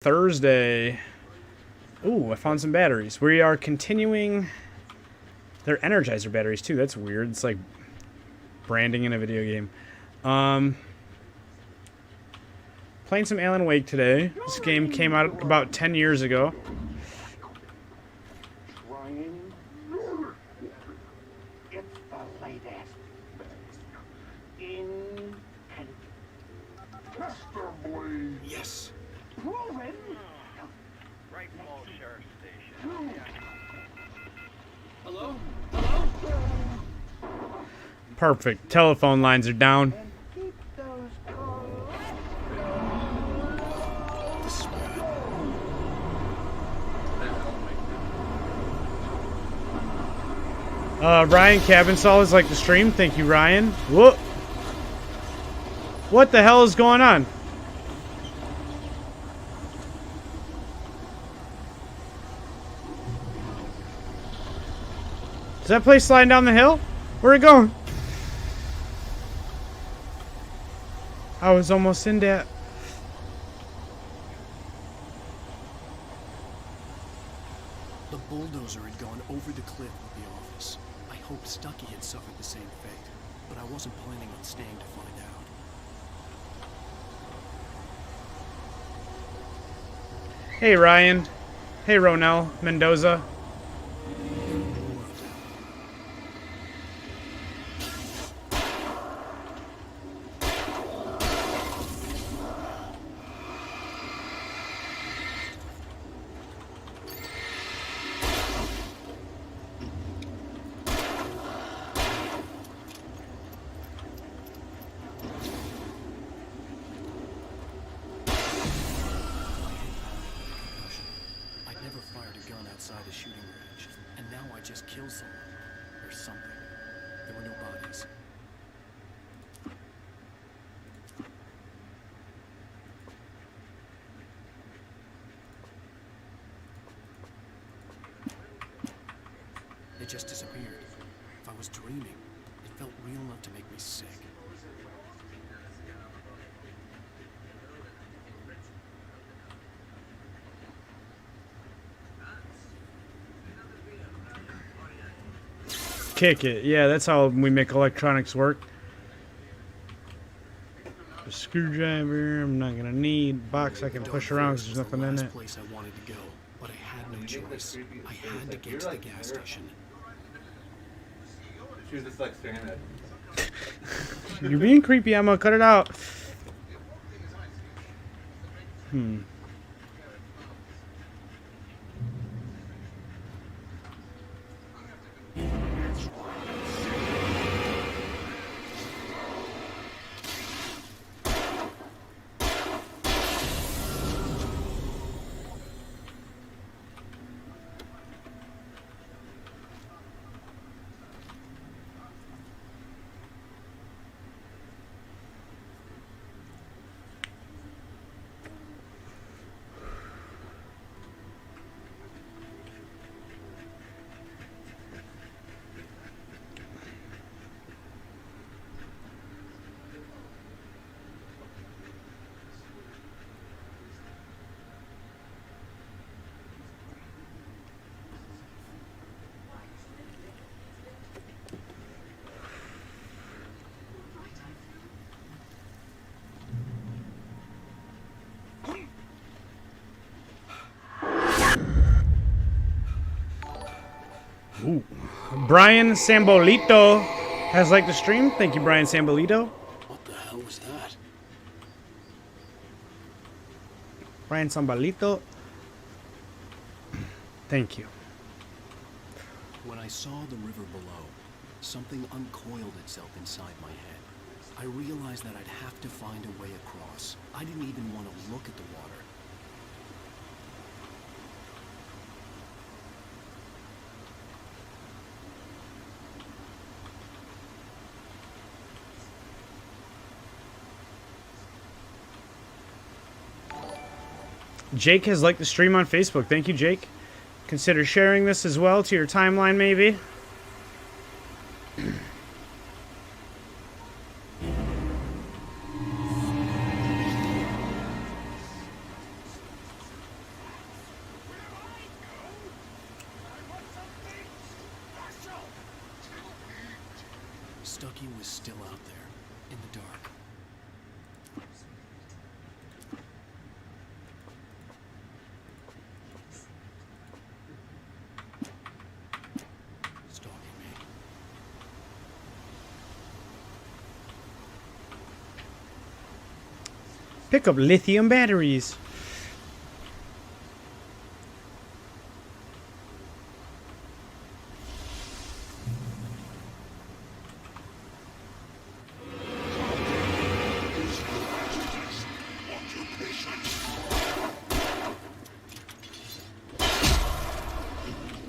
Thursday. Ooh, I found some batteries. We are continuing. They're Energizer batteries too. That's weird. It's like branding in a video game. Playing some Alan Wake today. This game came out about 10 years ago. Yes. Hello? Perfect. Telephone lines are down. Ryan Cabinsaw is like the stream. Thank you, Ryan. Whoop. What the hell is going on? Is that place sliding down the hill? Where'd it go? I was almost in that. The bulldozer had gone over the cliff with the office. I hoped Stucky had suffered the same fate, but I wasn't planning on staying to find out. Hey, Ryan. Hey, Ronell Mendoza. Outside a shooting range, and now I just killed someone. Or something. There were no bodies. It just disappeared. If I was dreaming, it felt real enough to make me sick. Kick it. Yeah, that's how we make electronics work. A screwdriver, I'm not gonna need. Box I can push around because there's nothing in it. Place I wanted to go, but I had no choice. I had to get to the gas station. She was just like staring at it. You're being creepy, Emma. Cut it out. Ooh. Brian Sambolito has liked the stream. Thank you, Brian Sambolito. What the hell was that? Brian Sambolito. Thank you. When I saw the river below, something uncoiled itself inside my head. I realized that I'd have to find a way across. I didn't even want to look at the water. Jake has liked the stream on Facebook. Thank you, Jake. Consider sharing this as well to your timeline, maybe. Stucky was still out there, in the dark. Stalking me. Pick up lithium batteries.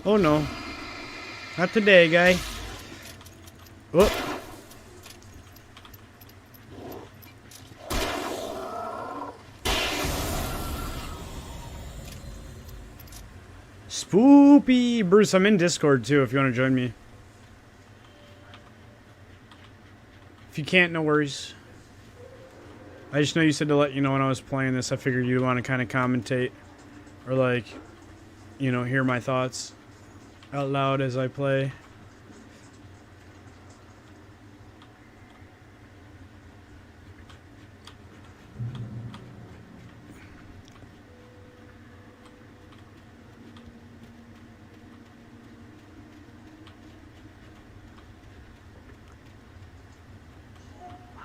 Oh no. Not today, guy. Whoop. Spoopy. Bruce, I'm in Discord too if you want to join me. If you can't, no worries. I just know you said to let you know when I was playing this. I figured you'd want to kind of commentate. Or like, you know, hear my thoughts out loud as I play.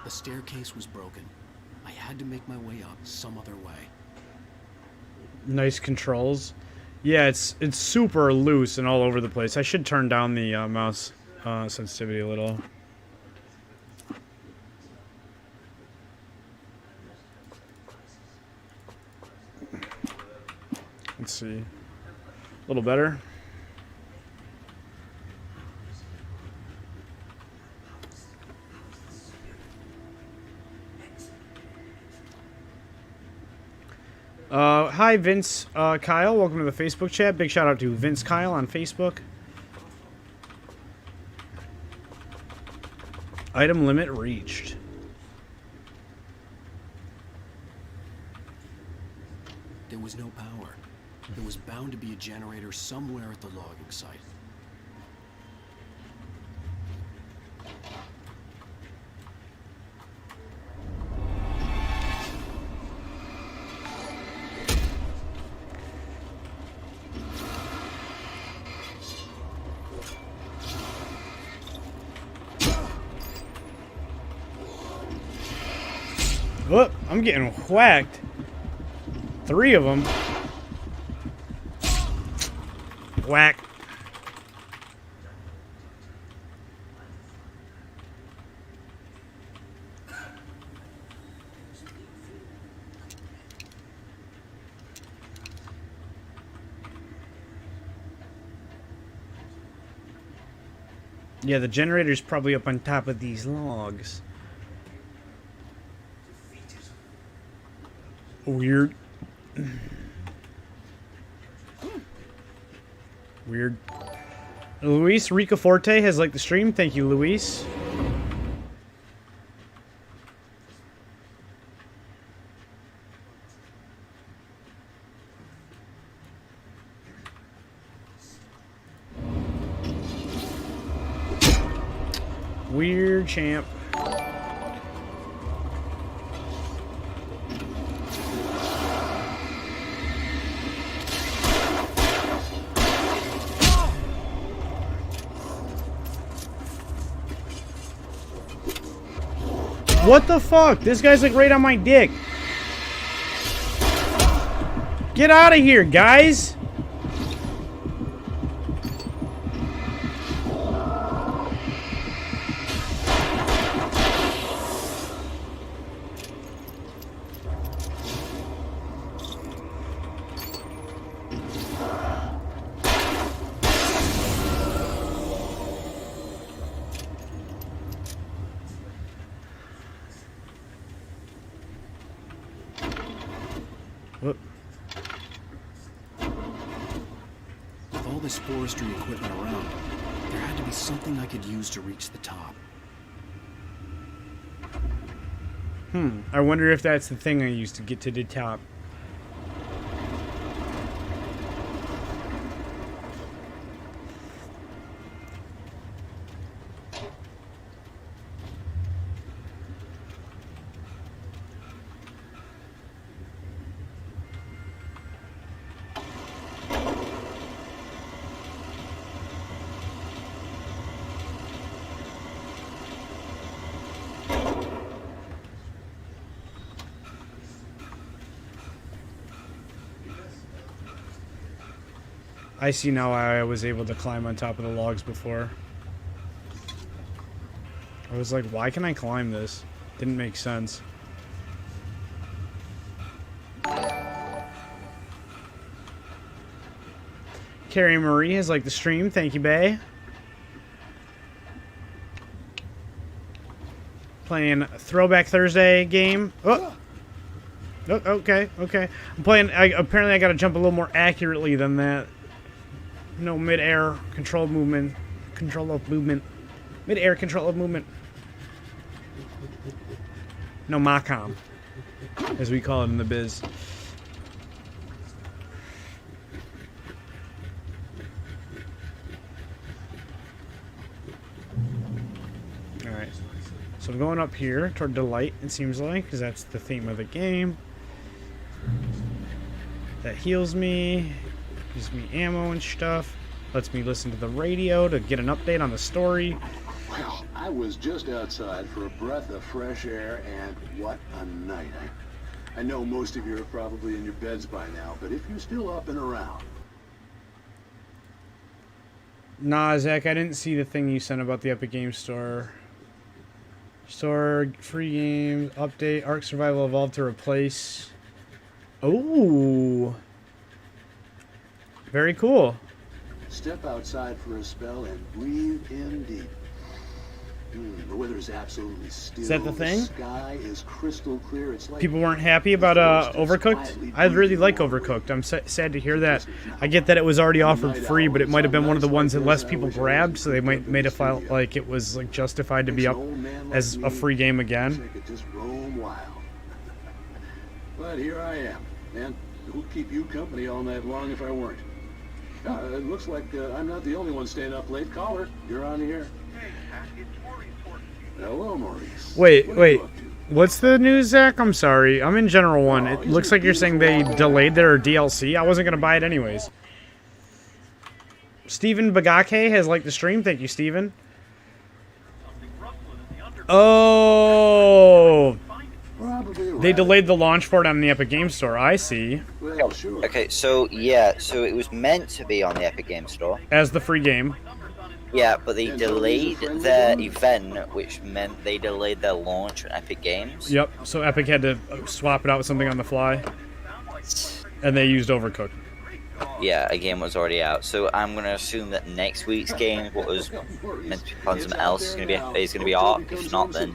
The staircase was broken. I had to make my way up some other way. Nice controls. Yeah, it's super loose and all over the place. I should turn down the mouse sensitivity a little. Let's see. A little better. Hi, Vince Kyle. Welcome to the Facebook chat. Big shout out to Vince Kyle on Facebook. Item limit reached. There was no power. There was bound to be a generator somewhere at the logging site. Whoop, I'm getting whacked. 3 of them. Whack. Yeah, the generator's probably up on top of these logs. Weird. Weird. Luis Ricaforte has liked the stream. Thank you, Luis. Weird champ. What the fuck? This guy's like right on my dick. Get out of here, guys. Whoop. With all this forestry equipment around, there had to be something I could use to reach the top. I wonder if that's the thing I used to get to the top. I see now why I was able to climb on top of the logs before. I was like, why can I climb this? Didn't make sense. Carrie Marie has liked the stream. Thank you, Bay. Playing Throwback Thursday game. Oh, okay. I'm playing. Apparently, I got to jump a little more accurately than that. No mid-air control of movement. Mid-air control of movement. No Macom, as we call it in the biz. Alright. So I'm going up here toward Delight, it seems like, because that's the theme of the game. That heals me, gives me ammo and stuff, lets me listen to the radio to get an update on the story. Well, I was just outside for a breath of fresh air, and what a night. I know most of you are probably in your beds by now, but if you're still up and around... Nah, Zach, I didn't see the thing you sent about the Epic Games Store. Store, free games, update, Ark Survival Evolved to replace... Oh! Very cool. Step outside for a spell and breathe in deep. The weather is absolutely still. Is that the thing? The sky is crystal clear. It's like people weren't happy about Overcooked. I really like Overcooked. I'm sad to hear that. I get that it was already offered free, but it might have been one of the ones that less people grabbed, so they might made it feel like it was like justified to be up as a free game again. I could just roam wild. But here I am, and who'd keep you company all night long if I weren't? It looks like I'm not the only one staying up late. Caller, you're on the air. Hello, Maurice. Wait. What's the news, Zach? I'm sorry. I'm in General 1. It looks like you're saying they delayed their DLC. I wasn't going to buy it anyways. Steven Bagake has liked the stream. Thank you, Steven. Oh! They delayed the launch for it on the Epic Games Store. I see. Well, sure. Okay, so it was meant to be on the Epic Games Store. As the free game. Yeah, but they delayed their event, which meant they delayed their launch on Epic Games. Yep, so Epic had to swap it out with something on the fly. And they used Overcooked. Yeah, a game was already out. So I'm going to assume that next week's game, what was meant to be on something else, is going to be Ark. If not, then...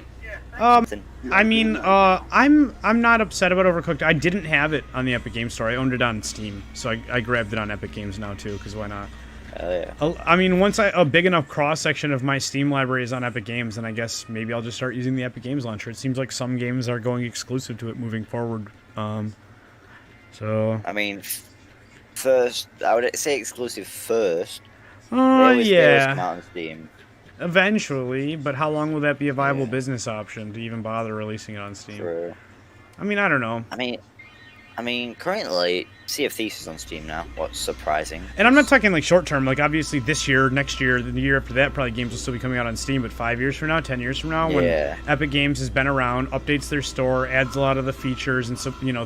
I mean, I'm not upset about Overcooked. I didn't have it on the Epic Games Store. I owned it on Steam, so I grabbed it on Epic Games now, too, because why not? Yeah. I mean, once a big enough cross-section of my Steam library is on Epic Games, then I guess maybe I'll just start using the Epic Games Launcher. It seems like some games are going exclusive to it moving forward. So... I mean, first, I would say exclusive first. Oh, They always come out on Steam. Eventually, but how long will that be a viable business option to even bother releasing it on Steam? True. I mean, I don't know. I mean, currently, Sea of Thieves is on Steam now. What's surprising. And I'm not talking like short term. Like obviously this year, next year, the year after that, probably games will still be coming out on Steam. But 5 years from now, 10 years from now, when Epic Games has been around, updates their store, adds a lot of the features and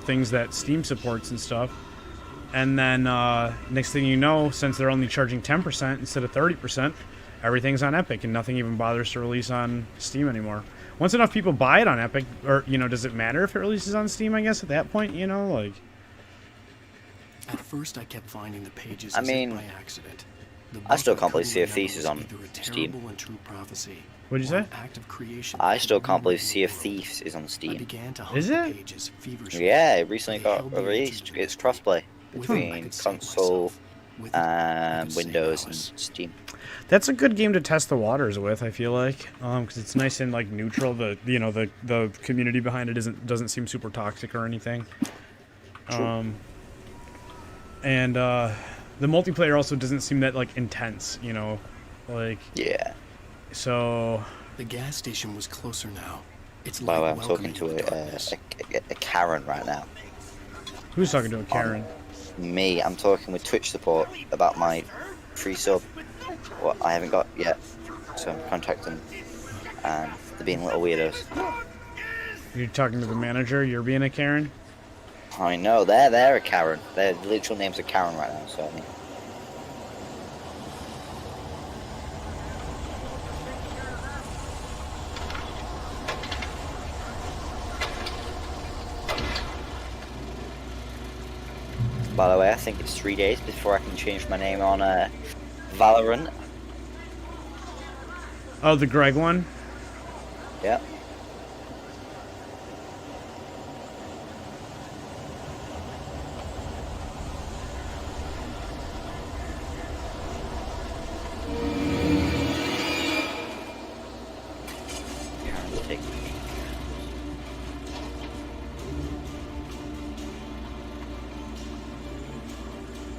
things that Steam supports and stuff. And then next thing you know, since they're only charging 10% instead of 30%, everything's on Epic and nothing even bothers to release on Steam anymore. Once enough people buy it on Epic, or, does it matter if it releases on Steam, I guess, at that point, like... At first, I kept finding the pages by accident. I still can't believe Sea of Thieves is on Steam. What'd you say? I still can't believe Sea of Thieves is on Steam. Is it? Yeah, it recently got released. It's crossplay between console, Windows, and Steam. That's a good game to test the waters with, I feel like, because it's nice and like neutral. The community behind it doesn't seem super toxic or anything. And the multiplayer also doesn't seem that like intense, like So the gas station was closer now. It's wow, I'm talking to a Karen right now. Who's talking to a Karen? Me. I'm talking with Twitch support about my free sub. What I haven't got yet, so I'm contacting them, and they're being little weirdos. You're talking to the manager? You're being a Karen? I know, they're a Karen. Their literal names are Karen right now, so I mean... by the way. I think it's 3 days before I can change my name on Valorant. Oh, the Greg one? Yeah.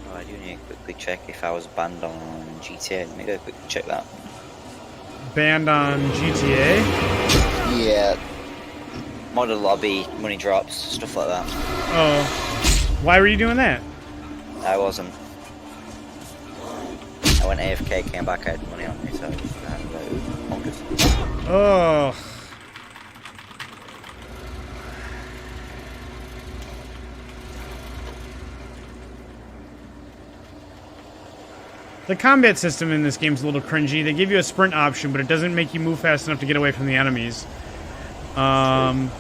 Oh, I do need a quick check if I was banned on GTA. Let me go quick check that. Banned on GTA? Yeah. Model lobby, money drops, stuff like that. Oh. Why were you doing that? I wasn't. I went AFK, came back, I had money on me, so I was like, ooh, bonkers. Oh. The combat system in this game is a little cringy. They give you a sprint option, but it doesn't make you move fast enough to get away from the enemies. I'm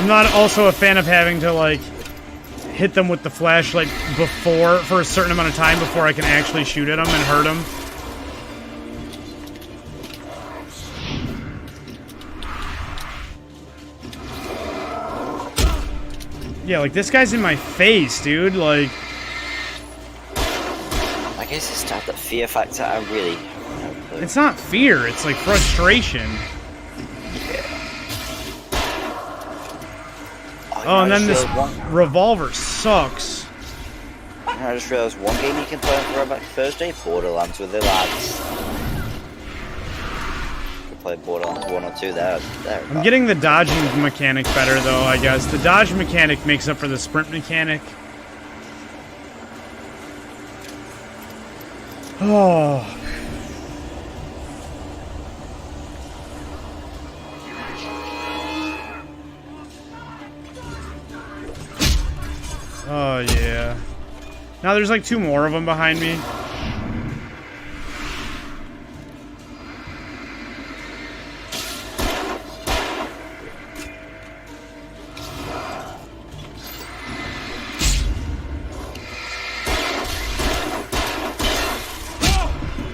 not also a fan of having to, like, hit them with the flashlight for a certain amount of time before I can actually shoot at them and hurt them. Yeah, like, this guy's in my face, dude. Like, I guess it's that fear factor. I really. it's not fear. It's like frustration. Oh, and then this revolver sucks. I just realised one game you can play on Throwback Thursday, Borderlands with the lads. You can play Borderlands 1 or 2 there. I'm getting the dodging mechanic better, though, I guess. The dodge mechanic makes up for the sprint mechanic. Oh. Oh, yeah. Now there's like 2 more of them behind me.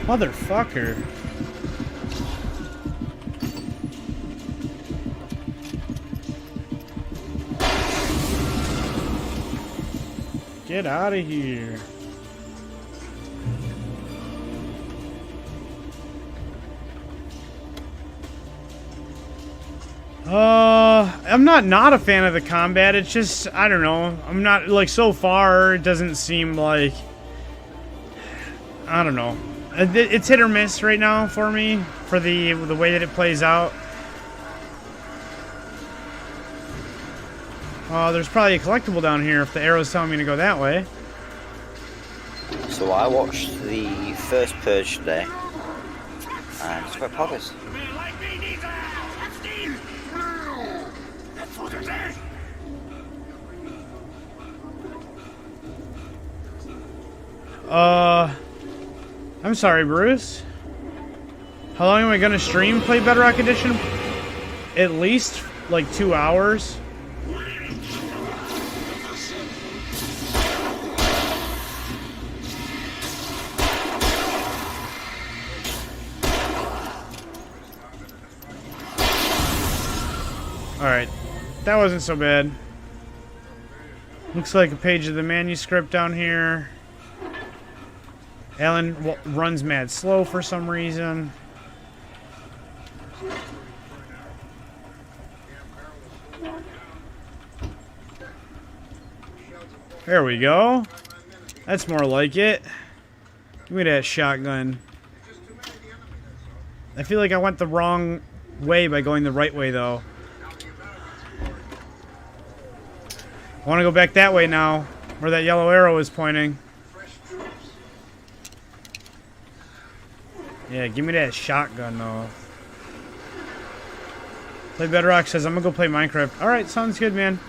Motherfucker. Get out of here. I'm not a fan of the combat. It's just, I don't know. I'm not, like, so far, it doesn't seem like, I don't know. It's hit or miss right now for me, for the way that it plays out. There's probably a collectible down here if the arrow's telling me to go that way. So I watched the first Purge today, and it's quite progress. I'm sorry, Bruce. How long am I gonna stream Play Bedrock Edition? At least, like, 2 hours. Alright, that wasn't so bad. Looks like a page of the manuscript down here. Alan runs mad slow for some reason. There we go. That's more like it. Give me that shotgun. I feel like I went the wrong way by going the right way, though. I want to go back that way now, where that yellow arrow is pointing. Yeah, give me that shotgun, though. Play Bedrock says, I'm going to go play Minecraft. Alright, sounds good, man.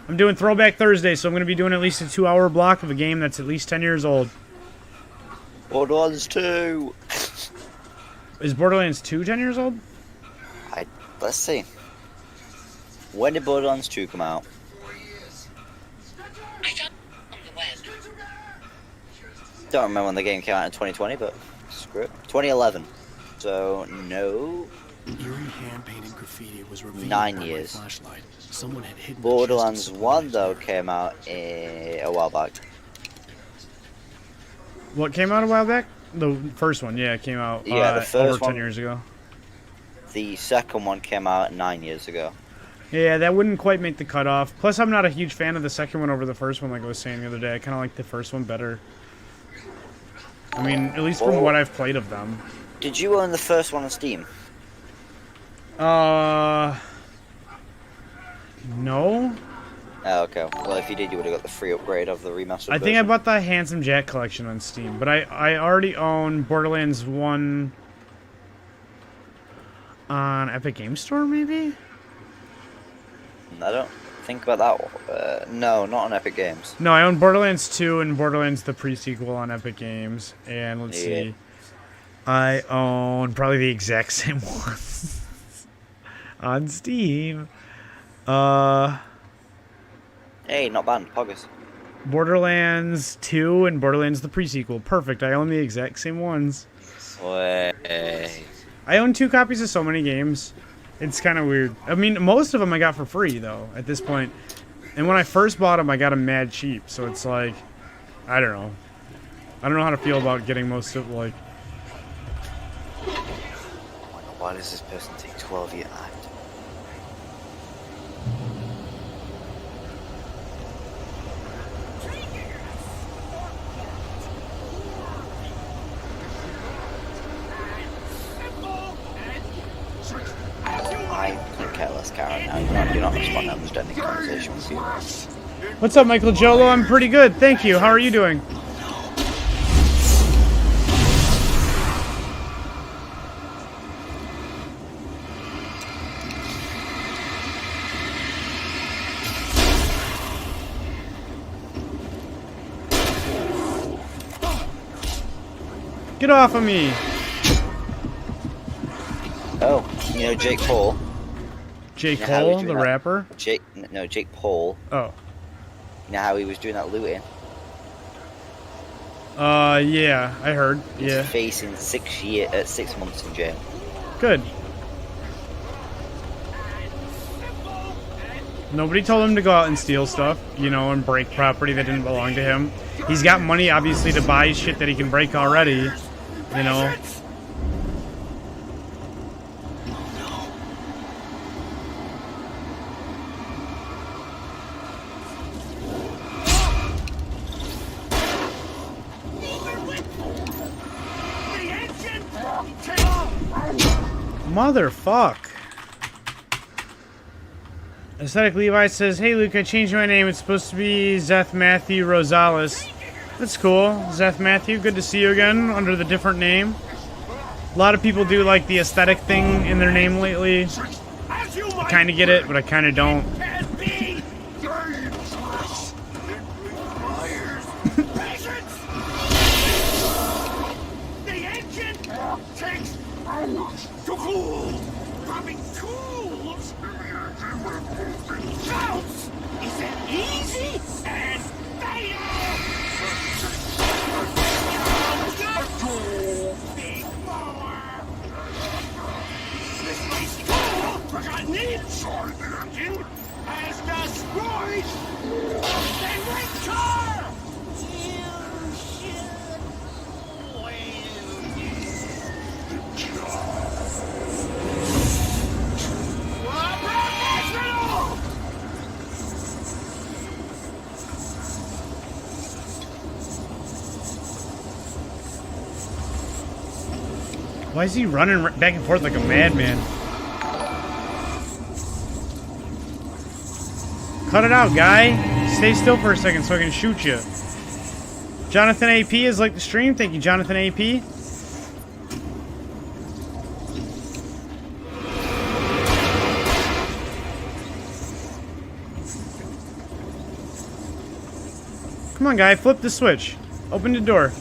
I'm doing Throwback Thursday, so I'm going to be doing at least a 2-hour block of a game that's at least 10 years old. Borderlands 2! Is Borderlands 2 10 years old? I let's see. When did Borderlands 2 come out? I found on the web. Don't remember when the game came out in 2020, but screw it. 2011. So, no. Eerie hand-painted graffiti was revealed 9 by my years. flashlight. Someone had hidden the Borderlands chest of 1, supplies though, there. came out a while back. What came out a while back? The first one, yeah, it came out Yeah, the over first 10 one- years ago. The second one came out 9 years ago. Yeah, that wouldn't quite make the cutoff. Plus, I'm not a huge fan of the second one over the first one, like I was saying the other day. I kind of like the first one better. I mean, at least from what I've played of them. Did you own the first one on Steam? No. Oh, okay. Well, if you did, you would have got the free upgrade of the remastered I think I version. bought the Handsome Jack collection on Steam, but I already own Borderlands 1 on Epic Game Store, maybe? I don't think about that one. No, not on Epic Games. No, I own Borderlands 2 and Borderlands the pre-sequel on Epic Games. And let's Yeah. see. I own probably the exact same one on Steam. Hey, not bad. Poggers. Borderlands 2 and Borderlands the pre-sequel. Perfect. I own the exact same ones. Way. I own 2 copies of so many games. It's kind of weird. I mean, most of them I got for free, though, at this point. And when I first bought them, I got them mad cheap. So it's like, I don't know. I don't know how to feel about getting most of, like... Oh my god, why does this person take 12 years? I couldn't care less, Karen. Now you're not responding. I'm just ending the conversation with you. What's up, Michael Jolo? I'm pretty good. Thank you. How are you doing? Get off of me. Oh, you know Jake Paul? J. Yeah, how Cole, we do the that. rapper? Jake Paul. Oh. You know how he was doing that looting? Yeah, I heard. He's Yeah. facing 6 months in jail. Good. Nobody told him to go out and steal stuff, you know, and break property that didn't belong to him. He's got money, obviously, to buy shit that he can break already, you know. Motherfuck. Aesthetic Levi says, "Hey Luke, I changed my name. It's supposed to be Zeth Matthew Rosales." That's cool. Zeth Matthew, good to see you again under the different name. A lot of people do like the aesthetic thing in their name lately. I kind of get it, but I kind of don't. To cool! Dropping tools! Shouts! Is that easy and fatal? Big power! This nice tool, forgotten inside the engine, has destroyed the winter! You should Why is he running back and forth like a madman? Cut it out, guy. Stay still for a second so I can shoot you. Jonathan AP is like the stream. Thank you, Jonathan AP. Come on, guy. Flip the switch. Open the door.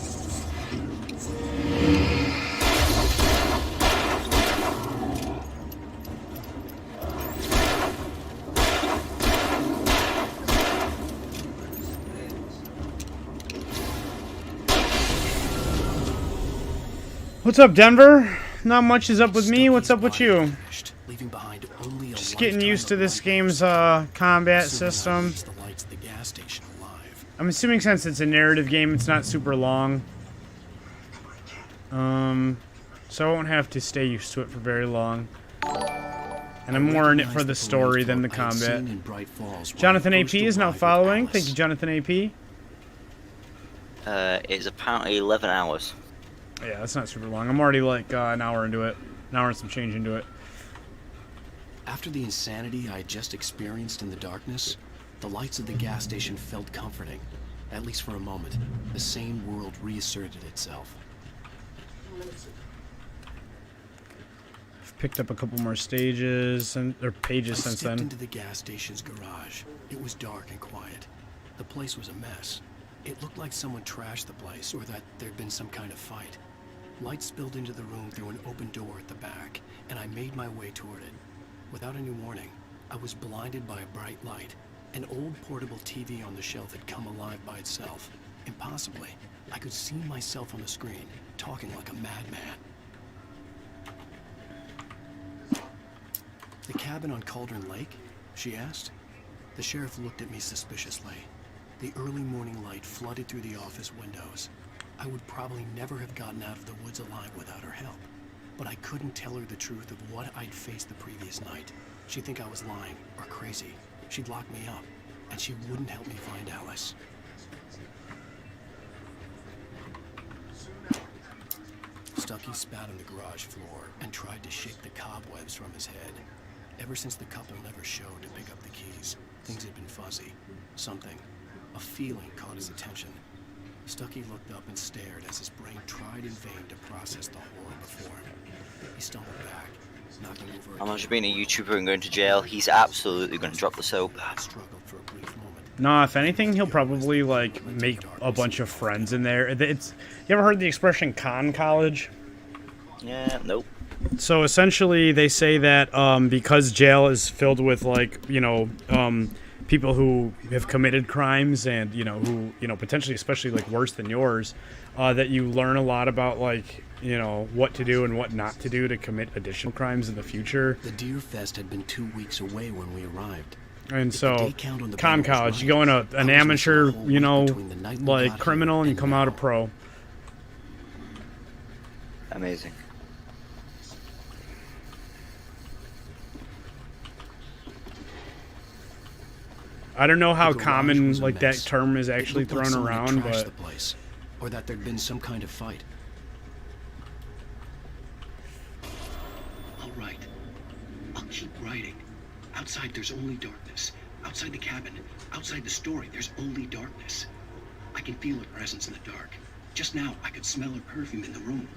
What's up, Denver? Not much is up with me. What's up with you? Vanished, leaving behind only a Just getting lifetime used to of this light. game's combat Assuming I system. reached the lights at the gas station alive. I'm assuming since it's a narrative game, it's not super long. So I won't have to stay used to it for very long. And I'm more in it for the story than the combat. Jonathan AP is now following. Thank you, Jonathan AP. It's apparently 11 hours. Yeah, that's not super long. I'm already like an hour into it. An hour and some change into it. After the insanity I had just experienced in the darkness, the lights of the gas station felt comforting. At least for a moment, the sane world reasserted itself. I've picked up a couple more stages and or pages I since stepped then. into the gas station's garage. It was dark and quiet. The place was a mess. It looked like someone trashed the place, or that there'd been some kind of fight. Light spilled into the room through an open door at the back, and I made my way toward it. Without any warning, I was blinded by a bright light. An old portable TV on the shelf had come alive by itself. Impossibly, I could see myself on the screen, talking like a madman. The cabin on Cauldron Lake? She asked. The sheriff looked at me suspiciously. The early morning light flooded through the office windows. I would probably never have gotten out of the woods alive without her help. But I couldn't tell her the truth of what I'd faced the previous night. She'd think I was lying or crazy. She'd lock me up, and she wouldn't help me find Alice. Stucky spat on the garage floor and tried to shake the cobwebs from his head. Ever since the couple never showed to pick up the keys, things had been fuzzy. Something, a feeling caught his attention. Stucky looked up and stared as his brain tried in vain to process the horror before him. He stumbled back, knocking over a Imagine being a YouTuber and going to jail. He's absolutely going to drop the soap. struggled for a brief moment. Nah, if anything, he'll probably like make a bunch of friends in there. It's you ever heard the expression "con college"? Yeah, nope. So essentially, they say that because jail is filled with like people who have committed crimes and who potentially especially like worse than yours, that you learn a lot about like what to do and what not to do to commit additional crimes in the future. The Deer Fest had been 2 weeks away when we arrived. And If the so, day count on the con band was college, right, you go in an I was missing amateur, a whole week between the night we like got criminal, here and you come out a now. pro. Amazing. I don't know how The garage common was a like that mess. term is It actually looked like thrown someone had around, trashed but the place, or that there'd been some kind of fight. All right. I'll keep writing. Outside, there's only darkness. Outside the cabin, outside the story, there's only darkness. I can feel her presence in the dark. Just now, I could smell her perfume in the room.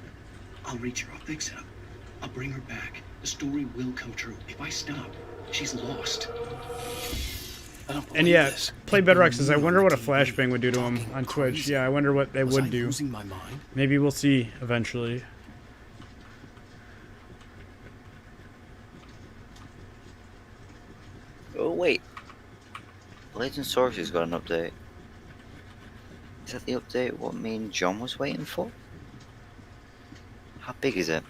I'll reach her. I'll fix it up. I'll bring her back. The story will come true. If I stop, she's lost. I don't and believe yeah, this. Play People Bedrock says, I knew wonder on what a the TV, flashbang would do to him talking on Twitch. crazy. Yeah, I wonder what they Was would I do. losing my mind? Maybe we'll see eventually. Oh, wait. Legend Source has got an update. Is that the update what me and John was waiting for? How big is it?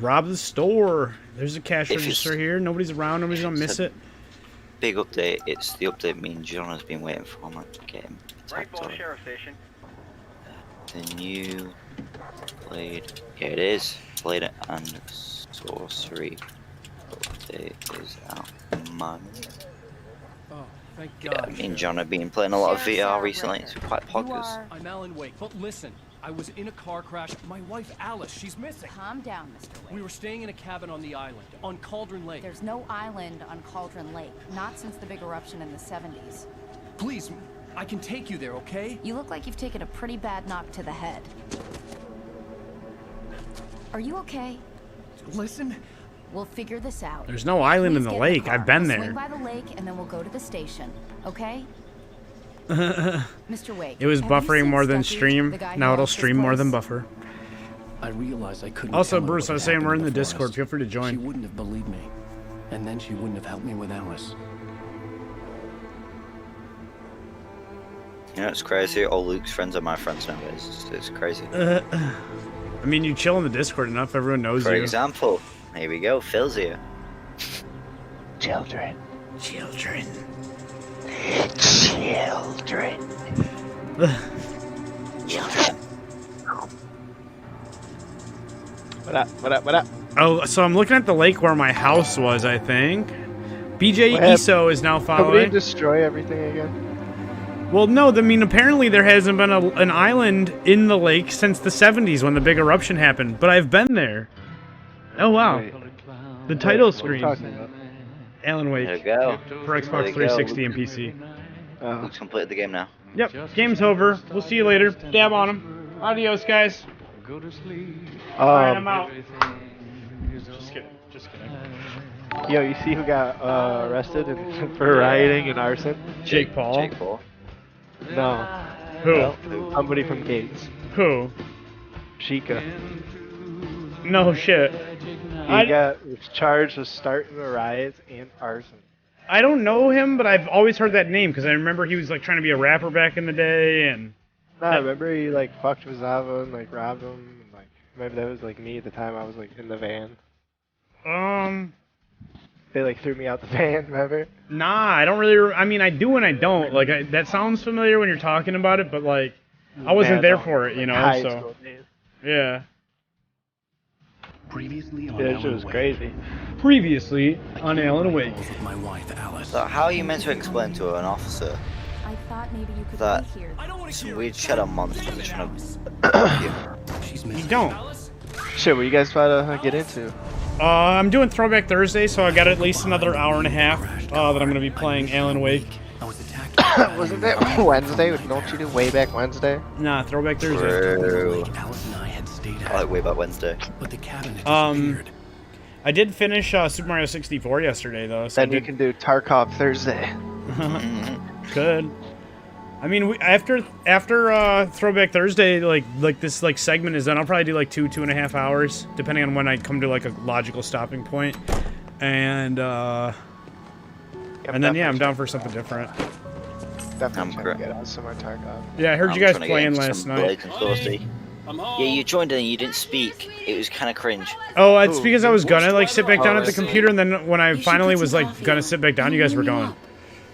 Rob the store. There's a cash If register it's- here. Nobody's around. Nobody's gonna miss it. Big update. It's the update me and John has been waiting for. I'm going to get him. Rainbow Sheriff Station. The new Blade. Yeah, it is. Blade and Sorcery update is out. Man. Oh, thank Yeah, God. me and John have been playing a lot of Sheriff VR Sarah recently. Brinker. It's quite You poggers. are- I'm Alan Wake, but listen, I was in a car crash. My wife Alice, she's missing. Calm down, Mr. Wake. We were staying in a cabin on the island, on Cauldron Lake. There's no island on Cauldron Lake, not since the big eruption in the 70s. Please, I can take you there, okay? You look like you've taken a pretty bad knock to the head. Are you okay? Listen, We'll figure this out. There's no island in Please the get lake. car. I've been We'll there. Swing by the lake and then we'll go to the station, okay? Mr. Wake. It was have you buffering seen more than Stucky, stream. the guy who Now it'll owns this stream more than place? buffer. I realized I couldn't Also, tell her Bruce, what I was saying happened we're in the forest. Discord. Feel free to She join. wouldn't have believed me. And then she wouldn't have helped me with Alice. You know, it's crazy. All Luke's friends are my friends nowadays. It's crazy. I mean, you chill in the Discord enough, everyone knows For you. example, here we go, Phil's here. Children. Children. Children. Children. What up? What up? What up? Oh, so I'm looking at the lake where my house was, I think. BJ What happened? Iso is now Somebody following. destroy everything again? Well, no, I mean, apparently there hasn't been an island in the lake since the 70s when the big eruption happened, but I've been there. Oh, wow. Wait. The title What are screen. you talking about? Alan There we Wake. go. For There Xbox we go. 360 and PC. Luke's completed the game now. Yep, game's over. We'll see you later. Dab on him. Adios, guys. Alright, I'm out. Just kidding. Just kidding. Yo, you see who got arrested for rioting and arson? Jake Paul. Jake Paul. No. Who? No, somebody from Gates. Who? Chica. No shit. He was charged with starting the riots and arson. I don't know him, but I've always heard that name because I remember he was like trying to be a rapper back in the day, and Nah, remember he like fucked with Zava and like robbed him, and like maybe that was like me at the time. I was like in the van. They like threw me out the van. Remember? Nah, I don't really. I mean, I do and I don't. Like that sounds familiar when you're talking about it, but like I wasn't there for it, you know. High So school days. yeah. Previously on Yeah, that shit Alan was Wake. crazy. Previously on Alan Wake. With my wife, Alice. So how are you meant to explain to an officer I thought maybe you could that be here. some weird shadow monster is trying to She's You missing. don't. Shit, what you guys try to get into? I'm doing Throwback Thursday, so I got at least another hour and a half that I'm gonna be playing Alan Wake. I was attacked. Wasn't that Wednesday? Don't you do way back Wednesday? Nah, Throwback Thursday. True. Alice and I had stayed I out, like way back Wednesday. but the cabin had disappeared. I did finish Super Mario 64 yesterday though, so Then you can do Tarkov Thursday. Good. I mean, after Throwback Thursday, like this like segment is done, I'll probably do like 2.5 hours, depending on when I come to like a logical stopping point, and then yeah, I'm down for something different. Definitely I'm trying correct. to get out some more Tarkov. Yeah, I heard you I'm guys trying to get playing into last some night. Blades and Saucy. Yeah, you joined and you didn't speak. It was kind of cringe. Oh, it's Ooh. because I was gonna like sit back down at the I see. computer, and then when I finally was like gonna sit back down, you guys were gone.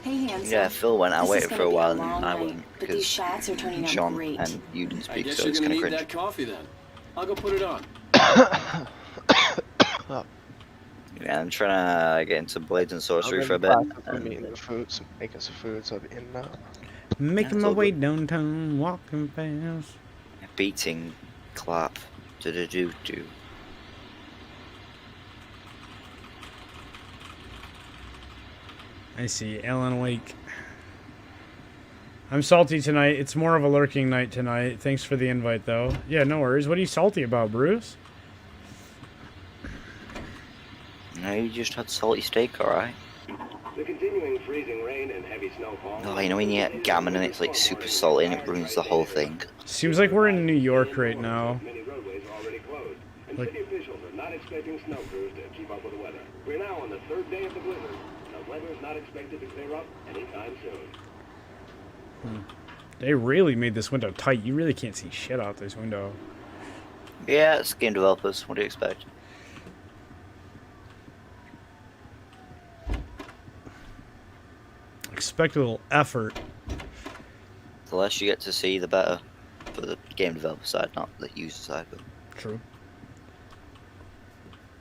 Hey, handsome. Yeah, Phil went. I This is waited gonna for a be while and long I night, went but these because shots are turning out Sean great. and you didn't I speak, guess so you're it's gonna kind of need cringe. that coffee then. I'll go put it on. Yeah, I'm trying to get into Blades and Sorcery I'm for a in bit. the process of And making some food, so I'll be in and out. Making it's my all way good. downtown, walking fast. beating clap. Do-do-do-do. I see, Alan Wake. I'm salty tonight. It's more of a lurking night tonight. Thanks for the invite, though. Yeah, no worries. What are you salty about, Bruce? No, you just had salty steak, alright? The continuing freezing rain and heavy snowfall. Oh, you know when you get gammon and it's like super salty and it ruins the whole thing? Seems like we're in New York right now. Many roadways are already closed, and Like- city officials are not expecting snow crews to keep up with the weather. We're now on the third day of the blizzard. The weather is not expected to clear up anytime soon. They really made this window tight. You really can't see shit out this window. Yeah, it's game developers. What do you expect? Expect a little effort. The less you get to see, the better. For the game developer side, not the user side. But True.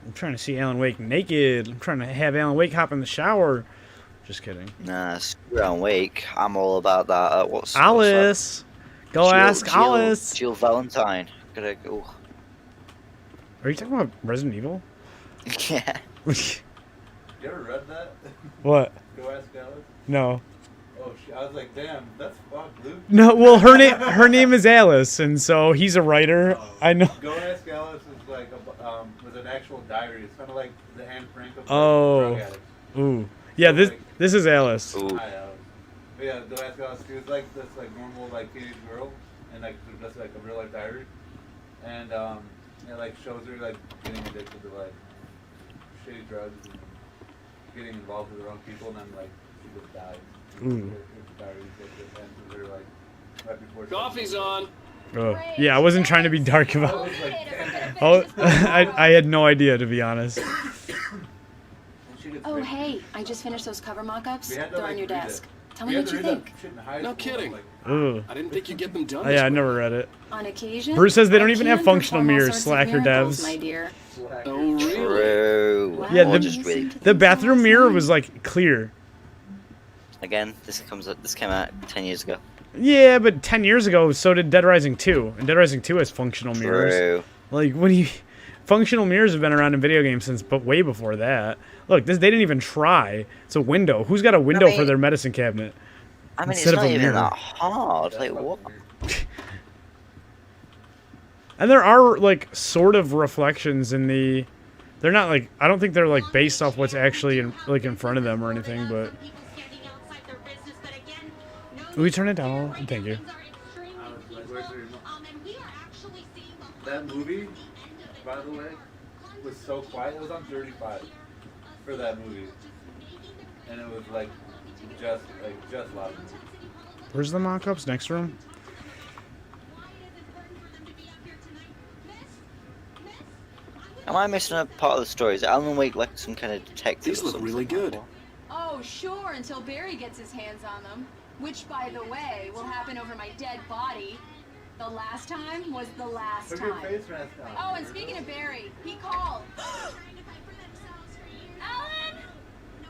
I'm trying to see Alan Wake naked. I'm trying to have Alan Wake hop in the shower. Just kidding. nah, screw Alan Wake. I'm all about that. What's Alice! Go ask Alice! Jill Valentine. Gotta go. Are you talking about Resident Evil? Yeah. You ever read that? What? Go ask Alice. No. Oh, I was like, damn, that's fucked, Luke. No, well, her name is Alice, and so he's a writer. I know. Go ask Alice is like was an actual diary. It's kind of like the Anne Frank of Oh. drug addicts. Ooh. Yeah, this is Alice. Ooh. Hi, Alice. But yeah, go ask Alice. She was like this like normal like teenage girl, and like just like a real life diary, and it like shows her like getting addicted to like shitty drugs and getting involved with the wrong people, and then like she just dies. Ooh. Her diary just ends with her like right before. Coffee's on. Oh, yeah, I wasn't trying to be dark about. Oh, I had no idea, to be honest. Oh, hey, I just finished those cover mock-ups. We had to, They're on like, your read desk. it. Tell We me had what to you read think. that shit in high No school, kidding. like, Ooh. I didn't think you'd get them done. Oh, yeah, I never read it. On occasion, Bruce says they don't I even have can functional perform all mirrors, sorts of slacker miracles, devs. my dear. Oh, really? True. Yeah, Wow, the- you seem to The think bathroom so mirror last was like clear. Again, this came out 10 years ago. Yeah, but 10 years ago, so did Dead Rising 2. And Dead Rising 2 has functional mirrors. True. Like, what do you... Functional mirrors have been around in video games since, but way before that. Look, they didn't even try. It's a window. Who's got a window for their medicine cabinet? I mean, Instead it's of not a even mirror. that hard. Like, what? And there are, like, sort of reflections in the... They're not, like... I don't think they're, like, based off what's actually, in front of them or anything, but... Will you turn it down? Thank you. That movie, by the way, was so quiet. It was on 35 for that movie, and it was like just loud. Where's the mock-ups? Next room? Am I missing a part of the story? Is Alan Wake like some kind of detective? These or look something? really good. Oh, sure, until Barry gets his hands on them. Which, by the way, will happen over my dead body. The last time was the last Put your time. face mask on. Oh, and speaking of Barry, he called. Alan!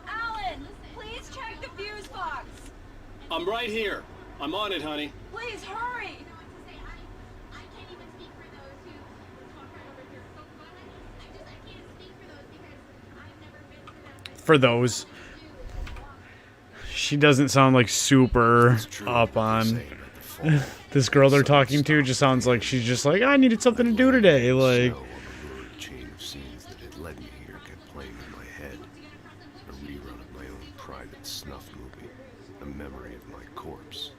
Alan, please check the fuse box. I'm right here. I'm on it, honey. Please hurry. For those. She doesn't sound like super up on this girl they're talking to. Just sounds like she's just like, I needed something to do today. Like, chain of scenes that had led me here kept playing in my head. A rerun of my own private snuff movie. A memory of my corpse.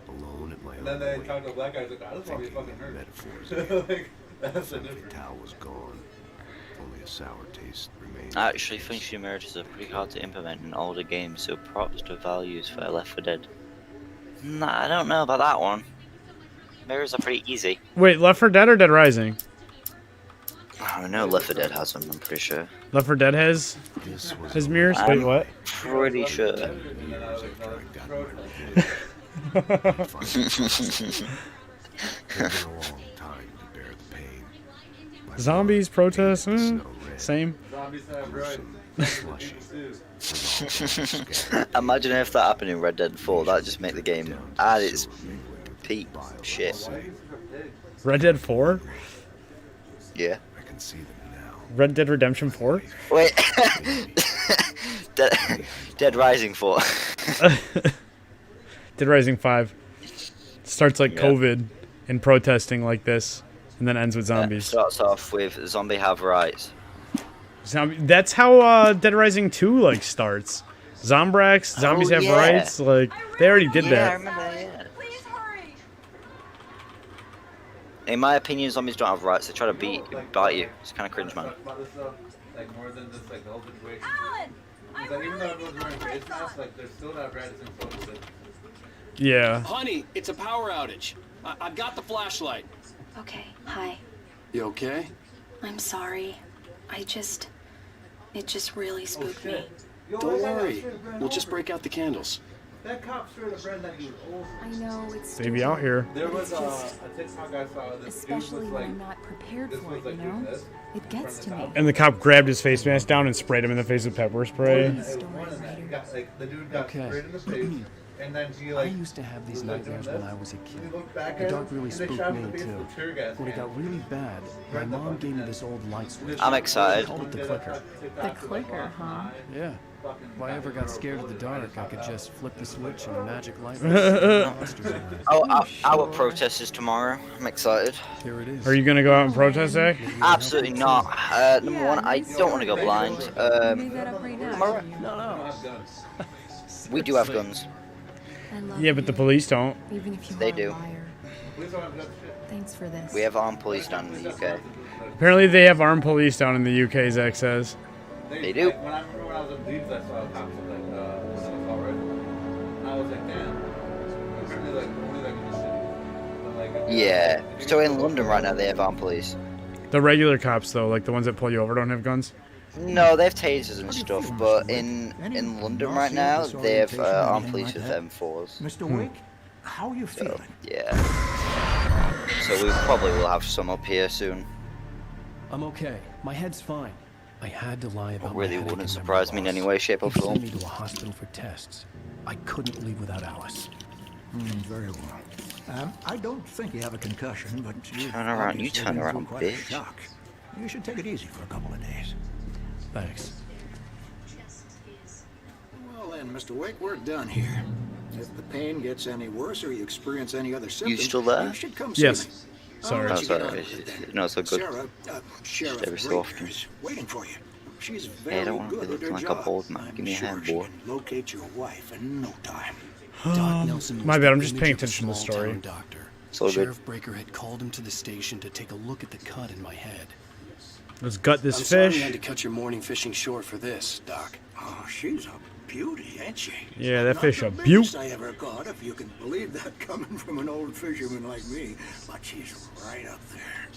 Alone at my own Then they wake, talk to black guys like, I just want to be thinking fucking hurt. metaphors again. Like, that's the Femme difference. fatale was gone. Only a sour taste remained. Actually, functional mirrors are pretty hard to implement in older games, so props to values for Left 4 Dead. Nah, I don't know about that one. Mirrors are pretty easy. wait, Left 4 Dead or Dead Rising? I know Left 4 Dead has them, I'm pretty sure. Left 4 Dead has mirrors? Wait, I'm what? pretty sure. Zombies, protests, same. Imagine if that happened in Red Dead 4, that'd just make the game at its peak shit. Red Dead 4? Yeah. Red Dead Redemption 4? Wait. Dead Rising 4. Dead Rising 5. Starts like COVID and protesting like this, and then ends with zombies. Starts off with zombie have rights. That's how Dead Rising 2 like starts. Zombies have rights. Like they already did that. I remember that, yeah. In my opinion, zombies don't have rights. They try to bite you. It's kind of cringe, man. Like more than just like the whole situation. It's like even though everyone's wearing face masks, like they're still not practicing social distancing. Yeah. Honey, it's a power outage. I've got the flashlight. Okay, hi. You okay? I'm sorry. It just really spooked me. Don't worry. We'll just break out the candles. That cop straight up ran that he was old. I know it's. They be out here. There was a TikTok I saw. This dude Especially was when like, I'm not prepared this for was it, like you know? doing this. It gets to me. And the cop grabbed his face mask down and sprayed him in the face with pepper spray. Like the dude got sprayed in the face, and then he like. I used to have these he was, like, nightmares doing when this, I was a kid. and he looked back The at dark him, really and they spooked shot him in me the face too. with tear gas When it got cans. really bad, my mom gave me this old light switch. I'm excited. She called it the clicker. The clicker, huh? Yeah. If I ever got scared of the dark, I could just flip the switch and a magic light. Our protest is tomorrow. I'm excited. Here it is. Are you gonna go out and protest, Zach? Absolutely not. Number one, I don't want to go blind. No. We do have guns. Yeah, but the police don't. Even if you They are do. a liar. Thanks for this. We have armed police down in the UK. Apparently they have armed police down in the UK, Zach says. They do. Like, when I remember when I was in Leeds, I saw a cop with like when I was already, and I was like, damn. Apparently, like only like in the city, but like if Yeah. So in London right now, they have armed police. The regular cops, though, like the ones that pull you over, don't have guns. No, they have tasers and stuff, but in London right now, they have armed police with M4s. Mr. Wake, how are you feeling? Yeah. So we probably will have some up here soon. I'm okay. My head's fine. I had to lie about It really my headache wouldn't and surprise me in any way, shape, or He form. sent me to a hospital for tests. I couldn't leave without Alice. Very well. I don't think you have a concussion, but you Turn around, you turn around, quite a bitch. shock. You should take it easy for a couple of days. Thanks. Well then, Mr. Wake, we're done here. If the pain gets any worse or you experience any other symptoms, still there? you should come see Yes. me. Sorry. I'll let Oh, you get sorry. on with it then. No, it's so good. Sarah, Sheriff Every so Breaker often. is waiting for you. She's Hey, very I don't want to good be at her looking like a job. bald man. Give me a I'm hand, sure boy. she can locate your wife in no time. Doc Nelson My was bad, I'm the just image paying of a attention to the small-town story. Doctor. It's all good. Sheriff Breaker had called him to the station to take a look at the cut in my head. Let's gut this I'm sorry we fish. had to cut your morning fishing short for this, Doc. Oh, she's a beauty, ain't she? Yeah, that Not fish the a biggest beaut. I ever caught, if you can believe that coming from an old fisherman like me. But she's right up there.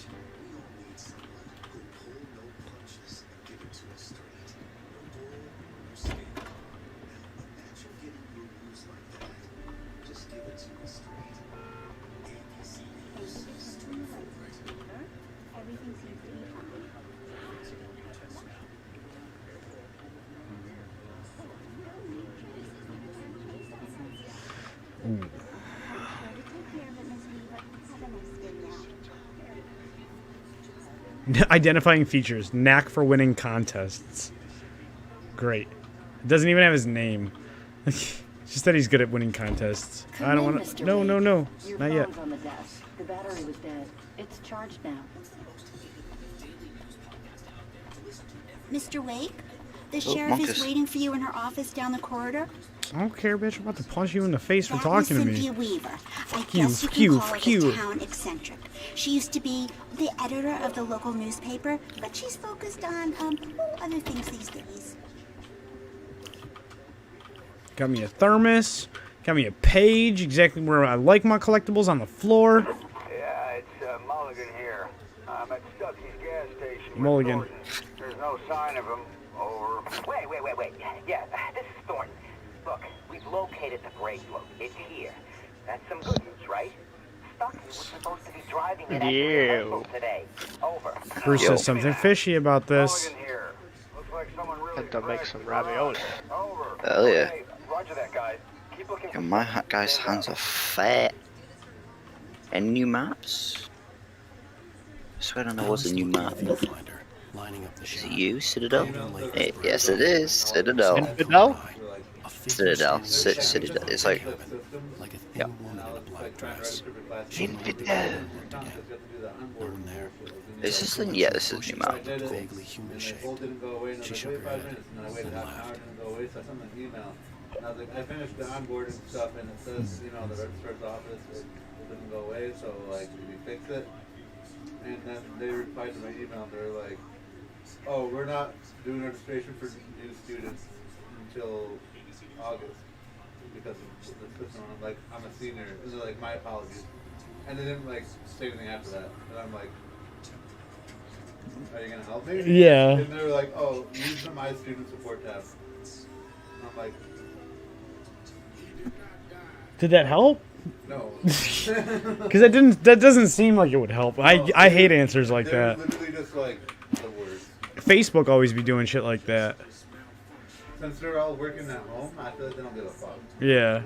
Identifying features. Knack for winning contests. Great. It doesn't even have his name. Just that he's good at winning contests. I don't want to. No, no, no. Your Not yet. phone's on the desk. The battery was dead. It's charged now. Mr. Wake, the Oh, sheriff Monkus. is waiting for you in her office down the corridor. I don't care, bitch. I'm about to punch you in the face for That was talking to Cynthia me. Weaver. I you, guess you fuck can you, call fuck her you. the town eccentric. She used to be the editor of the local newspaper, but she's focused on other things these days. Got me a thermos. Got me a page. Exactly where I like my collectibles on the floor. Yeah, it's Mulligan here. I'm at Stuckey's gas station. with Mulligan. Thornton. There's no sign of him. Over. Wait. Yeah, this is Thornton. Look, we've located the brake load. It's here. That's some good news, right? Stuckey was supposed to be driving it at the rehearsal today. Over. Bruce says something fishy about this. Had to make some ravioli. Hell yeah. Hey, roger that, guys. Keep looking And my guy's hands are fat. Any new maps? I swear I don't know what's a new map. Lining up the Is it you, Citadel? Yes, it is. Citadel. Citadel? Citadel. Citadel. It's like. Yeah. Infidel. Is this the. Yeah, this is a new map. Vaguely human shaped. She shook her head and laughed. And I was like, I finished the onboarding stuff, and it says, you know, the registrar's office, it didn't go away, so, like, did we fix it? And then they replied to my email, and they're like, oh, we're not doing registration for new students until August, because of the system. I'm like, I'm a senior, and they're like, my apologies. And they didn't, like, say anything after that, and I'm like, are you gonna help me? Yeah. And they were like, oh, use the My Student Support tab. And I'm like, Did that help? no. Because that doesn't seem like it would help. I hate answers like They're that. literally just like the worst. Facebook always be doing shit like that. Since they're all working at home, I feel like they don't give a fuck. Yeah.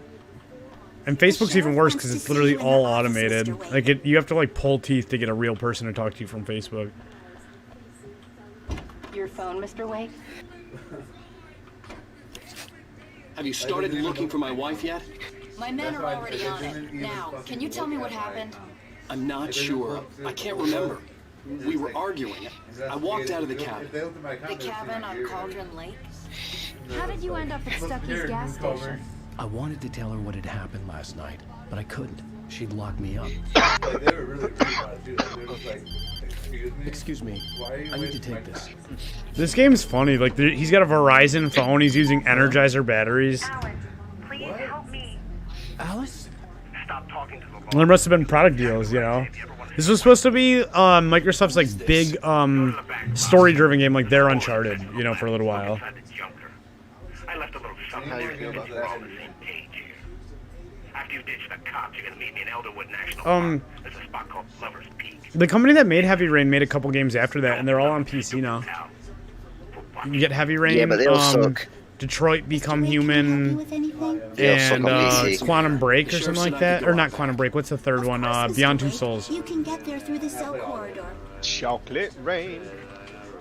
And Facebook's even worse because it's literally all automated. Like you have to like pull teeth to get a real person to talk to you from Facebook. Your phone, Mr. Wake? Have you started looking for my wife yet? My men are already on it. Now, can you tell me what happened? I'm not sure. I can't remember. We were arguing. I walked out of the cabin. The cabin on Cauldron Lake? How did you end up at Stuckey's gas station? I wanted to tell her what had happened last night, but I couldn't. She'd locked me up. Like, they were really rude about it, too. Like, they were just like, Excuse me. I need to take this. This game's funny. Like he's got a Verizon phone. He's using Energizer batteries. Please help me. Alice? Stop talking There must have been product deals, you know. This was supposed to be Microsoft's like big story-driven game, like their Uncharted, you know, for a little while. I left a little something How you feel about that? After you ditch the cops, you're gonna meet me in Elderwood National Park. There's a spot called Lover's Peak. The company that made Heavy Rain made a couple games after that, and they're all on PC now. You can get Heavy Rain, Yeah, but they all suck. Detroit Become Human, and Quantum Break or something like that. Or not Quantum Break, what's the third one? Beyond Two Souls. You can get there through the cell corridor. Chocolate Rain.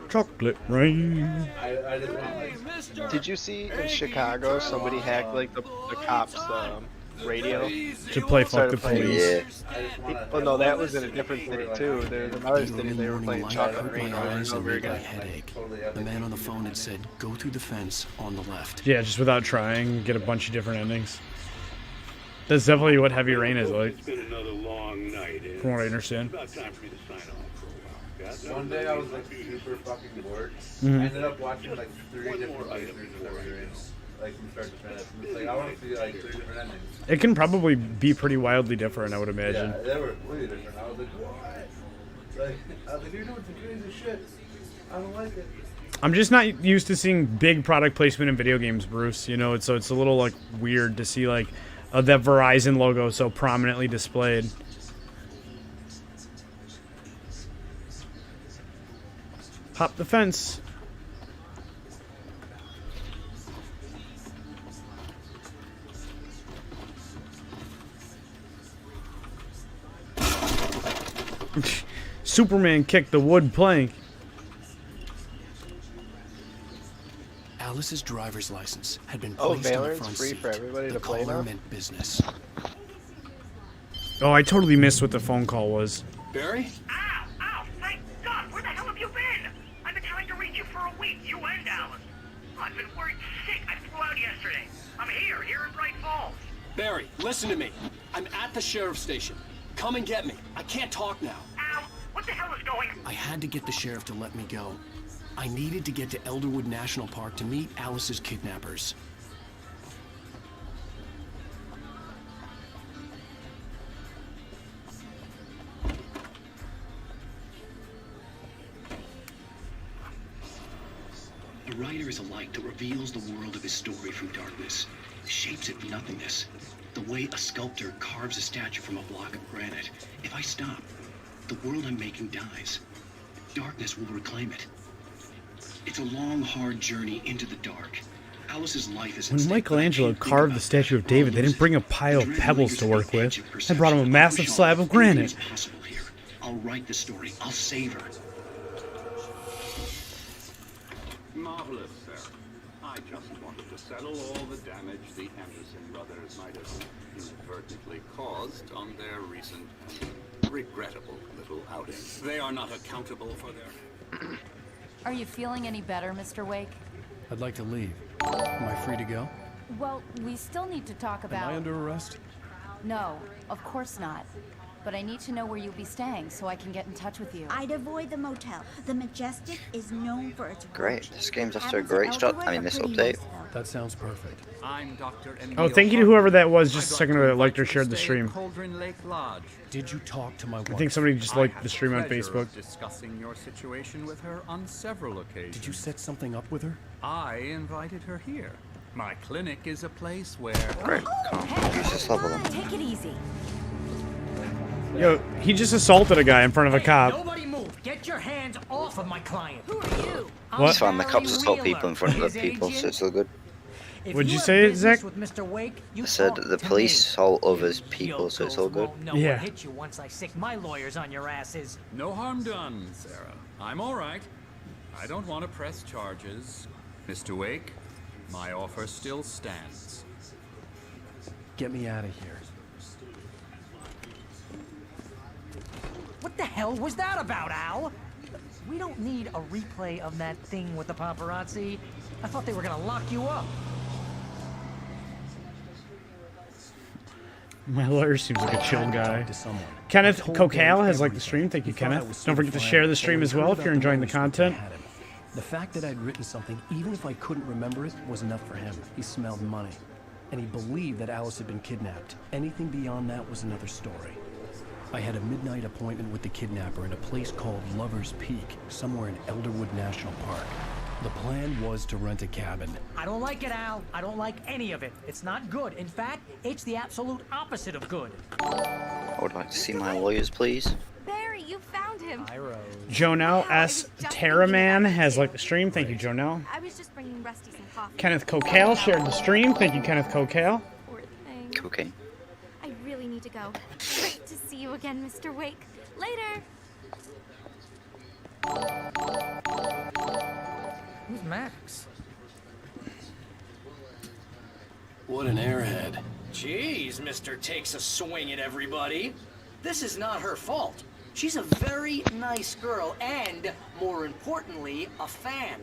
Chocolate Rain. I just want, like, Did you see in Chicago somebody hacked like the cops' radio to play Fuck the Police? Yeah. Oh no, that was in a different city too. There's another city they were playing Chocolate Rain over and over again. The man on the phone had said, "Go through the fence on the left." Yeah, just without trying, get a bunch of different endings. That's definitely what Heavy Rain is like. It's been another long night. From what I understand. About time for me to sign off for a while. one day I was like super fucking bored. Mhm. I ended up watching like 3 different playthroughs of Heavy Rain, like from start to finish. And it's like I want to see like 3 different endings. It can probably be pretty wildly different, I would imagine. Yeah, they were really different. I was like, what? Like, I was like, you're doing some crazy shit. I don't like it. I'm just not used to seeing big product placement in video games, Bruce. You know, it's a little like weird to see like that Verizon logo so prominently displayed. Hop the fence. Superman kicked the wood plank. Alice's driver's license had been Oh, placed on the Valorant's front free seat. for everybody The to play caller now? meant business. Oh, I totally missed what the phone call was. Barry? Ow! Ow! Thank God! Where the hell have you been? I've been trying to reach you for a week, you and Alice. I've been worried sick. I flew out yesterday. I'm here in Bright Falls. Barry, listen to me. I'm at the sheriff's station. Come and get me. I can't talk now. Ow! What the hell is going on? I had to get the sheriff to let me go. I needed to get to Elderwood National Park to meet Alice's kidnappers. A writer is a light that reveals the world of his story from darkness, shapes it from nothingness. The way a sculptor carves a statue from a block of granite. If I stop, the world I'm making dies. Darkness will reclaim it. It's a long, hard journey into the dark. Alice's life is When Michelangelo carved the statue of David, they didn't bring a pile of pebbles to work with. They brought him a massive slab of granite. I'll write the story. I'll save her. Marvelous, sir. I just wanted to settle all the damage the Emerson brothers might have inadvertently caused on their recent and regrettable little outing. They are not accountable for their... Are you feeling any better, Mr. Wake? I'd like to leave. Am I free to go? Well, we still need to talk about... Am I under arrest? No, of course not. But I need to know where you'll be staying so I can get in touch with you. I'd avoid the motel. The Majestic is known for its Great. This game's after a great start. I mean, this update. That sounds perfect. I'm Dr. Oh, thank you to whoever that was just a second ago that liked or shared the stream. Cauldron Lake Lodge. Did you talk to my wife? I think somebody just liked the stream on Pleasure Facebook. of discussing your situation with her on several occasions. Did you set something up with her? I invited her here. My clinic is a place where... Great. Can't use this level then. Take it easy. Yo, he just assaulted a guy in front of a cop. Nobody move! Get your hands off of my client! Who are you? What? It's fine. The cops assault people in front of other people, so it's all good. What'd you say, Zach? With Mr. Wake, you I said talk the to police me. assault others people, so it's all good. Won't know what hit you once I sick my lawyers on your asses. No harm done, Sarah. I'm all right. I don't want to press charges. Mr. Wake, my offer still stands. Get me out of here. What the hell was that about, Al? We don't need a replay of that thing with the paparazzi. I thought they were gonna lock you up. My lawyer seems like a chill guy. Kenneth Kokal has liked the stream. Thank you, Kenneth. Don't forget to share the stream as well if you're enjoying the content. The fact that I'd written something, even if I couldn't remember it, was enough for him. He smelled money. and he believed that Alice had been kidnapped. Anything beyond that was another story. I had a midnight appointment with the kidnapper in a place called Lover's Peak, somewhere in Elderwood National Park. The plan was to rent a cabin. I don't like it, Al. I don't like any of it. It's not good. In fact, it's the absolute opposite of good. I would like to see my lawyers, please. Barry, you found him. Jonelle S. Terraman has liked the stream. Thank you, Jonelle. I was just bringing Rusty some coffee. Kenneth Coquel shared the stream. Thank you, Kenneth Coquel. Poor thing. Cocaine. I really need to go. Great to see you again, Mr. Wake. Later. Who's Max? What an airhead. Jeez, Mr. Takes a swing at everybody. This is not her fault. She's a very nice girl and, more importantly, a fan.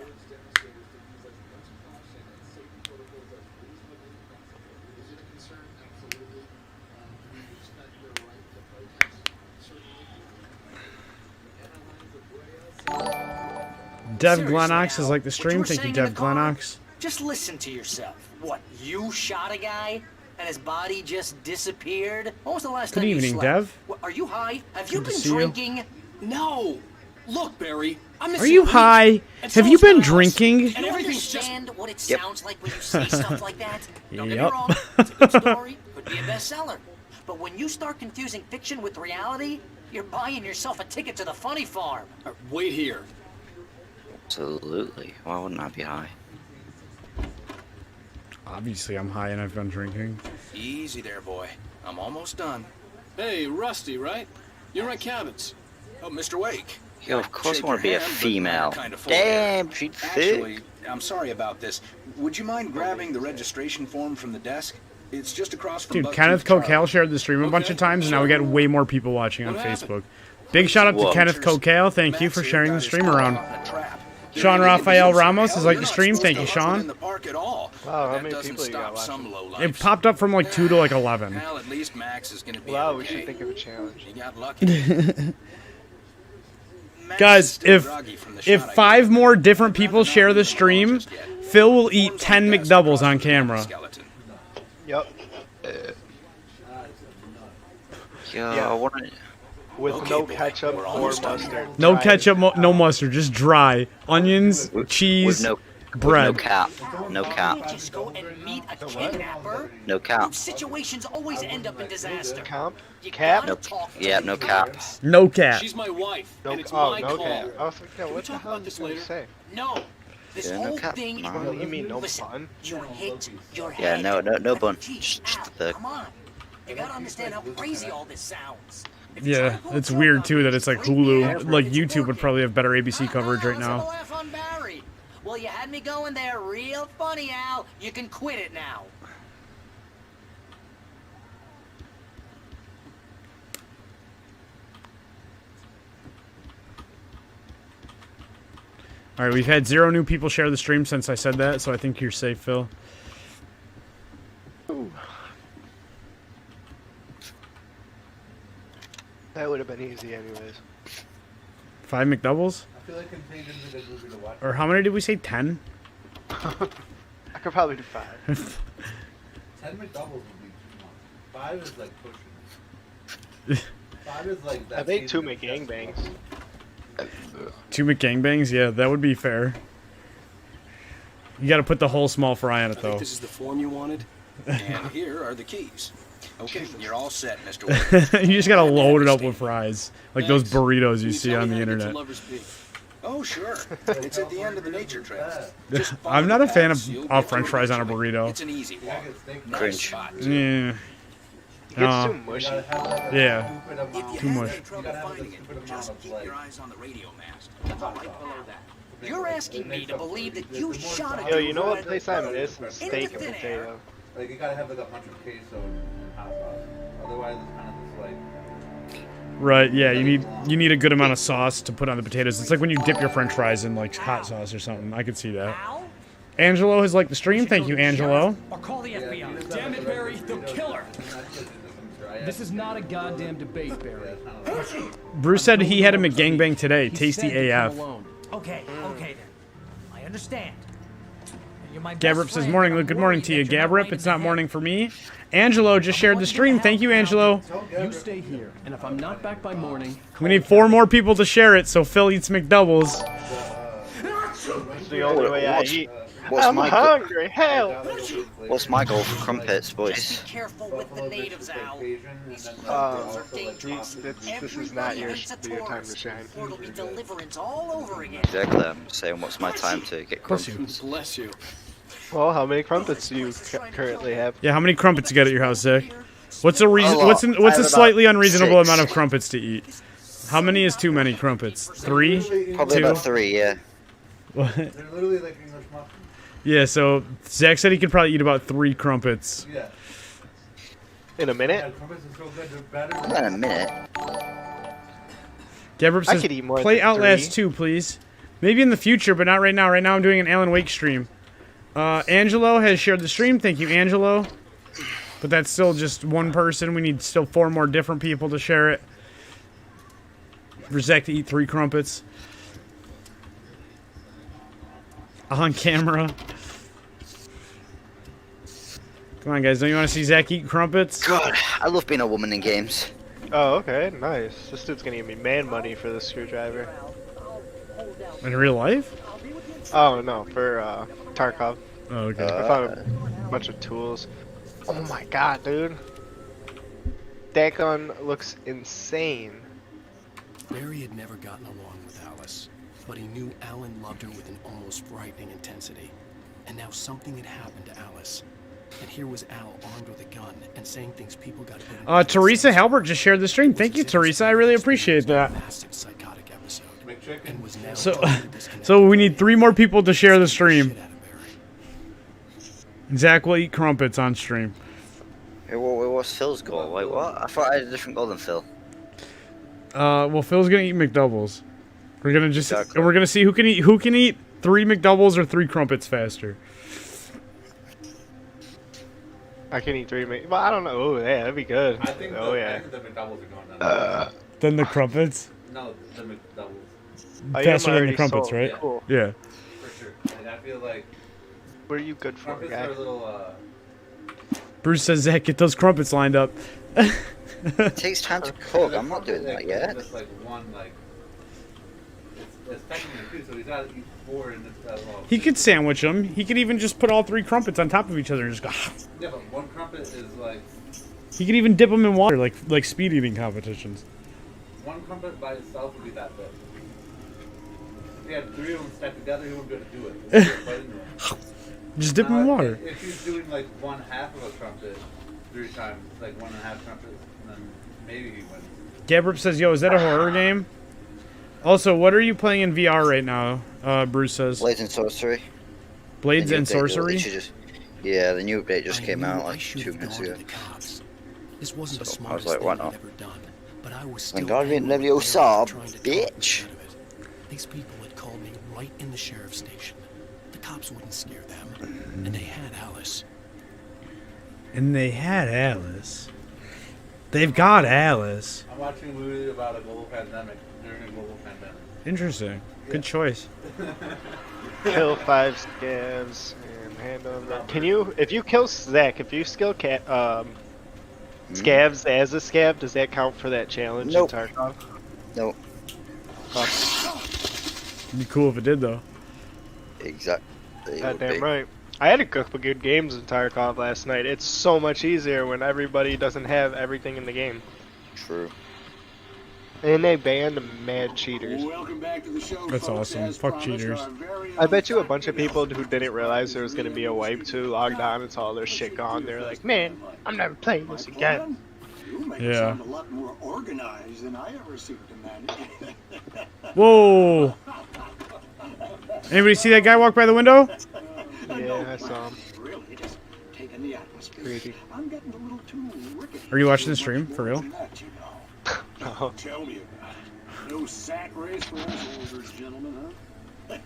Dev Seriously, Glenox Al, is like the what stream. you were Thank you, saying in Dev the car? Glenox. Just listen to yourself. What, you shot a guy and his body just disappeared? When was the last Good time you evening, slept? Dev. What, are you high? Have you Good to been see you. drinking? No. Look, Barry, I'm Are you high? Have you been drinking? And everything's understand what it Yep. sounds like when you say stuff like that? Don't get me Yep. wrong, it's a good story, could be a bestseller. But when you start confusing fiction with reality, you're buying yourself a ticket to the funny farm. Wait here. Absolutely. Why wouldn't I be high? Obviously, I'm high and I've been drinking. Easy there, boy. I'm almost done. Hey, Rusty, right? You rent cabins. Oh, Mr. Wake. Yo, of course I want to be a hand, but female. kinda full Damn, she's Actually, thick. I'm sorry about this. Would you mind grabbing the registration form from the desk? It's just across from Dude, Buck Kenneth Tooth Charlie. Coquel shared the stream a bunch of times, and now we got way more people watching on What happened? Facebook. Big shout out to Whoa. Kenneth Coquel. Thank you for sharing the stream around. Sean Rafael Ramos is like the stream. Thank you, Sean. Wow, how many people you got watching? It popped up from like 2 to like 11. Well, at least Max is gonna be Wow, we okay. should think of a challenge. He got lucky. Guys, if 5 more different people share the stream, Phil will eat 10 McDoubles on camera. Yep. Yo, Yeah. I want to... With no ketchup or mustard. No Try it. ketchup, no mustard, just dry. Onions, cheese, bread. No cap. No cap. Just go and meet a kidnapper. No cap. Situations always end up in disaster. Comp? You Cap? gotta talk Yeah, no cap. No cap. She's my wife, No, and it's oh, my no call. cap. I was like, yeah, Can we what the talk hell about did this you later? say? No. This Yeah, no whole cap. thing. No. You mean no Listen, fun? you hit your Yeah, head. no bun. Jeez, Just the... come on. You gotta understand how crazy all this sounds. Yeah, it's weird too that it's like Hulu. Like YouTube would probably have better ABC coverage right now. Laugh on Barry. Well, you had me going there real funny, Al. You can quit it now. All right, we've had 0 new people share the stream since I said that, so I think you're safe, Phil. Ooh. That would have been easy anyways. 5 McDoubles? I feel like Contagion is a good movie to watch. Or how many did we say? 10? I could probably do 5. 10 McDoubles would be too much. 5 is like pushing. 5 is like that. I think 2 McGangbangs. 2 McGangbangs? Yeah, that would be fair. You gotta put the whole small fry on it, I think though. this is the form you wanted. And here are the keys. Okay, you're all set, Mr. Wake. You just gotta load it up with fries. Like those burritos you see on the internet. Oh, sure. It's at the end of the nature trail. I'm not a fan of french fries on a burrito. It's an easy walk. Cringe. Yeah. It gets too mushy. Yeah. If Too you much. have trouble finding it, just keep your eyes on the radio mast. Right below that. You're asking me to believe that you shot a Yo, you know what dude place I'm missing? into Steak and thin air. potato. Like you gotta have like a bunch of queso and hot sauce. Otherwise, it's kind of just like. Right, yeah, you need a good amount of sauce to put on the potatoes. It's like when you dip your french fries in like hot sauce or something. I could see that. Angelo has liked the stream. Thank you, Angelo. Or call the FBI. Damn it, Barry, the killer! This is not a goddamn debate, Barry. Bruce said he had a McGangbang today. He Tasty said to come AF. alone. Okay, okay then. I understand. You're my best Gabrip says, friend, morning, and Luke. I'm Good morning worried to you. that you're not Gabrip, right it's in not the morning head. for me. Angelo just shared the stream. Thank you, Angelo. You stay here, and if I'm not back by morning, We need 4 more people to share it, so Phil eats McDoubles. It's the only way I eat. What's I'm my hungry. Hell. What's my goal for crumpets, boys? Careful with the natives, Al. This is not your time to shine. Or it'll be deliverance all over again. Exactly. I'm saying, what's my time to get crumpets? Bless you. Well, how many crumpets do you currently have? Yeah, how many crumpets you got at your house, Zach? What's a reason? A lot. What's a slightly unreasonable 6. amount of crumpets to eat? How many is too many crumpets? 3? Probably 2? about 3, yeah. What? They're literally like English muffins. Yeah, so Zach said he could probably eat about 3 crumpets. Yeah. In a minute? Yeah, crumpets are so good, they're better. Not in a minute. Gabrip I says, could eat more play than Outlast 3. 2, please. Maybe in the future, but not right now. Right now I'm doing an Alan Wake stream. Angelo has shared the stream. Thank you, Angelo. But that's still just one person. We need still 4 more different people to share it. For Zach to eat 3 crumpets. On camera. Come on, guys. Don't you want to see Zach eat crumpets? God, I love being a woman in games. Oh, okay, nice. This dude's gonna give me man money for the screwdriver. In real life? Oh no, for Tarkov. Oh, okay. I found a bunch of tools. Oh my god, dude. That gun looks insane. Barry had never gotten along with Alice, but he knew Alan loved her with an almost frightening intensity. And now something had happened to Alice. And here was Al armed with a gun and saying things people got to Teresa Halbert just shared the stream. Thank you, Teresa. I really appreciate that. massive psychotic episode. And was now So we need 3 more people to share the stream. Zach will eat crumpets on stream. Hey, what's Phil's goal? Wait, what? I thought I had a different goal than Phil. Well, Phil's gonna eat McDoubles. We're gonna just Exactly. we're gonna see who can eat 3 McDoubles or 3 crumpets faster. I can eat 3 Well, I don't know. Oh, yeah, that'd be good. I think Oh, yeah. the McDoubles are going down. Then the crumpets. No, the McDoubles. Oh, yeah, Faster I'm than the already crumpets, sold. right? Cool. Yeah. For sure. And I feel like What are you good for, crumpets guy? are a little, Bruce says, Zach, get those crumpets lined up. It takes time to cook. I'm not doing that yet. Just like one, like, it's technically 2, so he's got to eat 4 in this long. He could sandwich them. He could even just put all 3 crumpets on top of each other and just go. Yeah, but one crumpet is like, He could even dip them in water, like speed eating competitions. one crumpet by itself would be that big. If he had 3 of them stacked together, he wouldn't be able to do it. He'd just bite into them. Just dip them in water. If he's doing like 1/2 of a crumpet 3 times, like 1.5 trumpets, then maybe he wins. Gabrip says, yo, is that a horror game? Also, what are you playing in VR right now? Bruce says. Blades and Sorcery. Blades The new and update Sorcery? literally just- yeah, the new update just came out I like should 2 have minutes gone ago. to the cops. This wasn't the So I was smartest like, thing why I'd not? ever done, but I was still Thank God we didn't angry leave you with sob, Barry trying to talk bitch. me out of it. These people had called me right in the sheriff's station. The cops wouldn't scare them, and they had Alice. And they had Alice. They've got Alice. I'm watching a movie about a global pandemic during a global pandemic. Interesting. Good choice. Kill 5 scavs and hand them. Can you, if you kill Zach, if you skill scavs as a scav, does that count for that challenge Nope. in Tarkov? Nope. It'd be cool if it did, though. Exactly. Goddamn right. I had a couple good games in Tarkov last night. It's so much easier when everybody doesn't have everything in the game. True. And they banned mad cheaters. Welcome back to the show. That's folks. awesome. As Fuck promised, cheaters. our very I bet you a bunch of people who didn't realize there was going to be a wipe 2 logged on and saw all their shit gone. They're like, man, I'm never playing this again. You make Yeah. it sound a lot more organized than I ever seem to manage. Whoa! Anybody see that guy walk by the window? Yeah, I saw him. Really, just taking the atmosphere. Creepy. I'm getting a little too rickety. Are you watching the stream for real? No. Tell me about it. No sack race for us older gentlemen, huh?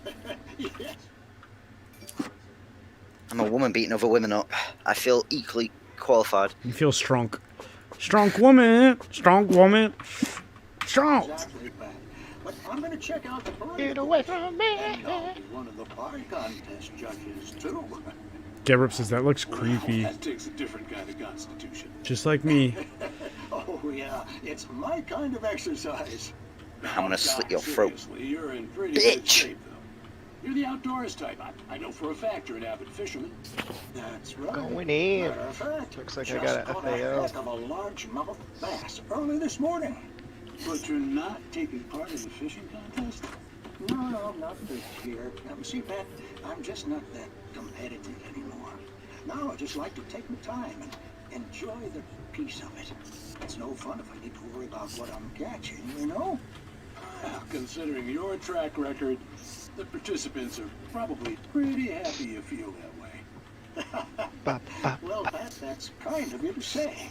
Yes. I'm a woman beating other women up. I feel equally qualified. You feel strong. Strong woman. Strong woman. Strong. Exactly, man. but I'm gonna check out the parade. Get away from me! And I'll be one of the pie contest judges, too. Gabrip says that looks creepy. That takes a different kind of constitution. Just like me. Oh, yeah, it's my kind of exercise. I'm gonna slit your throat. Seriously, you're in pretty good Bitch! shape, though. You're the outdoors type. I know for a fact you're an avid fisherman. That's right. Going in. Matter of fact, Looks like I just got a caught FAO. a heck of a largemouth bass early this morning. But you're not taking part in the fishing contest? No, not this year. See, Pat, I'm just not that competitive anymore. Now I just like to take my time and enjoy the peace of it. It's no fun if I need to worry about what I'm catching, you know? Well, considering your track record, the participants are probably pretty happy you feel that way. Well, Pat, that's kind of you to say.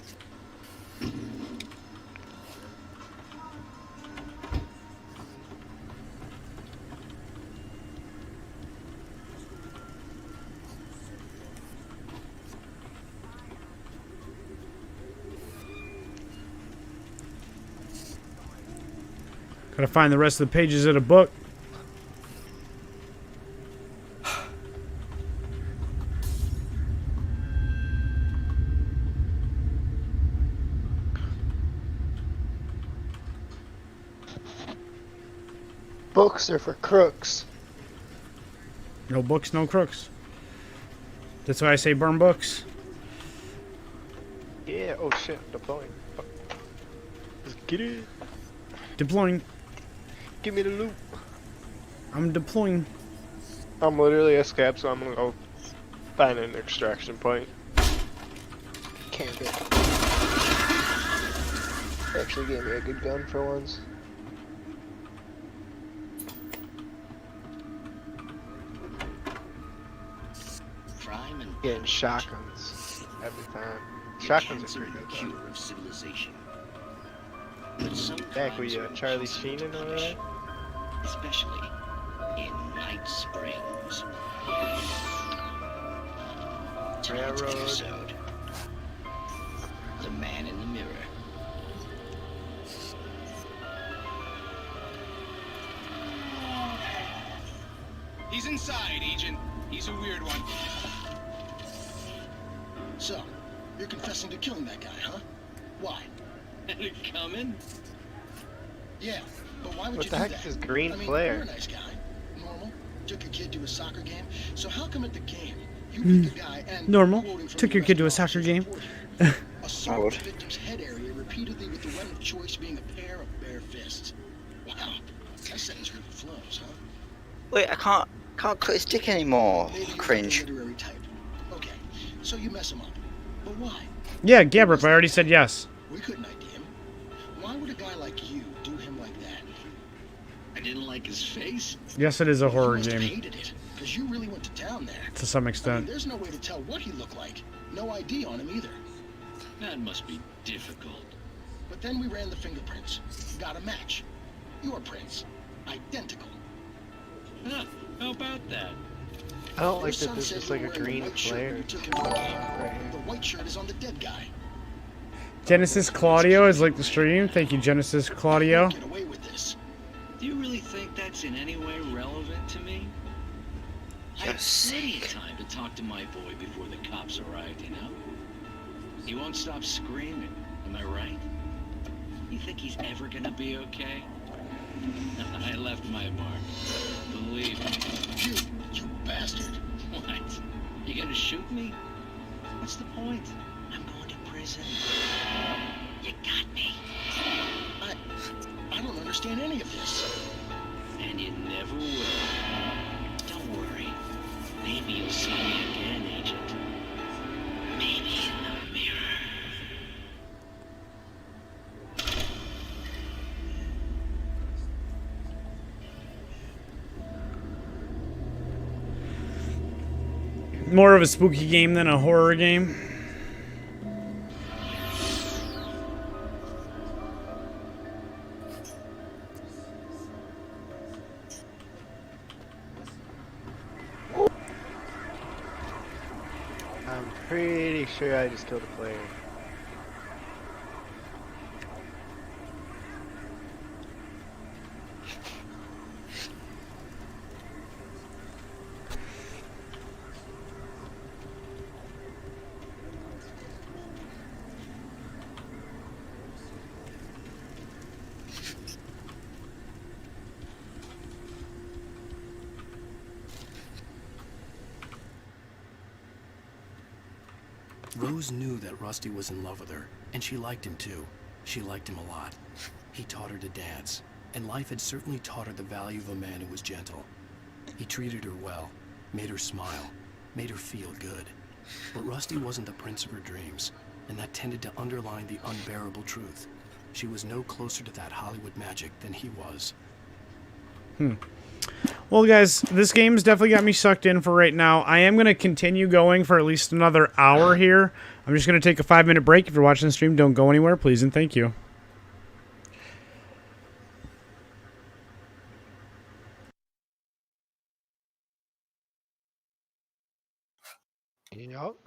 Gotta find the rest of the pages of the book. Books are for crooks. No books, no crooks. That's why I say burn books. Yeah, oh shit, deploying. Let's get it. Deploying. Give me the loot. I'm deploying. I'm literally a scab, so I'm gonna go find an extraction point. Camp it. Actually gave me a good gun for once. Crime and Getting shotguns every time. Shotguns are pretty good. cure of civilization. But some Back with crimes are Charlie impossible Sheen to and all punish, that. especially in Night Springs. Tonight's Railroad. episode: The Man in the Mirror. He's inside, Agent. He's a weird one. So, you're confessing to killing that guy, huh? Why? Had it coming? Yeah, but why would What you the do heck that? is this green I mean, flare? You're a nice guy. Normal. Took your kid to a soccer game. So how come at the game you beat the guy and Normal. quoting from Took the your kid to a restaurant soccer game. assault the victim's head area repeatedly with the weapon of choice being a pair of bare fists? Wow, that sentence really flows, huh? Wait, I can't click stick anymore. Maybe you're Cringe. the literary type. Okay, so you mess him up. But why? Yeah, Gabrip, I already said yes. We couldn't ID him. Why would a guy like you do him like that? I didn't like his face. Yes, it is a horror You must have game. hated it, because you really went to town there. To some I mean, extent. there's no way to tell what he looked like. No ID on him either. That must be difficult. But then we ran the fingerprints. Got a match. Your prints. Identical. Huh, how about that? I don't like Your that son there's says just you're like a wearing the green white shirt flare. when you took him to the game. The white shirt is on the dead guy. Genesis Claudio is like the stream. Thank you, Genesis Claudio. Get away with this. Do you really think that's in any way relevant to me? I had plenty of time to talk to my boy before the cops arrived, you know? He won't stop screaming, am I right? You think he's ever gonna be okay? I left my mark. Believe me. You bastard. What? You gonna shoot me? What's the point? I'm going to prison. You got me. I don't understand any of this. And you never will. Don't worry. Maybe you'll see me again, Agent. Maybe in the mirror. More of a spooky game than a horror game. I'm pretty sure I just killed a player. Rose knew that Rusty was in love with her, and she liked him too. She liked him a lot. He taught her to dance, and life had certainly taught her the value of a man who was gentle. He treated her well, made her smile, made her feel good. But Rusty wasn't the prince of her dreams, and that tended to underline the unbearable truth. She was no closer to that Hollywood magic than he was. Well, guys, this game's definitely got me sucked in for right now. I am going to continue going for at least another hour here. I'm just going to take a 5-minute break. If you're watching the stream, don't go anywhere, please, and thank you. Yup.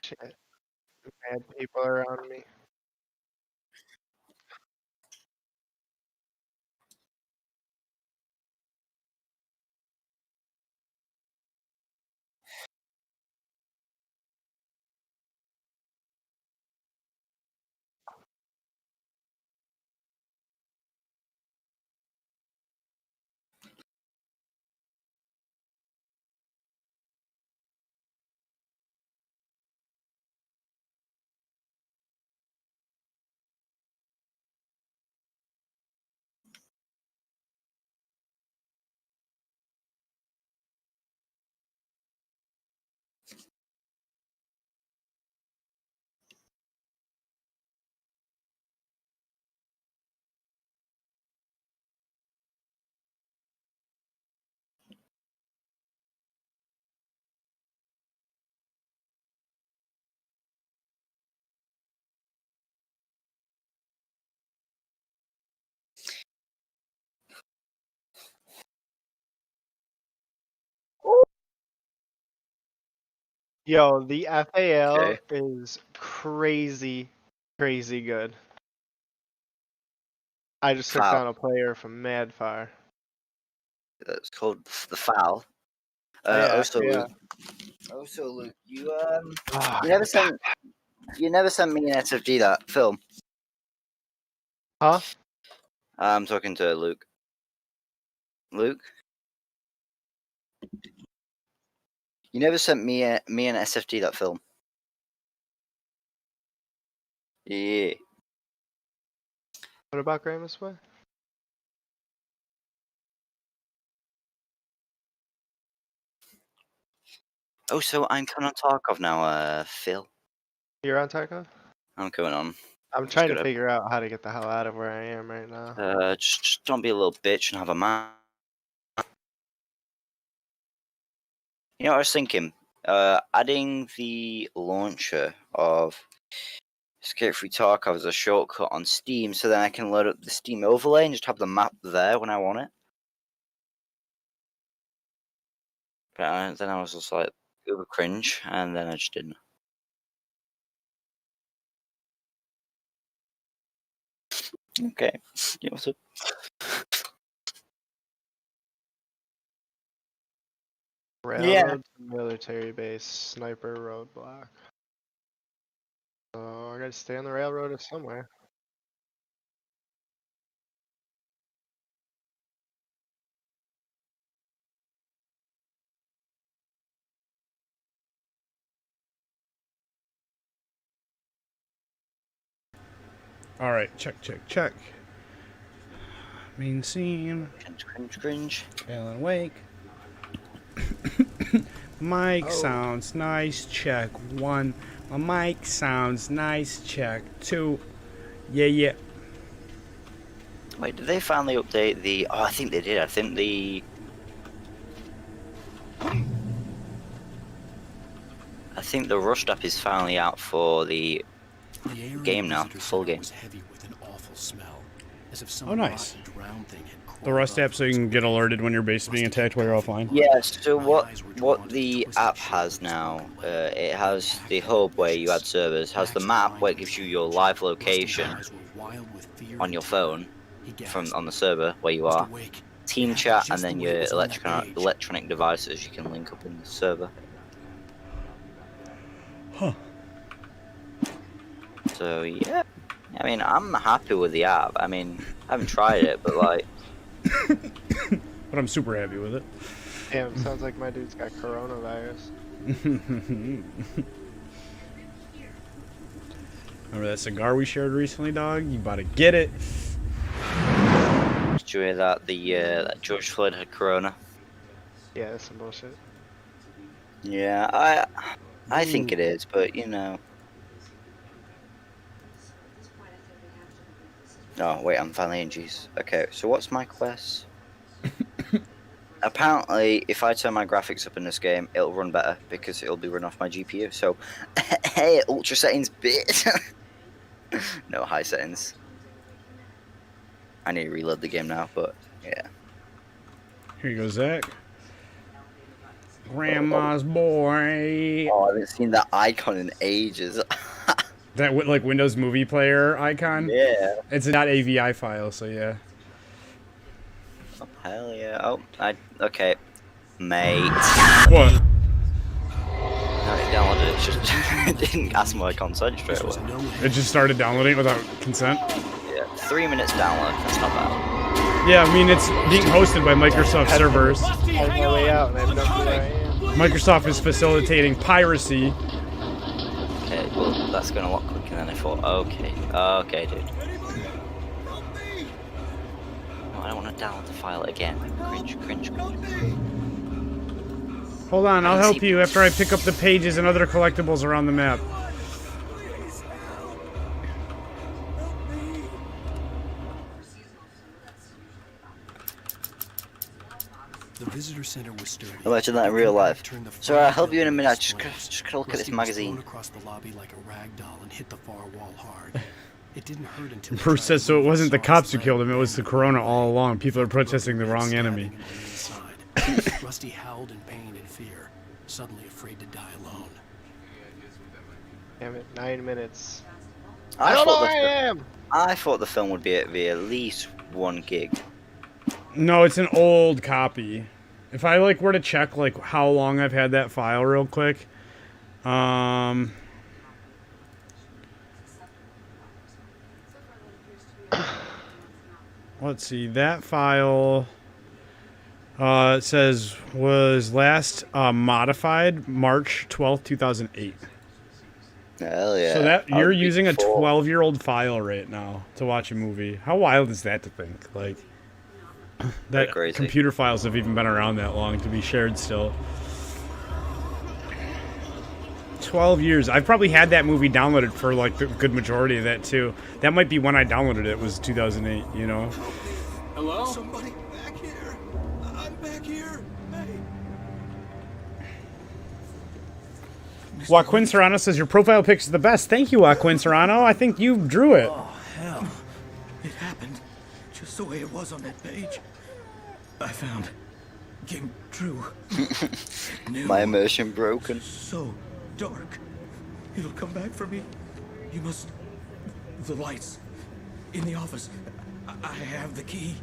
Shit. Mad people around me. Yo, the FAL Okay. is crazy, crazy good. I just took Foul. down a player from Mad Fire. That's called the foul. Yeah, yeah. Also, Luke, Oh, you never sent me an SFG that film. huh? I'm talking to Luke. Luke, you never sent me an SFG that film. Yeah. What about Gramus Way? Oh, so I'm coming on Tarkov now, Phil. You're on Tarkov? I'm going on. I'm Just trying to gotta, figure out how to get the hell out of where I am right now. just don't be a little bitch and have a man. You know what I was thinking? Adding the launcher of Escape Free Tarkov as a shortcut on Steam, so then I can load up the Steam overlay and just have the map there when I want it. But then I was just like, uber cringe, and then I just didn't. Okay. Yeah, what's up? Railroad to military base, sniper roadblock. So I gotta stay on the railroad or somewhere. All right, check. Main scene. Cringe. Alan Wake. Mic sounds nice. Check 1. My mic sounds nice. Check 2. Yeah. Wait, did they finally update the... Oh, I think they did. I think the Rust app is finally out for the game now, full game. Oh, nice. The Rust app so you can get alerted when your base is being attacked while you're offline. Yeah, so what the app has now, it has the hub where you add servers, has the map where it gives you your live location on your phone on the server where you are, team chat, and then your electronic devices you can link up in the server. Huh. So yeah, I mean, I'm happy with the app. I mean, I haven't tried it, but like... But I'm super happy with it. Damn, sounds like my dude's got coronavirus. Remember that cigar we shared recently, dog? You about to get it. Did you hear that that George Floyd had corona? Yeah, that's some bullshit. Yeah, I think it is, but you know. Oh wait, I'm finally in G's. Okay, so what's my quest? Apparently, if I turn my graphics up in this game, it'll run better because it'll be run off my GPU. So, hey, ultra settings, bitch. No, high settings. I need to reload the game now, but yeah. Here you go, Zach. Grandma's boy. Oh, I haven't seen that icon in ages. That like Windows Movie Player icon? Yeah. It's a .avi file, so yeah. Oh, hell yeah. Oh, okay. Mate. What? No, it downloaded it. Just it didn't ask my consent straight away. It just started downloading without consent? Yeah, 3 minutes download. That's not bad. Yeah, I mean, it's being hosted by Microsoft servers. On my way out, and I have no clue where I am. Microsoft is facilitating piracy. Okay, well, that's going a lot quicker than I thought. Okay, dude. No, I don't want to download the file again. Cringe. Hold on, I'll help you after I pick up the pages and other collectibles around the map. The visitor center was sturdy. Imagine that in real life. So I'll help you in a minute. Just gotta look at this magazine. Across the lobby like a rag doll and hit the far wall hard. It didn't hurt until Bruce says so it wasn't the cops who killed him, it was the corona all along. People are protesting the wrong enemy. Rusty howled in pain and fear, suddenly afraid to die alone. Damn it, 9 minutes. I don't know thought where I am! I thought the film would be at least 1 gig. No, it's an old copy. If I like were to check like how long I've had that file real quick, let's see, that file it says was last modified March 12th, 2008. Hell yeah. So that you're using a 12-year-old file right now to watch a movie. How wild is that to think? Like that computer files have even been around that long to be shared still. 12 years. I've probably had that movie downloaded for like the good majority of that too. That might be when I downloaded it, was 2008, you know? Hello? Somebody back here. I'm back here. Hey. Joaquin Serrano says your profile picture is the best. Thank you, Joaquin Serrano. I think you drew it. Oh, hell. It happened just the way it was on that page. I found came true. My immersion broken. So dark. It'll come back for me. You must... The lights. In the office. I have the key.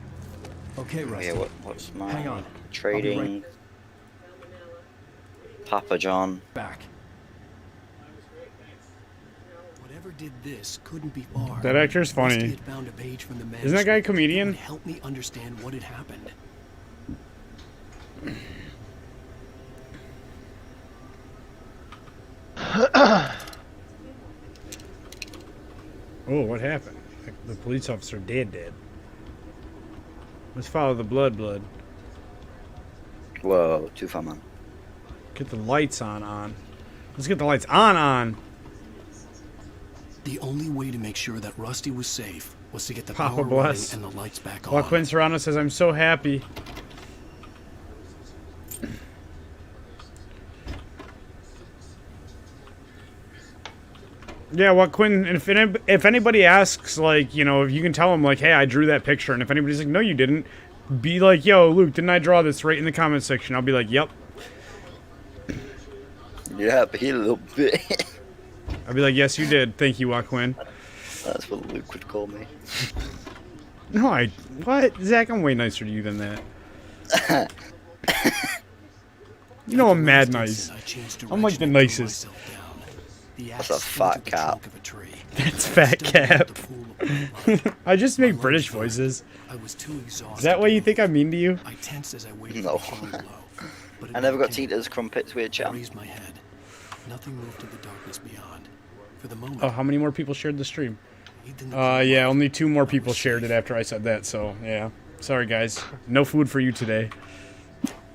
Okay, Rusty. Yeah, what's my Hang on. trading? Papa John. Back. Whatever did this couldn't be far. That actor's funny. Rusty had found a page from the Isn't that guy a manuscript comedian? that would help me understand what had happened. Oh, what happened? The police officer dead. Let's follow the blood. Whoa, too far, man. Get the lights on. Let's get the lights on. The only way to make sure that Rusty was safe was to get the Papa power bless. running and the lights back on. Joaquin Serrano says, I'm so happy. Yeah, Joaquin, if anybody asks, like, you know, if you can tell them, like, hey, I drew that picture, and if anybody's like, no, you didn't, be like, yo, Luke, didn't I draw this? Right in the comment section. I'll be like, yep. Yeah, but he a little bit. I'll be like, yes, you did. Thank you, Joaquin. That's what Luke would call me. No, what? Zach, I'm way nicer to you than that. You know I'm mad nice. I'm like the nicest. That's a fat cap. That's fat cap. I just make British voices. Is that why you think I'm mean to you? I tensed as I waited No. for the blow, but I never got to eat those crumpets with I jam. raised my head. Nothing moved in the darkness beyond. For the moment, Oh, how many more people shared the stream? Yeah, only 2 more people shared it after I said that, so, yeah. Sorry, guys. No food for you today.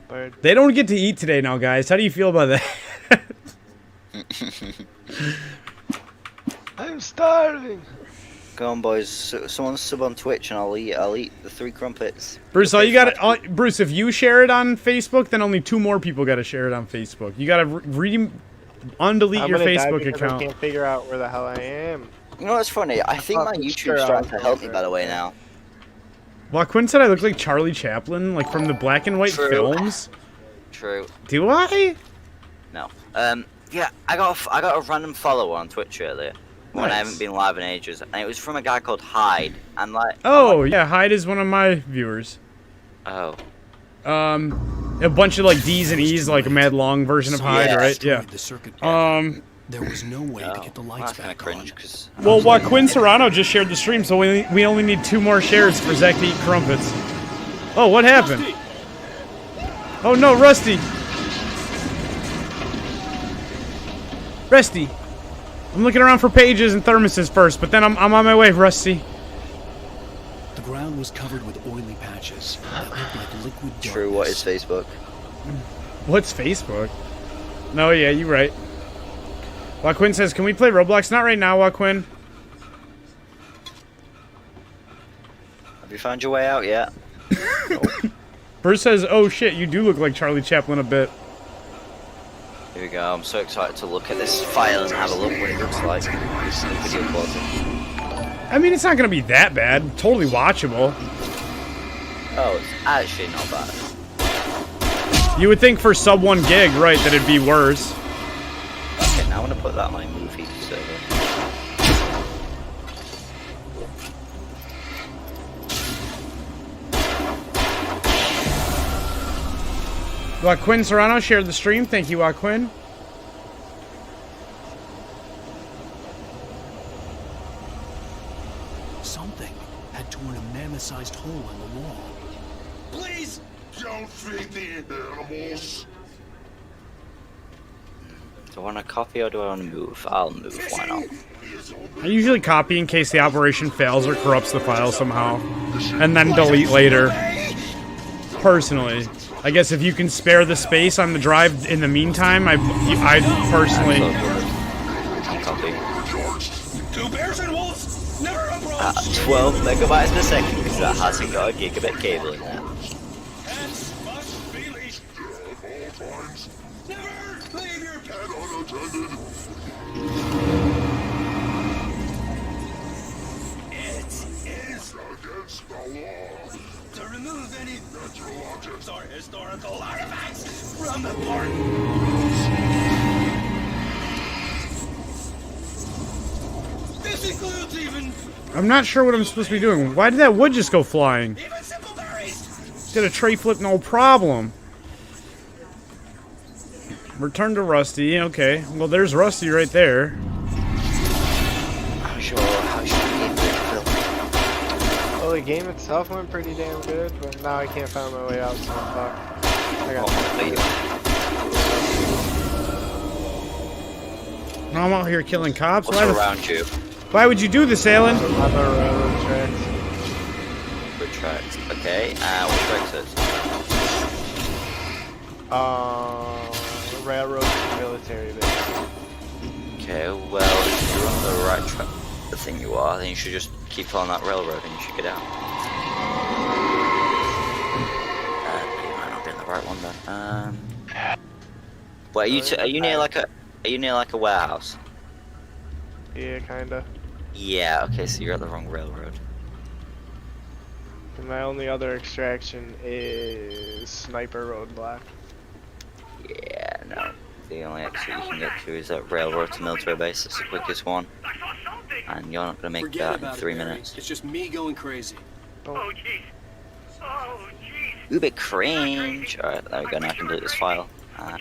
Bird. They don't get to eat today now, guys. How do you feel about that? I'm starving. Go on, boys. Someone sub on Twitch, and I'll eat the 3 crumpets. Bruce, all you got Bruce, if you share it on Facebook, then only 2 more people got to share it on Facebook. You got to undelete your Facebook account. I can't figure out where the hell I am. You know what's funny? I think my YouTube's starting to help me, by the way, now. Quinn said I look like Charlie Chaplin, like from the black and white films. True. Do I? No. Yeah, I got a random follower on Twitch earlier when I Nice. haven't been live in ages, and it was from a guy called Hyde. And like, Oh, yeah, Hyde is one of my viewers. oh, A bunch of like D's and E's, like a mad long version of Hyde, Yeah. right? Yeah. there was no way to get the lights that's kind of cringe because. Well, Joaquin Serrano just shared the stream, so we only need 2 more shares for Zach to eat crumpets. Oh, what happened? Oh no, Rusty! Rusty! I'm looking around for pages and thermoses first, but then I'm on my way, Rusty. The ground was covered with oily patches that looked like liquid darkness. True. What is Facebook? What's Facebook? No, yeah, you're right. Joaquin says, can we play Roblox? Not right now, Joaquin. Have you found your way out yet? Bruce says, oh shit, you do look like Charlie Chaplin a bit. Here we go. I'm so excited to look at this file and have a look what it looks like. Video quality. I mean, it's not gonna be that bad. Totally watchable. Oh, it's actually not bad. You would think for sub 1 gig, right, that it'd be worse. Okay, now I'm gonna put that on my movie server. Joaquin Serrano shared the stream. Thank you, Joaquin. Something had torn a mammoth-sized hole in the wall. Please don't feed the animals. Do I want to copy or do I want to move? I'll move. Why not? I usually copy in case the operation fails or corrupts the file somehow, and then delete later. Personally, I guess if you can spare the space on the drive in the meantime, I personally. Copy. 2 bears and wolves never approach. 12 megabytes per second because that hasn't got a gigabit cable in there. Leave your pet unattended. It is against the law to remove any natural objects or historical artifacts from the port. This includes even I'm not sure what I'm supposed to be doing. Why did that wood just go flying? simple berries. Did a tray flip, no problem. Return to Rusty. Okay. Well, there's Rusty right there. Well, the game itself went pretty damn good, but now I can't find my way out, so fuck. I got Now I'm out here killing cops. What's around you? Why would you do this, Alan? On the railroad tracks. Good tracks. Okay. What tracks is? Railroad to military base. Okay. Well, if you're on the right track, the thing you are, then you should just keep following that railroad and you should get out. You might not be in the right one then. Well, are you near like a warehouse? Yeah, kinda. Yeah. Okay, so you're at the wrong railroad. And my only other extraction is Sniper Roadblock. Yeah. No. The only exit you can get to is that railroad to military base. It's the quickest one. And you're not gonna make Forget that in about 3 it, Barry. minutes. It's just me going crazy. Oh, jeez. Oh, jeez. Ooh, bit cringe. Alright, there we go. Now I can delete this file. And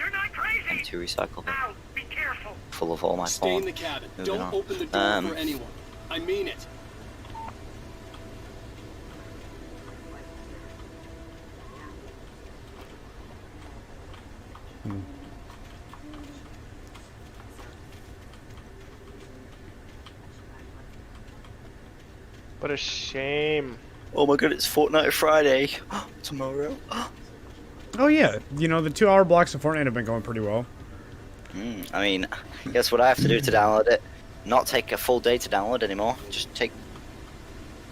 to recycle it. Be careful. Full of all my Stay in porn. the cabin. Moving Don't on. open the door for anyone. I mean it. What a shame. Oh my god, it's Fortnite Friday. Tomorrow. Oh yeah, you know, the 2-hour blocks of Fortnite have been going pretty well. I mean, guess what I have to do to download it? Not take a full day to download anymore. Just take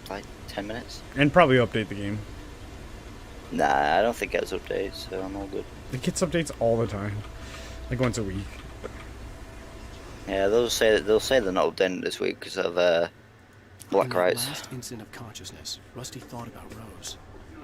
like 10 minutes. And probably update the game. Nah, I don't think it has updates, so I'm all good. It gets updates all the time. Like once a week. Yeah, they'll say they're not updating this week because of black In that rights. last instant of consciousness, Rusty thought about Rose.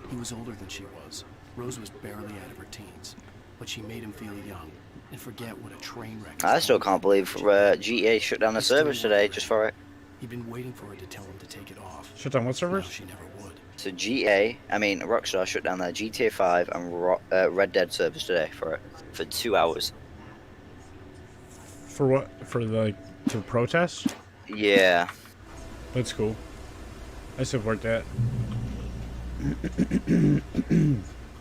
He was older than she was. Rose was barely out of her teens, but she made him feel young and forget what a train wreck. I still can't believe GTA shut down the servers today just for it. He'd been waiting for her to tell him to take it off. Shut down what servers? No, she never would. So Rockstar shut down their GTA 5 and Red Dead servers today for 2 hours. For what? For like to protest? Yeah. That's cool. I support that.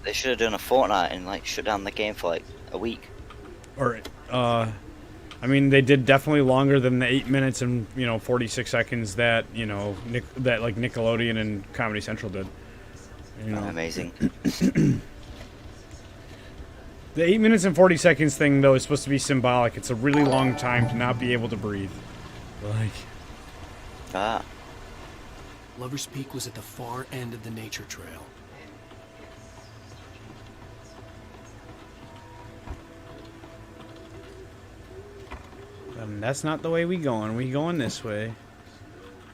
They should have done a Fortnite and like shut down the game for like a week. Or, I mean, they did definitely longer than the 8 minutes and 46 seconds that that like Nickelodeon and Comedy Central did. Amazing. The 8 minutes and 40 seconds thing though is supposed to be symbolic. It's a really long time to not be able to breathe. Like. Lover's Peak was at the far end of the nature trail. That's not the way we going. We going this way.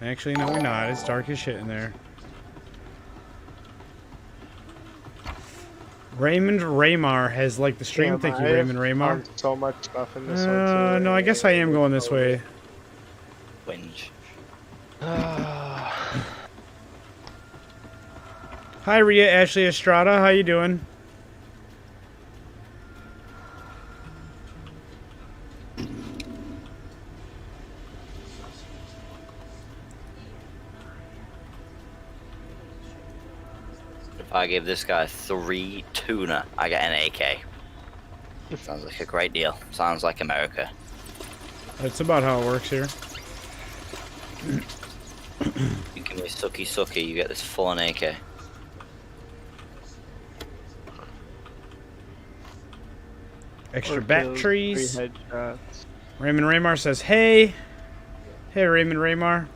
Actually, no, we're not. It's dark as shit in there. Raymond Raymar has liked the stream. Thank you, Raymond Raymar. So much stuff in this one too. No, I guess I am going this way. Whinge. Hi, Rhea Ashley Estrada. How you doing? If I give this guy 3 tuna, I get an AK. Sounds like a great deal. Sounds like America. That's about how it works here. You give me sucky sucky, you get this full-on AK. Extra batteries. Raymond Raymar says, hey. Hey, Raymond Raymar.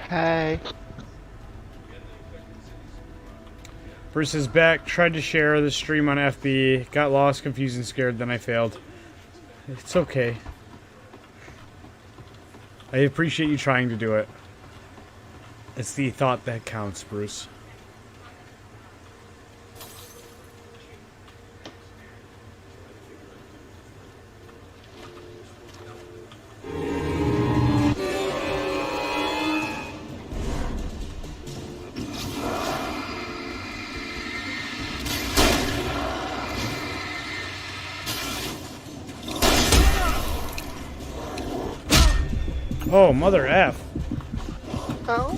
Hey. Bruce is back. Tried to share the stream on FB. Got lost, confused, and scared. Then I failed. It's okay. I appreciate you trying to do it. It's the thought that counts, Bruce. Oh, mother F. Oh.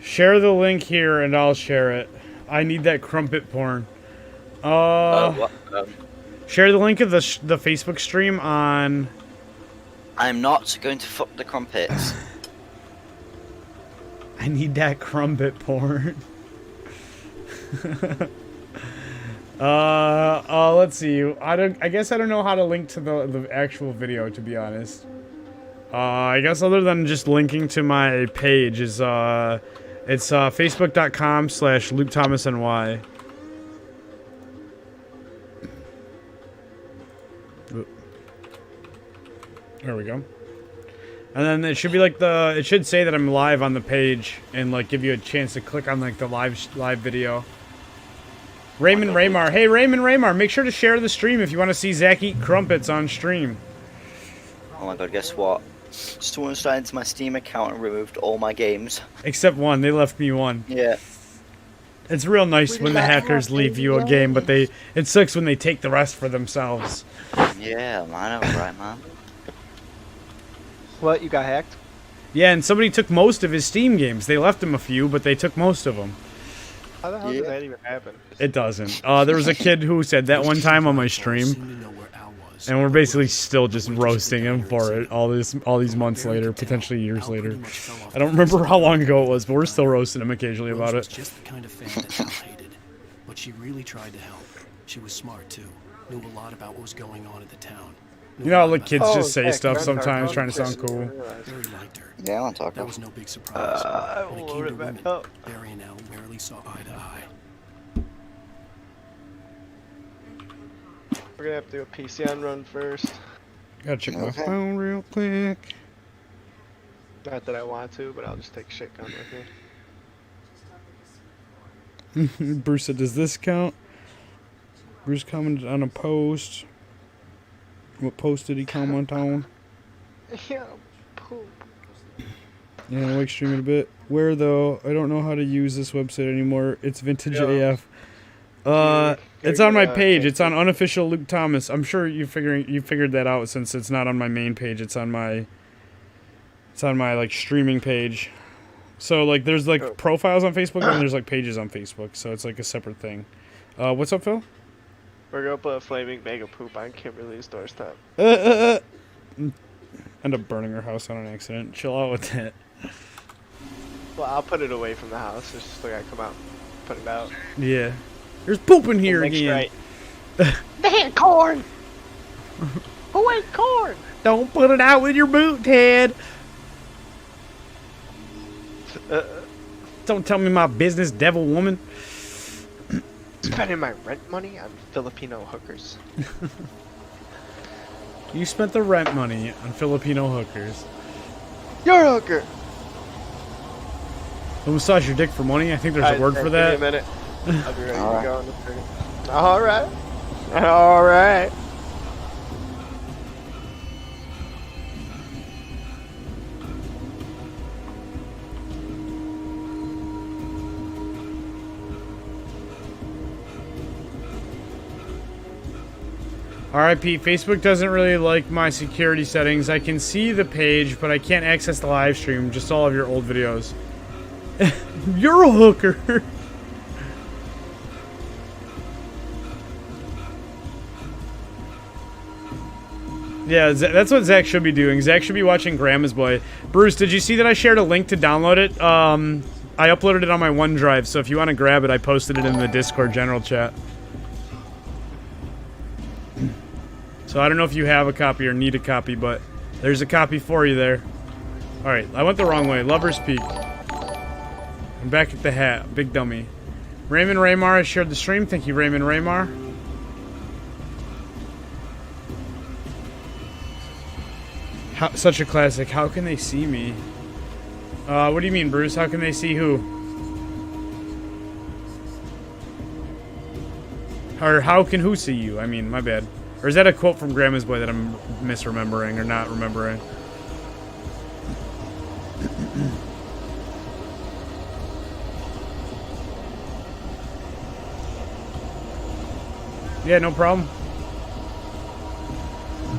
Share the link here and I'll share it. I need that crumpet porn. Share the link of the Facebook stream on... I'm not going to fuck the crumpets. I need that crumpet porn. Let's see. I guess I don't know how to link to the actual video, to be honest. I guess other than just linking to my page is it's facebook.com/LukeThomasNY. There we go. And then it should be like it should say that I'm live on the page and like give you a chance to click on like the live video. Raymond Raymar. Hey Raymond Raymar, make sure to share the stream if you want to see Zach eat crumpets on stream. Oh my god, guess what? Someone signed into my Steam account and removed all my games. Except one, they left me one. Yeah. It's real nice when the hackers leave you a game, but it sucks when they take the rest for themselves. Yeah, I know, right, man. What, you got hacked? Yeah, and somebody took most of his Steam games. They left him a few, but they took most of them. How the hell did that even happen? It doesn't. There was a kid who said that one time on my stream, and we're basically still just roasting him for it all these months later, potentially years later. I don't remember how long ago it was, but we're still roasting him occasionally about it. Just the kind of fan that Al hated, but she really tried to help. She was smart too. Knew a lot about what was going on in the town. You know how the kids just say stuff sometimes, trying to sound cool. Barry liked her. Yeah, I'm talking. That was no big surprise. When it came to women, Barry and Al rarely saw eye to eye. We're gonna have to do a PCN run first. Gotta check my phone real quick. Not that I want to, but I'll just take shit gun with me. Bruce said, does this count? Bruce commented on a post. What post did he comment on? Yeah, poop. Yeah, wake stream in a bit. Where though? I don't know how to use this website anymore. It's vintage AF. It's on my page. It's on unofficial Luke Thomas. I'm sure you figured that out since it's not on my main page. It's on my like streaming page. So like there's like profiles on Facebook and there's like pages on Facebook. So it's like a separate thing. What's up, Phil? We're gonna put a flaming bag of poop on Kimberly's doorstep. End up burning her house on an accident. Chill out with that. Well, I'll put it away from the house. It's just like I come out, put it out. Yeah. There's poop in here again. Right. Man, corn! Who ate corn? Don't put it out with your boot, Ted. Don't tell me my business, devil woman. Spending my rent money on Filipino hookers. You spent the rent money on Filipino hookers. You're a hooker. Don't massage your dick for money. I think there's a word for that. Give me a minute. I'll be ready to go in a second. Alright. Alright. RIP, Facebook doesn't really like my security settings. I can see the page, but I can't access the live stream, just all of your old videos. You're a hooker. Yeah, that's what Zach should be doing. Zach should be watching Grandma's Boy. Bruce, did you see that I shared a link to download it? I uploaded it on my OneDrive, so if you want to grab it, I posted it in the Discord general chat. So I don't know if you have a copy or need a copy, but there's a copy for you there. Alright, I went the wrong way. Lover's Peak. I'm back at the hat. Big dummy. Raymond Raymar has shared the stream. Thank you, Raymond Raymar. Such a classic. How can they see me? What do you mean, Bruce? How can they see who? Or how can who see you? I mean, my bad. Or is that a quote from Grandma's Boy that I'm misremembering or not remembering? Yeah, no problem.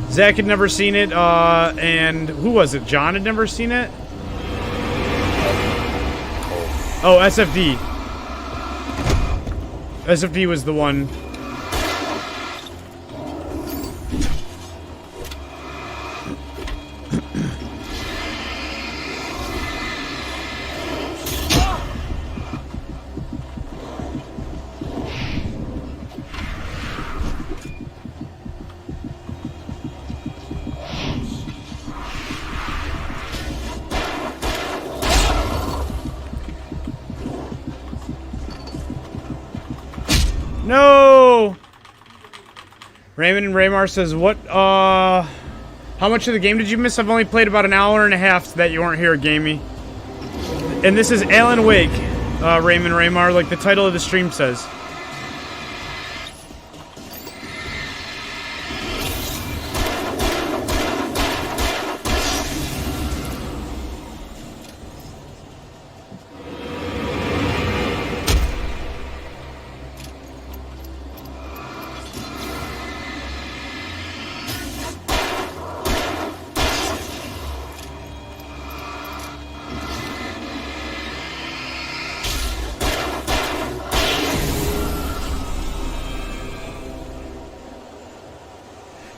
Zach had never seen it, and who was it? John had never seen it? Oh, SFD. SFD was the one. No! Raymond and Raymar says, what, how much of the game did you miss? I've only played about an hour and a half so that you weren't here, Gamey. And this is Alan Wake, Raymond Raymar, like the title of the stream says.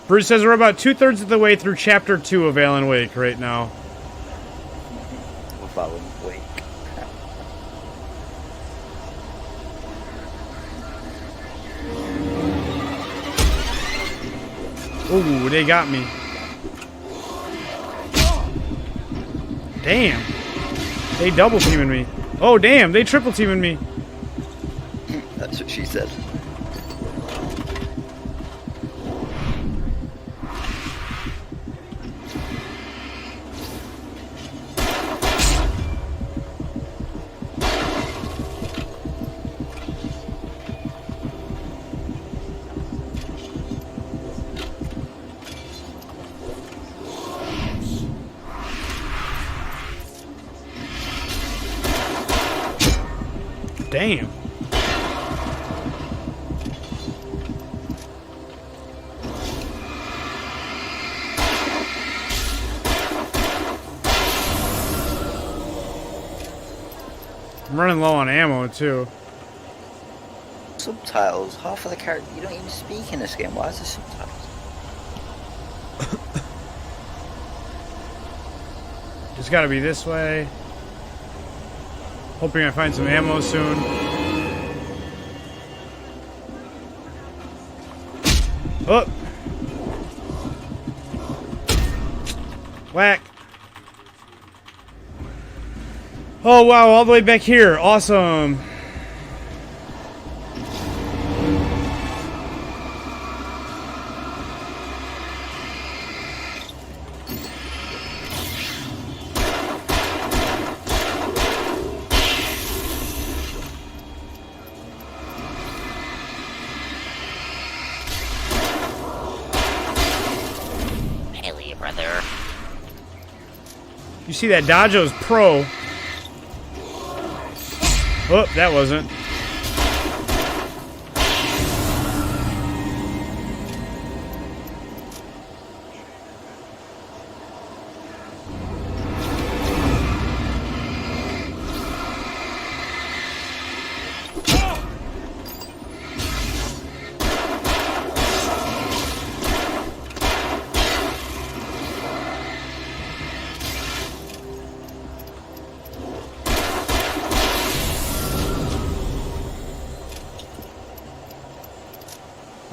Bruce says we're about 2/3 of the way through Chapter 2 of Alan Wake right now. Of Alan Wake. Ooh, they got me. Damn. They double teaming me. Oh, damn, they triple teaming me. That's what she said. Damn. I'm running low on ammo too. Subtitles. Half of the character you don't even speak in this game. Why is there subtitles? It's gotta be this way. Hoping I find some ammo soon. Oh! Whack! Oh wow, all the way back here. Awesome. You see that Dajo's pro. Oh, that wasn't.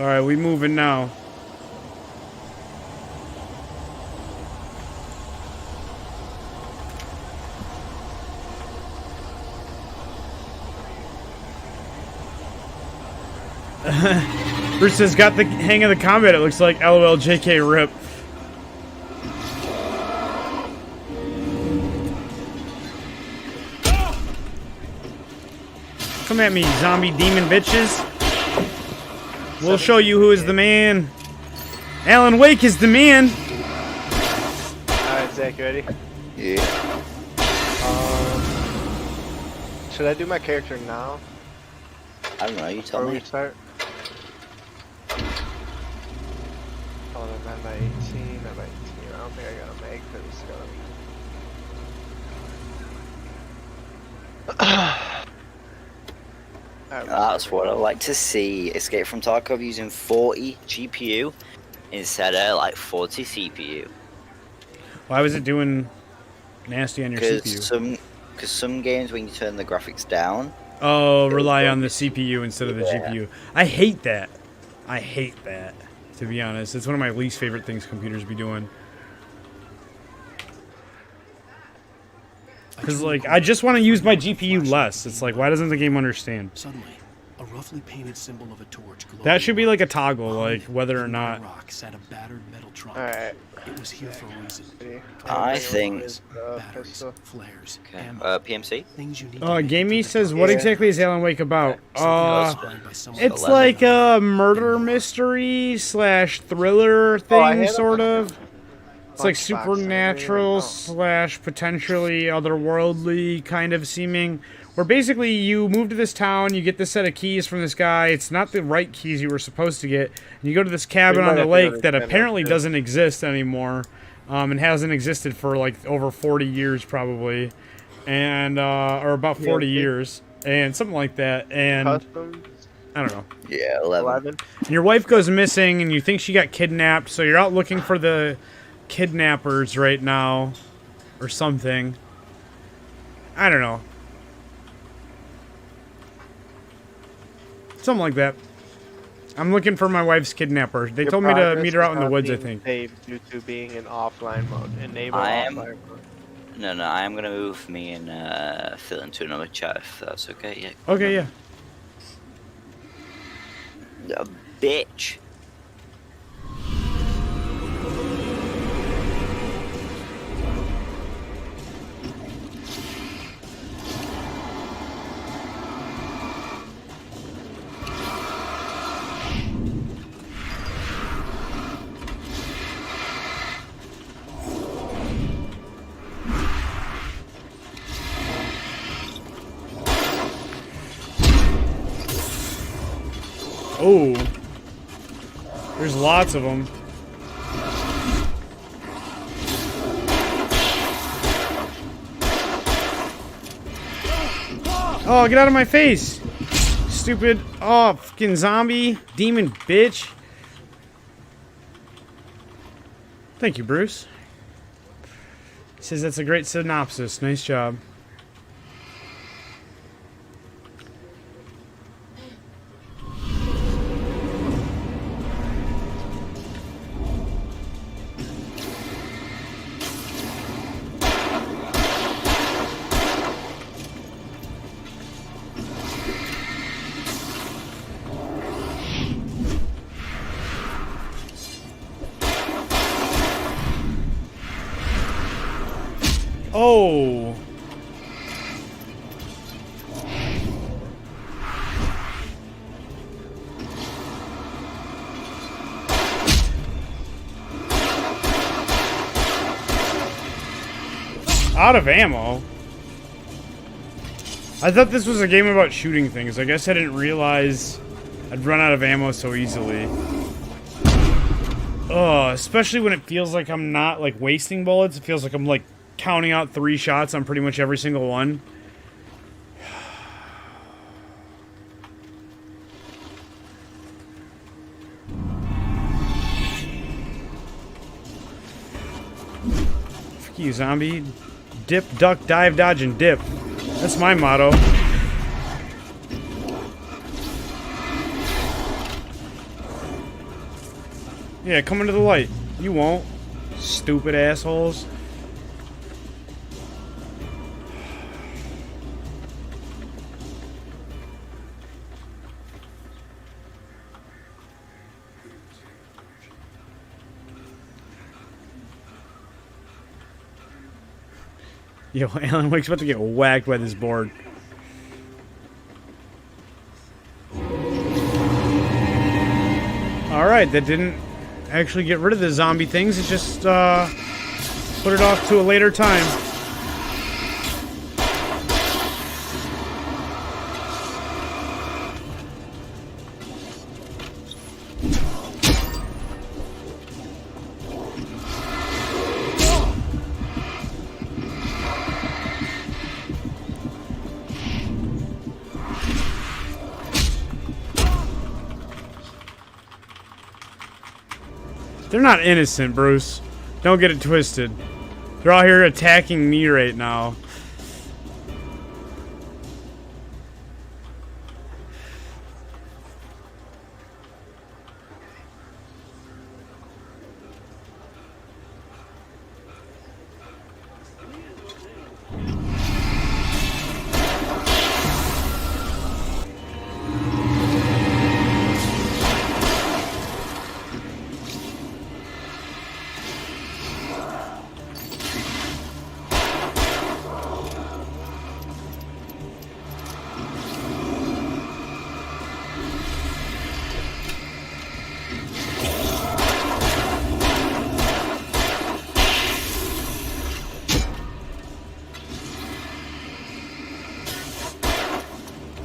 Alright, we moving now. Bruce has got the hang of the combat, it looks like. LOL JK rip. Come at me, zombie demon bitches. We'll show you who is the man. Alan Wake is the man. Alright, Zach, you ready? Yeah. Should I do my character now? I don't know, you tell Before me. we start? Hold on, I'm at 18, I'm at 18. I don't think I gotta make this. That's what I like to see. Escape from Tarkov using 40 GPU instead of like 40 CPU. Why was it doing nasty on your CPU? Because some games, when you turn the graphics down, Oh, rely on the CPU instead of the GPU. I hate that. I hate that, to be honest. It's one of my least favorite things computers be doing. Because, like, I just want to use my GPU less. It's like, why doesn't the game understand? Suddenly, a roughly painted symbol of a torch glowed. That should be like a toggle, like, whether or not... Rock sat a battered metal trunk. Alright. It was here for a reason. I think... Batteries, flares, Okay. ammo, PMC? things you need Gamey says, what exactly is Alan Wake about? It's 11. like a murder mystery slash thriller thing, sort of. It's like supernatural slash potentially otherworldly kind of seeming. Where basically you move to this town, you get this set of keys from this guy. It's not the right keys you were supposed to get. And you go to this cabin on the lake that apparently doesn't exist anymore. And hasn't existed for like over 40 years probably. And, or about 40 years. And something like that. And I don't know. Yeah, 11. And your wife goes missing and you think she got kidnapped. So you're out looking for the kidnappers right now. Or something. I don't know. Something like that. I'm looking for my wife's kidnapper. They told me to meet her out in the woods, I think. Saved due to being in offline mode. Enable I am... offline mode. No, I am going to move me and Phil into another chat if that's okay. Yeah. Okay, yeah. A bitch. Oh. There's lots of them. Oh, get out of my face! Stupid, fucking zombie, demon bitch. Thank you, Bruce. He says that's a great synopsis. Nice job. Oh. Out of ammo. I thought this was a game about shooting things. I guess I didn't realize I'd run out of ammo so easily. Oh, especially when it feels like I'm not like wasting bullets. It feels like I'm like counting out 3 shots on pretty much every single one. Fuck you, zombie. Dip, duck, dive, dodge, and dip. That's my motto. Yeah, come into the light. You won't. Stupid assholes. Yo, Alan Wake's about to get whacked by this board. Alright, that didn't actually get rid of the zombie things. It just put it off to a later time. They're not innocent, Bruce. Don't get it twisted. They're all here attacking me right now.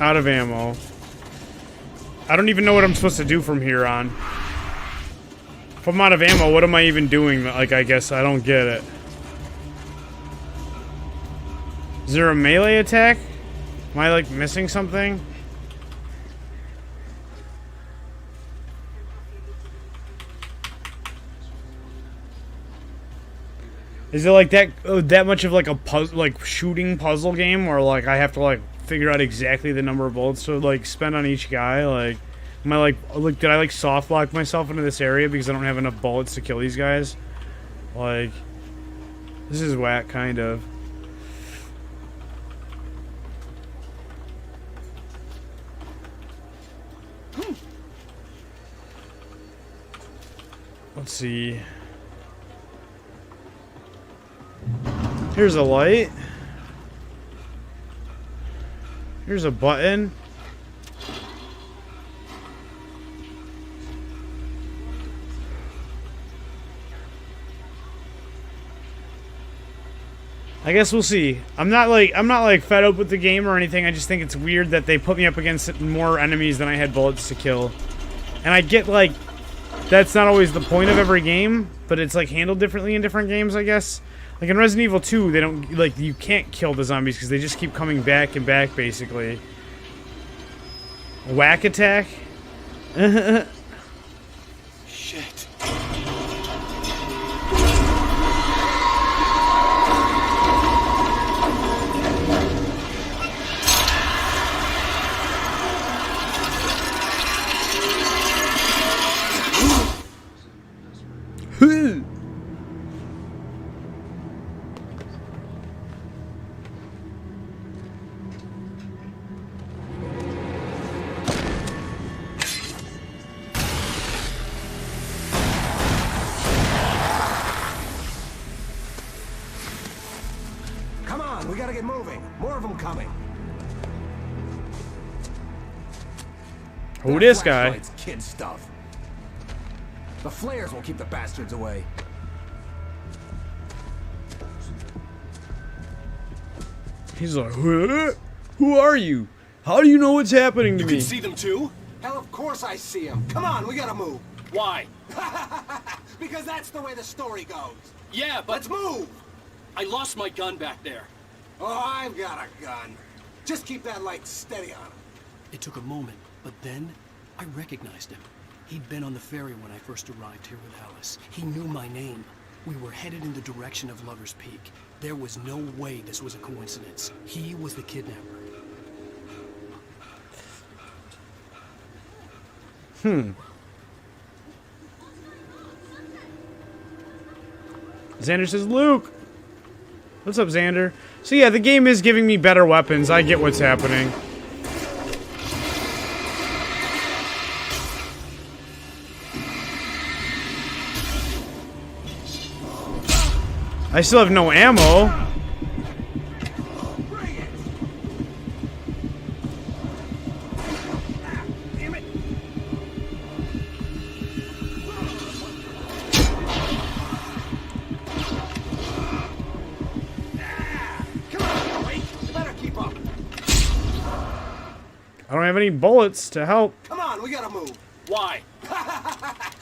Out of ammo. I don't even know what I'm supposed to do from here on. If I'm out of ammo, what am I even doing? Like, I guess I don't get it. Is there a melee attack? Am I, like, missing something? Is it like that much of like a puzzle, like shooting puzzle game, where like I have to like figure out exactly the number of bullets to like spend on each guy? Like, am I like did I like soft lock myself into this area because I don't have enough bullets to kill these guys? Like, this is whack, kind of. Let's see. Here's a light. Here's a button. I guess we'll see. I'm not like fed up with the game or anything. I just think it's weird that they put me up against more enemies than I had bullets to kill. And I get like that's not always the point of every game, but it's like handled differently in different games, I guess. Like in Resident Evil 2, they don't, like, you can't kill the zombies because they just keep coming back and back, basically. Whack attack? Shit. Come on, we gotta get moving. More of them coming. Who this guy? Flashlights, kid stuff. The flares will keep the bastards away. He's like, huh? Who are you? How do you know what's happening to You me? can see them too? Hell, of course I see them. Come on, we gotta move. Why? Because that's the way the story goes. Yeah, but... Let's move! I lost my gun back there. Oh, I've got a gun. Just keep that light steady on him. It took a moment, but then I recognized him. He'd been on the ferry when I first arrived here with Alice. He knew my name. We were headed in the direction of Lover's Peak. There was no way this was a coincidence. He was the kidnapper. Xander says, Luke. What's up, Xander? So yeah, the game is giving me better weapons. I get what's happening. I still have no ammo. I don't have any bullets to help. Come on, we gotta move. Why?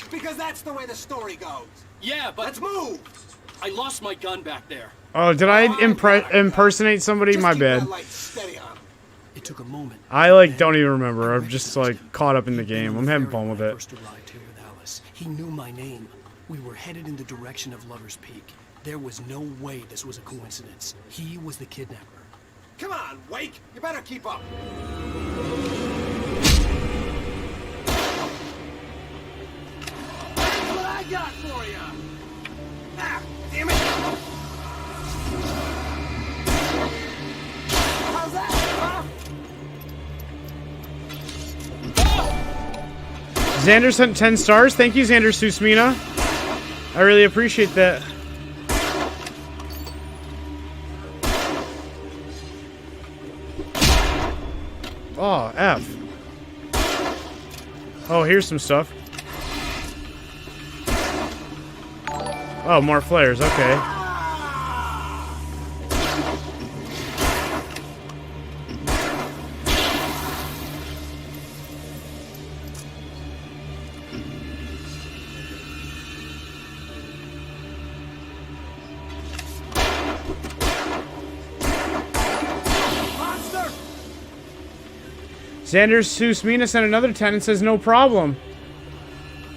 Because that's the way the story goes. Yeah, but... Let's move! I lost my gun back there. Oh, did I impersonate somebody? My bad. It took a moment. I like don't even remember. I'm just like caught up in the game. I'm having fun with it. First arrived here with Alice. He knew my name. We were headed in the direction of Lover's Peak. There was no way this was a coincidence. He was the kidnapper. Come on, Wake! You better keep up. That's what I got for you! Ah, damn it! How's that, huh? Xander sent 10 stars. Thank you, Xander Susmina. I really appreciate that. Oh, F. Oh, here's some stuff. Oh, more flares. Okay. Xander Susmina sent another 10 and says no problem.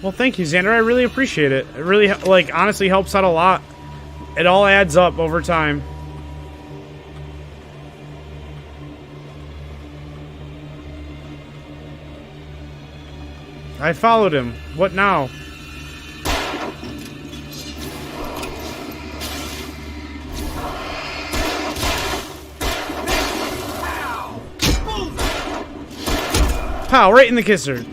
Well, thank you, Xander. I really appreciate it. It really, like, honestly helps out a lot. It all adds up over time. I followed him. What now? Pow, right in the kisser.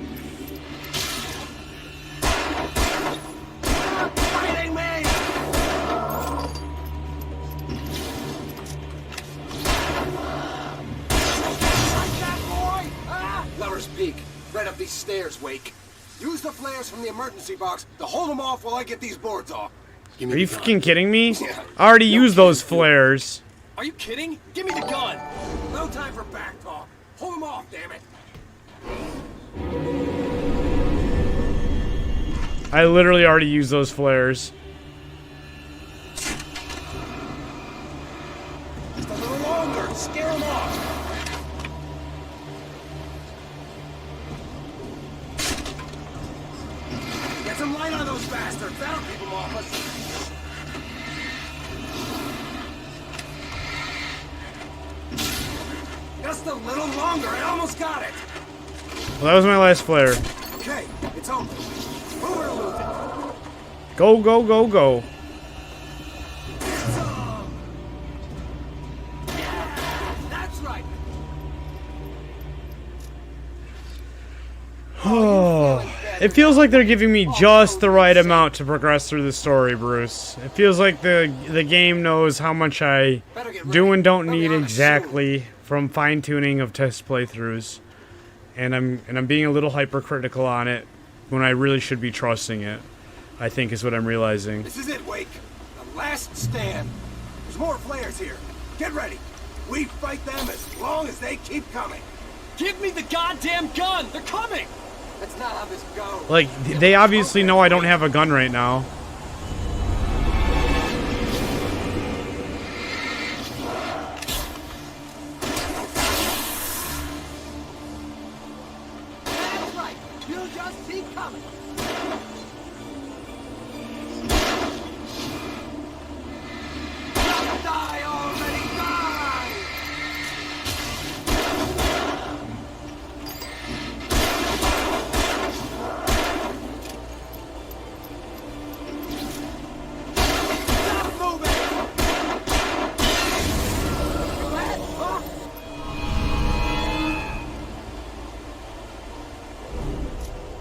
Lover's Peak. Right up these stairs, Wake. Use the flares from the emergency box to hold them off while I get these boards off. Are you fucking kidding me? I already used those flares. Are you kidding? Give me the gun! No time for back talk. Hold them off, damn it. I literally already used those flares. Just a little longer. Scare them off. Get some light on those bastards. That'll keep them off us. Just a little longer. I almost got it. Well, that was my last flare. Okay, it's over. Move or lose it. Go, go, go, go. That's right. Oh, it feels like they're giving me just the right amount to progress through the story, Bruce. It feels like the game knows how much I do and don't need exactly from fine-tuning of test playthroughs. And I'm being a little hypercritical on it when I really should be trusting it, I think is what I'm realizing. This is it, Wake. The last stand. There's more flares here. Get ready. We fight them as long as they keep coming. Give me the goddamn gun! They're coming! That's not how this goes. Like, they obviously know I don't have a gun right now. That's right. You just keep coming. Die already, die!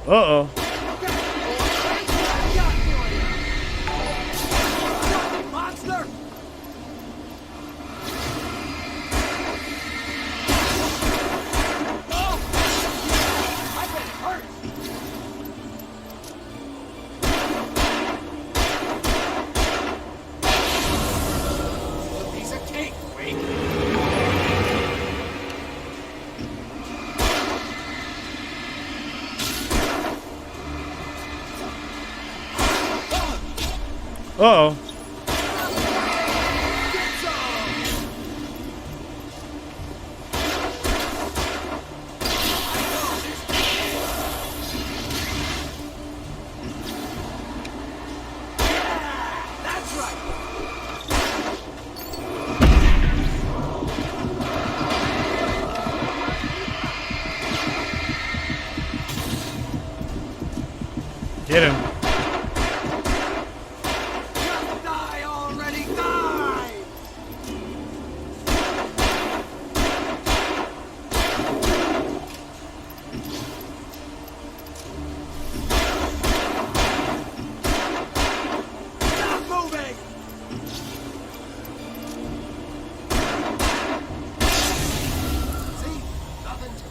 Uh-oh. Monster! I've been hurt! A piece of cake, Wake! Uh-oh. That's right! Get him. Die already, die! Stop moving! See? Nothing to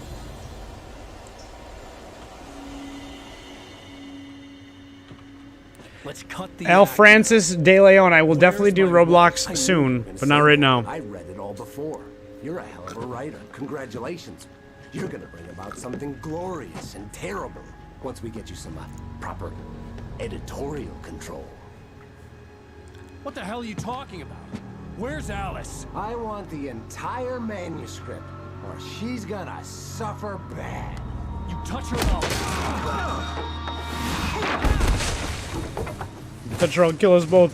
Let's cut the Al Francis De Leon. I will definitely do Roblox soon, but not right now. I read it all before. You're a hell of a writer. Congratulations. You're gonna bring about something glorious and terrible once we get you some proper editorial control. What the hell are you talking about? Where's Alice? I want the entire manuscript, or she's gonna suffer bad. You touch her, Touch her, I'll kill us both.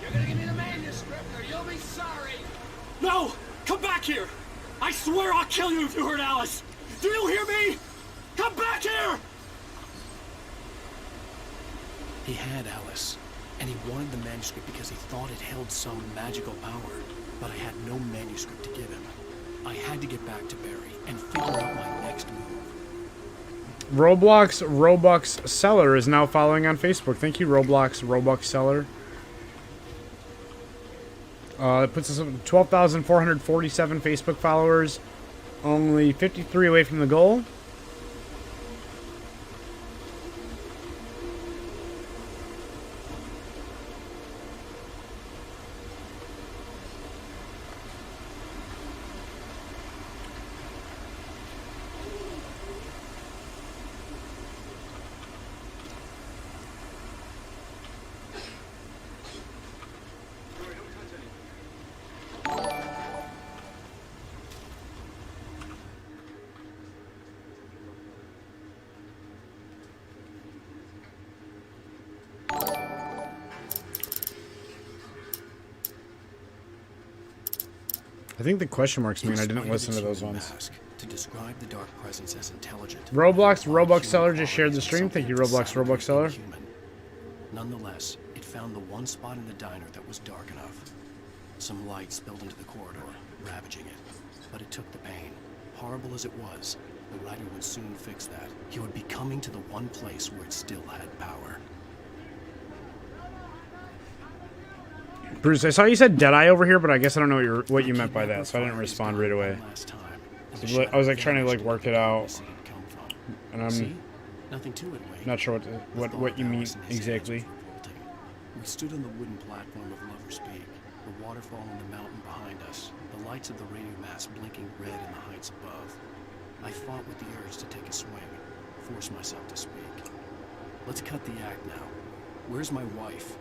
You're gonna give me the manuscript or you'll be sorry! No! Come back here! I swear I'll kill you if you hurt Alice! Do you hear me? Come back here! He had Alice, and he wanted the manuscript because he thought it held some magical power. But I had no manuscript to give him. I had to get back to Barry and figure out my next move. Roblox Robux Seller is now following on Facebook. Thank you, Roblox Robux Seller. It puts us at 12,447 Facebook followers. Only 53 away from the goal. I think the question marks mean I didn't listen to those ones. To describe the dark presence as intelligent. Roblox Robux Seller just shared the stream. Thank you, Roblox Robux Seller. Nonetheless, it found the one spot in the diner that was dark enough. Some light spilled into the corridor, ravaging it. But it took the pain. Horrible as it was, the writer would soon fix that. He would be coming to the one place where it still had power. Bruce, I saw you said Deadeye over here, but I guess I don't know what you meant by that, so I didn't respond right away. So I was like trying to like work it out, and I'm Nothing to it, Wade. not sure what you mean exactly. We stood on the wooden platform of Lover's Peak, the waterfall on the mountain behind us, the lights of the radio mast blinking red in the heights above. I fought with the urge to take a swing, force myself to speak. Let's cut the act now. Where's my wife?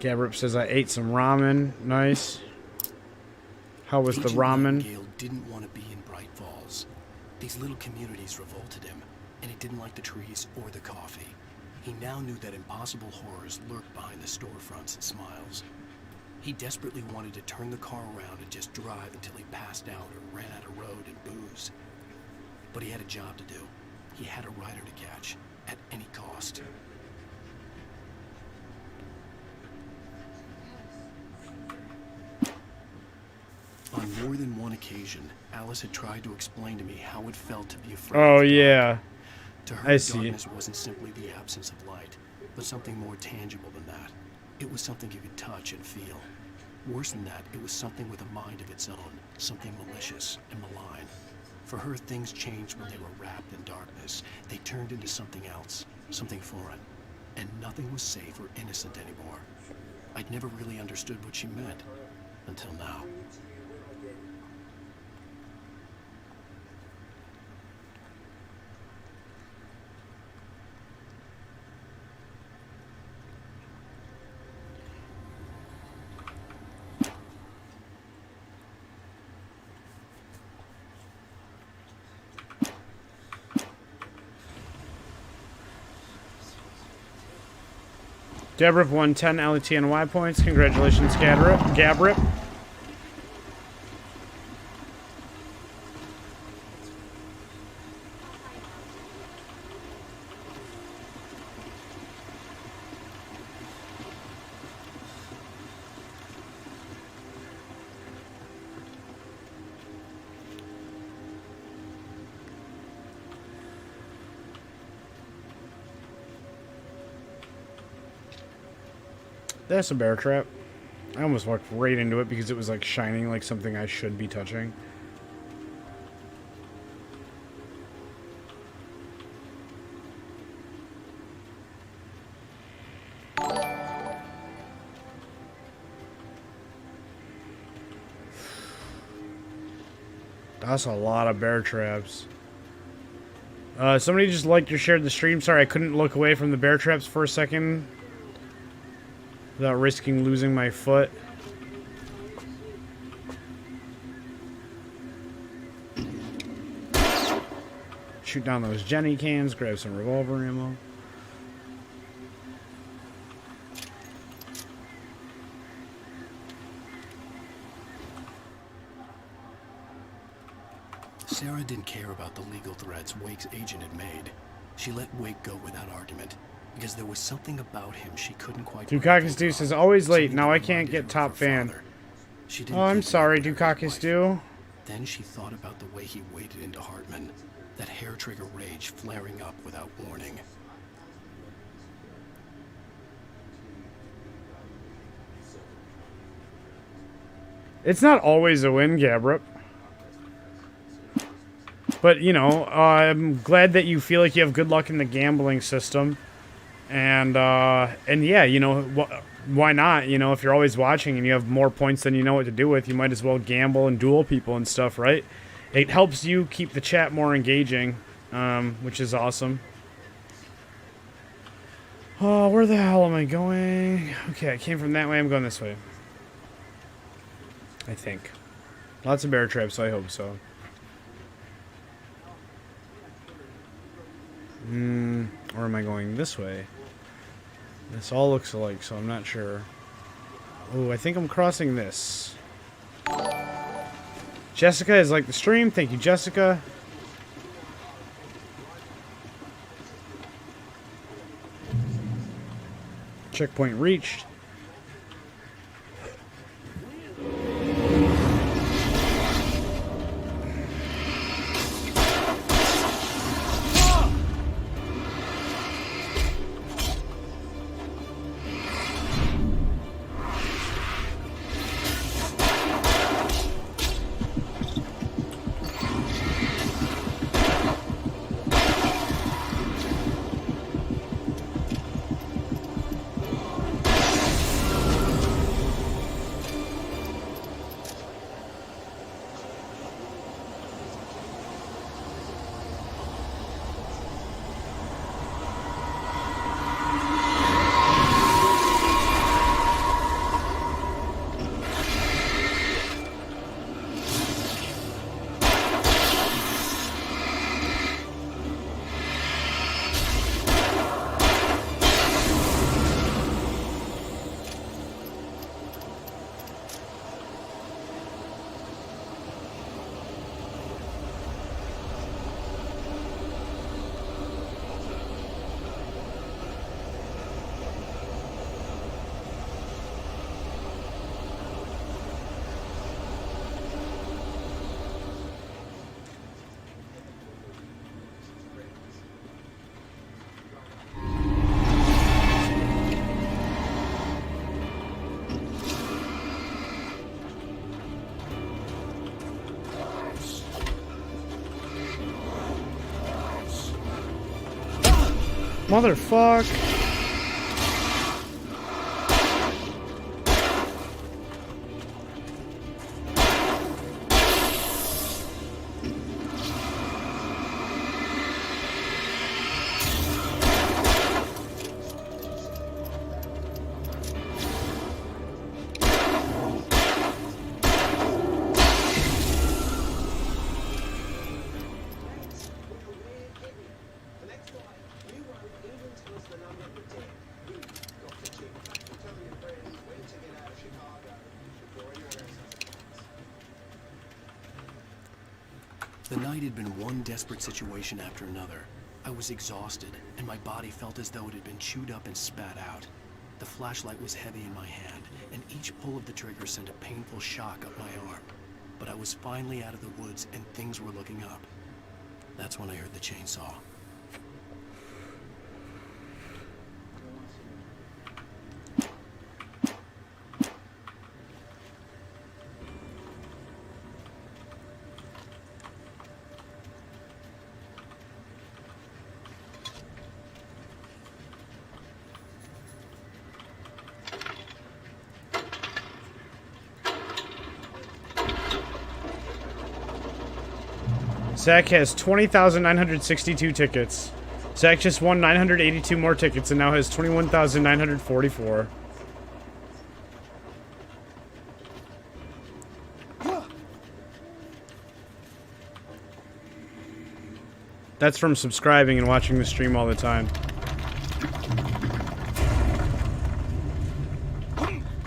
Gabrip says I ate some ramen. Nice. How was the Agent ramen? Nightingale didn't want to be in Bright Falls. These little communities revolted him, and he didn't like the trees or the coffee. He now knew that impossible horrors lurked behind the storefronts and smiles. He desperately wanted to turn the car around and just drive until he passed out or ran out of road and booze. But he had a job to do. He had a rider to catch, at any cost. On more than one occasion, Alice had tried to explain to me how it felt to be afraid. Oh, yeah. To her, I see. darkness wasn't simply the absence of light, but something more tangible than that. It was something you could touch and feel. Worse than that, it was something with a mind of its own, something malicious and malign. For her, things changed when they were wrapped in darkness. They turned into something else, something foreign. And nothing was safe or innocent anymore. I'd never really understood what she meant, until now. Gabrip won 10 LTNY points. Congratulations, Gabrip. That's a bear trap. I almost walked right into it because it was like shining like something I should be touching. That's a lot of bear traps. Somebody just liked or shared the stream. Sorry, I couldn't look away from the bear traps for a second without risking losing my foot. Shoot down those Jenny cans, grab some revolver ammo. Sarah didn't care about the legal threats Wake's agent had made. She let Wake go without argument, because there was something about him she couldn't quite... Dukakis Dew says, always late, now I can't get top fan. Oh, I'm sorry, Dukakis Dew. Then she thought about the way he waded into Hartman, that hair-trigger rage flaring up without warning. It's not always a win, Gabrip. But, you know, I'm glad that you feel like you have good luck in the gambling system. And yeah, you know, why not? You know, if you're always watching and you have more points than you know what to do with, you might as well gamble and duel people and stuff, right? It helps you keep the chat more engaging, which is awesome. Oh, where the hell am I going? Okay, I came from that way. I'm going this way. I think. Lots of bear traps, so I hope so. Or am I going this way? This all looks alike, so I'm not sure. Oh, I think I'm crossing this. Jessica is like the stream. Thank you, Jessica. Checkpoint reached. Motherfuck. The night had been one desperate situation after another. I was exhausted, and my body felt as though it had been chewed up and spat out. The flashlight was heavy in my hand, and each pull of the trigger sent a painful shock up my arm. But I was finally out of the woods, and things were looking up. That's when I heard the chainsaw. Zach has 20,962 tickets. Zach just won 982 more tickets and now has 21,944. That's from subscribing and watching the stream all the time.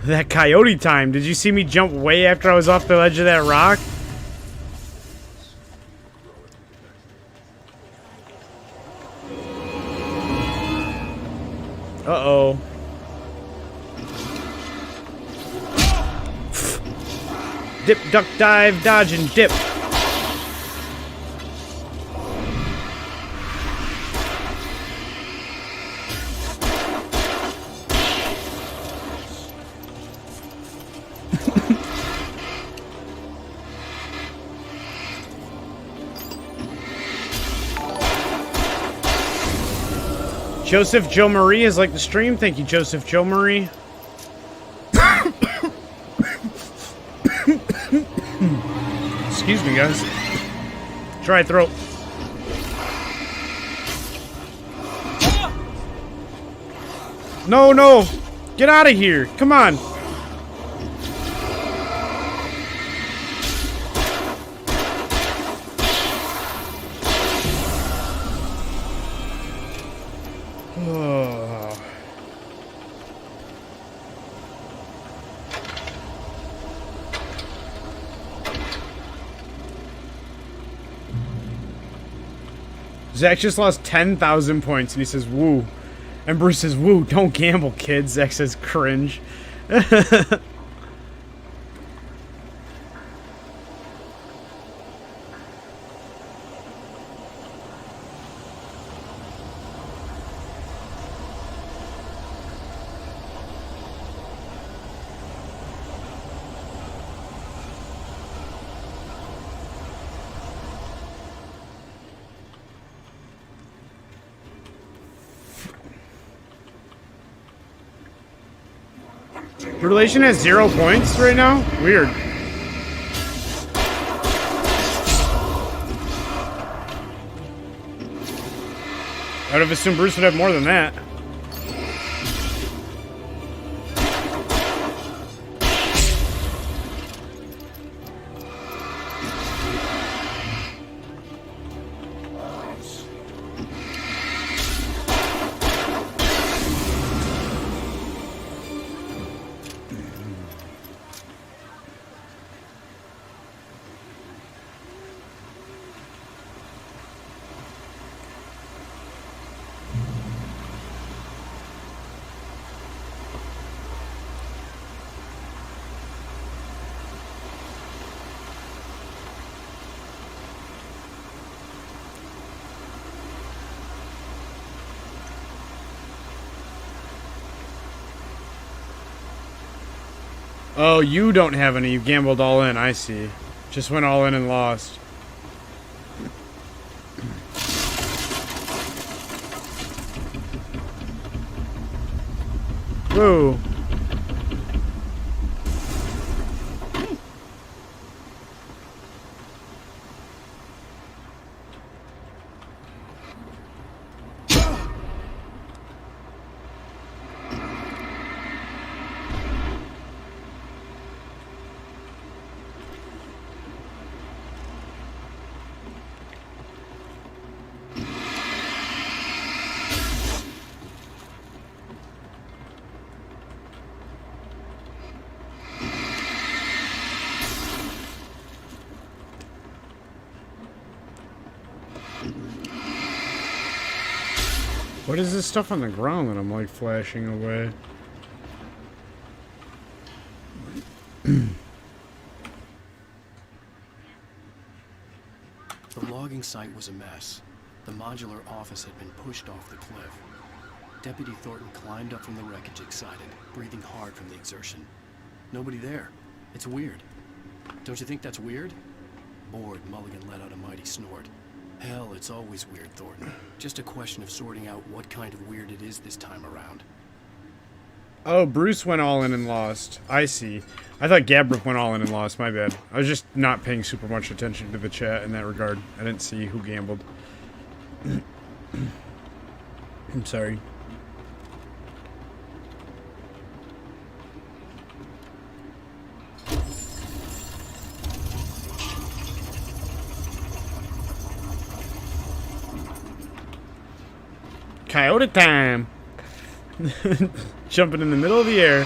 That coyote time. Did you see me jump way after I was off the ledge of that rock? Uh-oh. Dip, duck, dive, dodge, and dip. Joseph Joe Marie is like the stream. Thank you, Joseph Joe Marie. Excuse me, guys. Dry throat. No, no. Get out of here. Come on. Zach just lost 10,000 points and he says, woo. And Bruce says, woo, don't gamble, kids. Zach says, cringe. Relation has 0 points right now? Weird. I would have assumed Bruce would have more than that. Oh, you don't have any. You gambled all in. I see. Just went all in and lost. Whoa. What is this stuff on the ground that I'm like flashing away? The logging site was a mess. The modular office had been pushed off the cliff. Deputy Thornton climbed up from the wreckage excited, breathing hard from the exertion. Nobody there. It's weird. Don't you think that's weird? Bored, Mulligan let out a mighty snort. Hell, it's always weird, Thornton. Just a question of sorting out what kind of weird it is this time around. Oh, Bruce went all in and lost. I see. I thought Gabriel went all in and lost. My bad. I was just not paying super much attention to the chat in that regard. I didn't see who gambled. I'm sorry. Coyote time! Jumping in the middle of the air.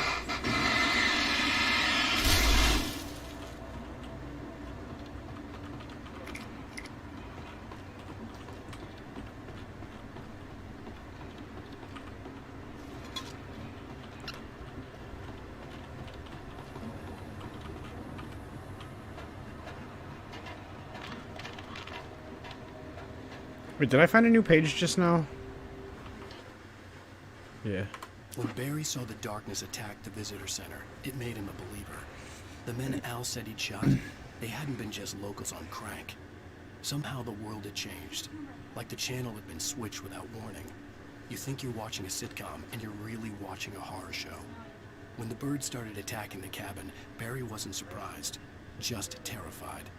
Wait, did I find a new page just now? Yeah. When Barry saw the darkness attack the visitor center, it made him a believer. The men Al said he'd shot, they hadn't been just locals on crank. Somehow the world had changed, like the channel had been switched without warning. You think you're watching a sitcom, and you're really watching a horror show. When the birds started attacking the cabin, Barry wasn't surprised, just terrified.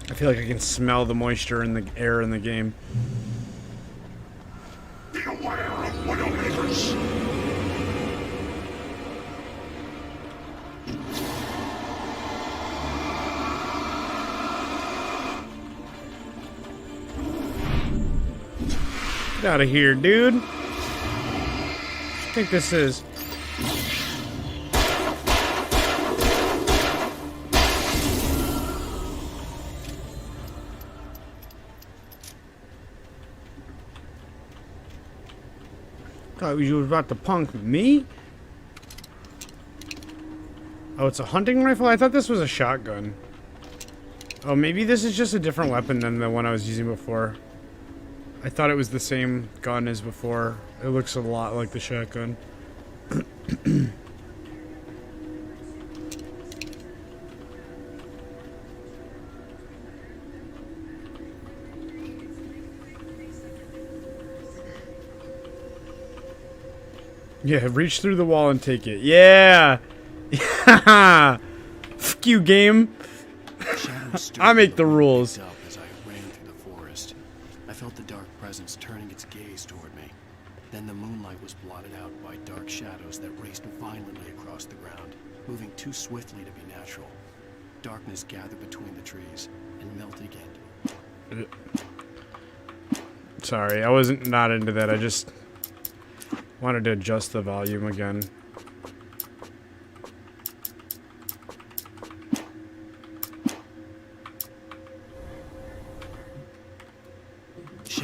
I feel like I can smell the moisture in the air in the game. Be aware of Widowmakers. Get out of here, dude. I think this is. Thought you was about to punk me? Oh, it's a hunting rifle? I thought this was a shotgun. Oh, maybe this is just a different weapon than the one I was using before. I thought it was the same gun as before. It looks a lot like the shotgun. Yeah, reach through the wall and take it. Yeah! Yeah! Fuck you, game. I make the rules. As I ran through the forest, I felt the dark presence turning its gaze toward me. Then the moonlight was blotted out by dark shadows that raced violently across the ground, moving too swiftly to be natural. Darkness gathered between the trees and melted again. Sorry, I wasn't not into that. I just wanted to adjust the volume again.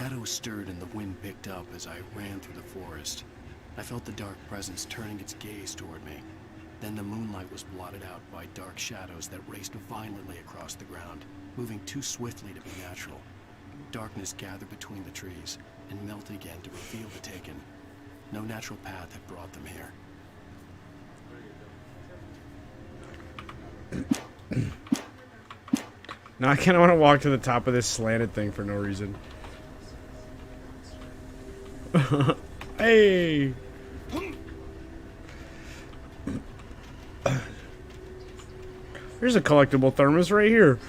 shadows stirred and the wind picked up as I ran through the forest. I felt the dark presence turning its gaze toward me. Then the moonlight was blotted out by dark shadows that raced violently across the ground, moving too swiftly to be natural. Darkness gathered between the trees and melted again to reveal the Taken. No natural path had brought them here. Now I kind of want to walk to the top of this slanted thing for no reason. Hey! There's a collectible thermos right here.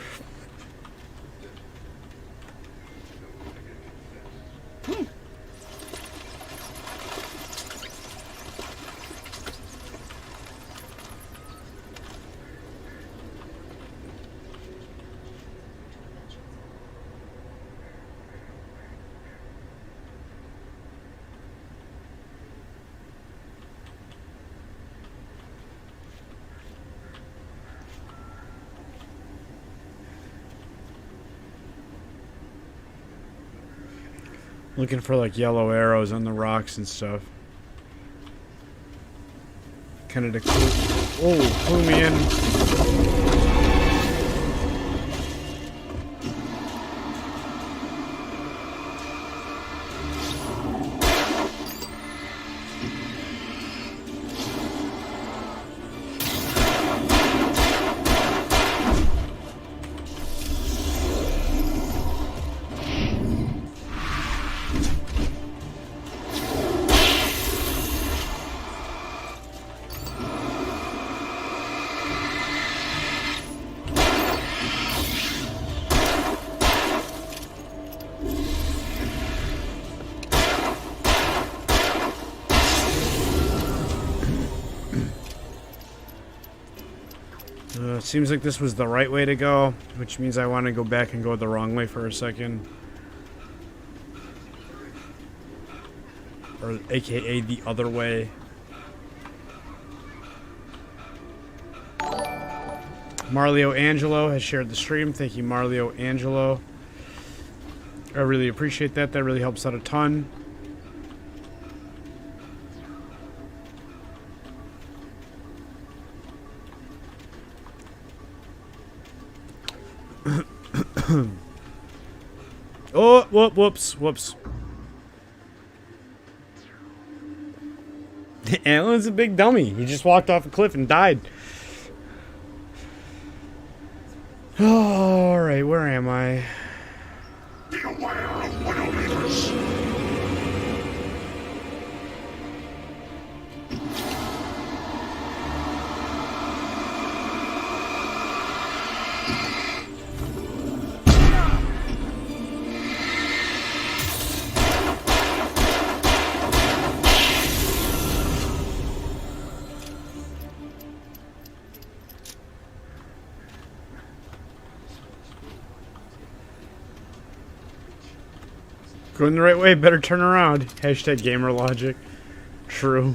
Looking for like yellow arrows on the rocks and stuff. Kind of to clue me in. Seems like this was the right way to go, which means I want to go back and go the wrong way for a second. Or AKA the other way. Marlio Angelo has shared the stream. Thank you, Marlio Angelo. I really appreciate that. That really helps out a ton. Oh, whoops. Alan's a big dummy. He just walked off a cliff and died. All right, where am I? Be aware of Widowmakers. Going the right way, better turn around. Hashtag gamer logic. True.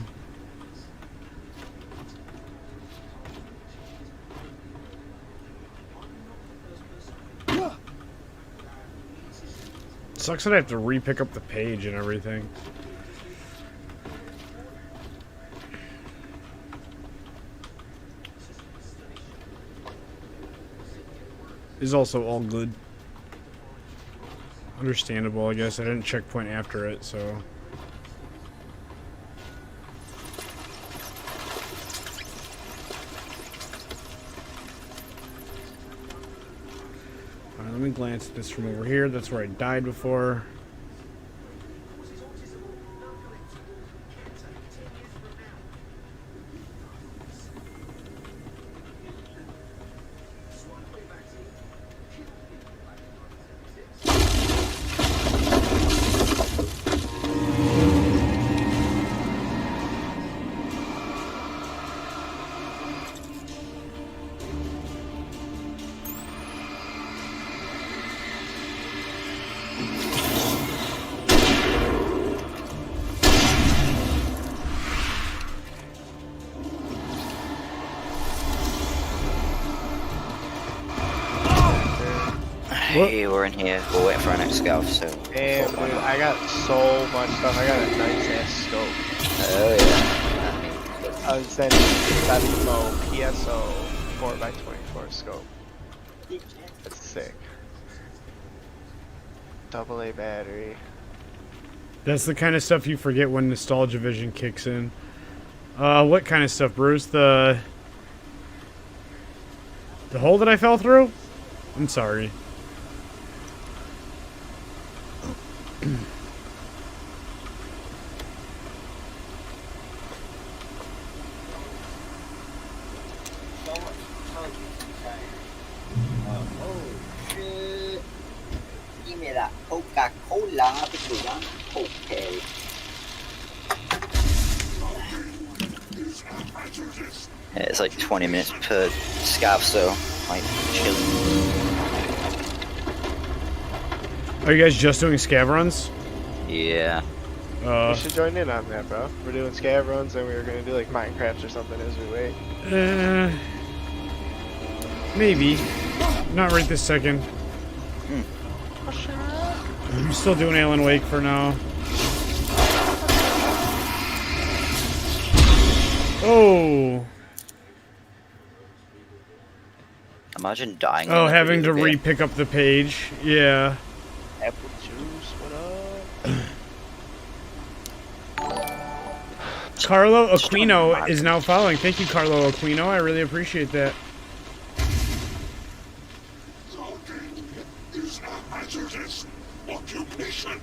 Sucks that I have to re-pick up the page and everything. Is also all good. Understandable, I guess. I didn't checkpoint after it, so. Alright, let me glance at this from over here. That's where I died before. Hey, we're in here. We're waiting for our next scout, so. Damn, dude, I got so much stuff. I got a nice ass scope. Oh yeah. I was sending Batimo PSO 4x24 scope. That's sick. AA battery. That's the kind of stuff you forget when nostalgia vision kicks in. What kind of stuff, Bruce? The hole that I fell through? I'm sorry. Oh shit. Give me that Coca-Cola because I'm okay. Yeah, it's like 20 minutes per scav, so like chilling. Are you guys just doing scav runs? Yeah. You should join in on that, bro. We're doing scav runs and we were gonna do like Minecraft or something as we wait. Maybe. Not right this second. I'm still doing Alan Wake for now. Oh. Imagine dying. Oh, having to re-pick up the page. Yeah. Apple juice, what up? Carlo Aquino is now following. Thank you, Carlo Aquino. I really appreciate that. Is a hazardous occupation.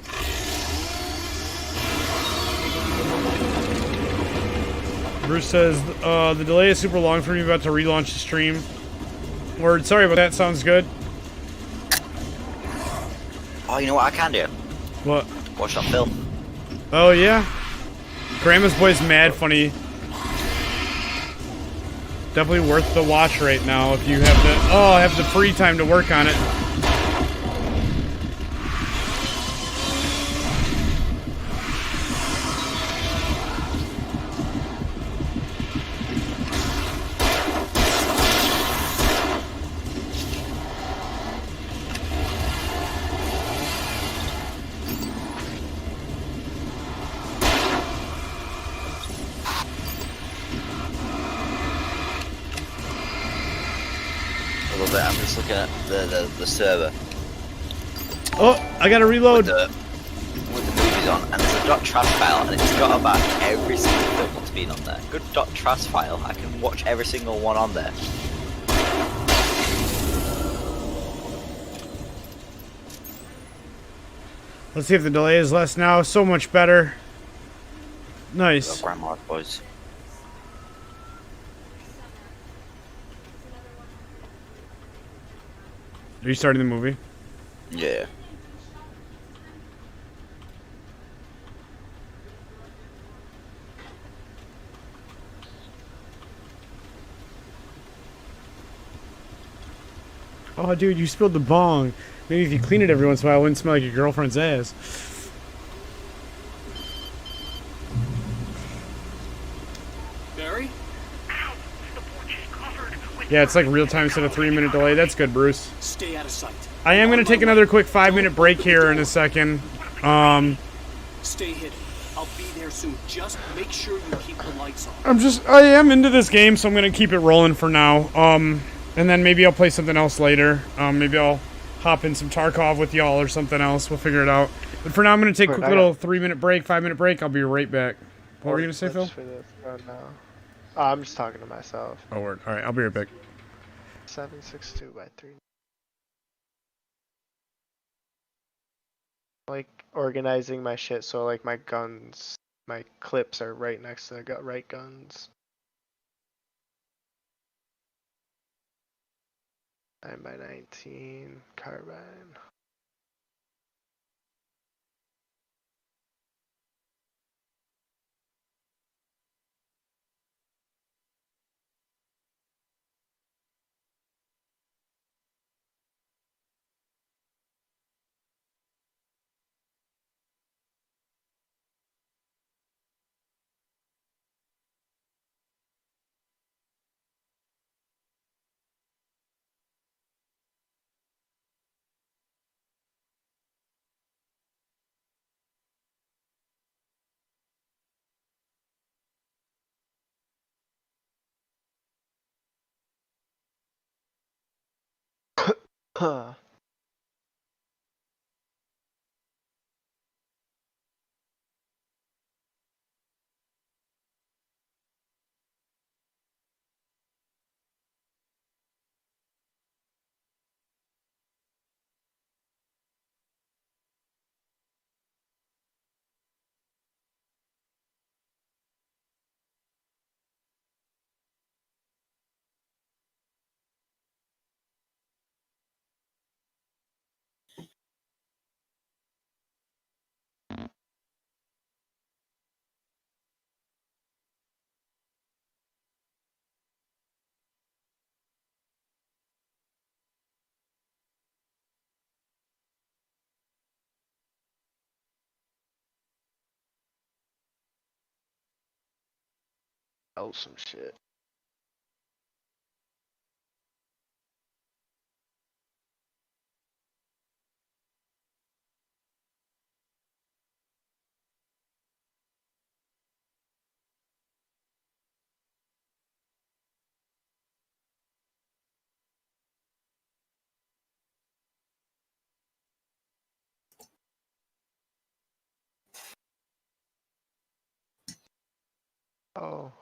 Bruce says, the delay is super long for me, about to relaunch the stream. Word, sorry about that, sounds good. Oh, you know what I can do? What? Watch that film. Oh, yeah? Grandma's Boy's mad funny. Definitely worth the watch right now if you have the free time to work on it. I'm just looking at the server. Oh, I gotta reload. With the movies on, and there's a .trash file, and it's got about every single film that's been on there. Good .trash file. I can watch every single one on there. Let's see if the delay is less now. So much better. Nice. Grandma boys. Are you starting the movie? Yeah. Oh, dude, you spilled the bong. Maybe if you clean it every once in a while, it wouldn't smell like your girlfriend's ass. Barry? Yeah, it's like real time instead of 3-minute delay. That's good, Bruce. Stay out of sight. I am going to take another quick 5-minute break here in a second. Stay hidden. I'll be there soon. Just make sure you keep the lights on. I am into this game, so I'm going to keep it rolling for now. And then maybe I'll play something else later. Maybe I'll hop in some Tarkov with y'all or something else. We'll figure it out. But for now, I'm going to take a quick little 3-minute break, 5-minute break. I'll be right back. What were you going to say, Phil? I'm just talking to myself. Oh, word. All right, I'll be right back. 762 by 3. Like organizing my shit so like my guns, my clips are right next to the right guns. 9x19 carbine. Huh. Oh, some shit. Oh.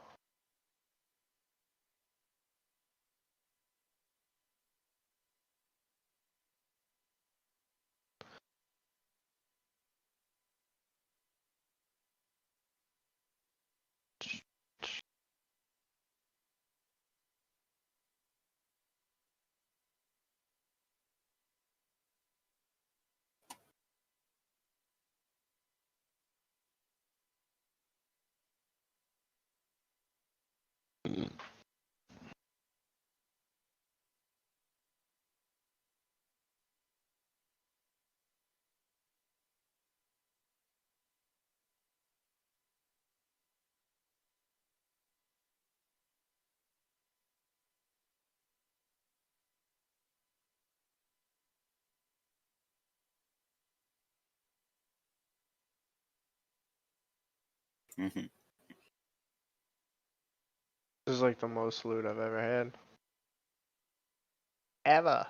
Mm-hmm. This is like the most loot I've ever had. Ever.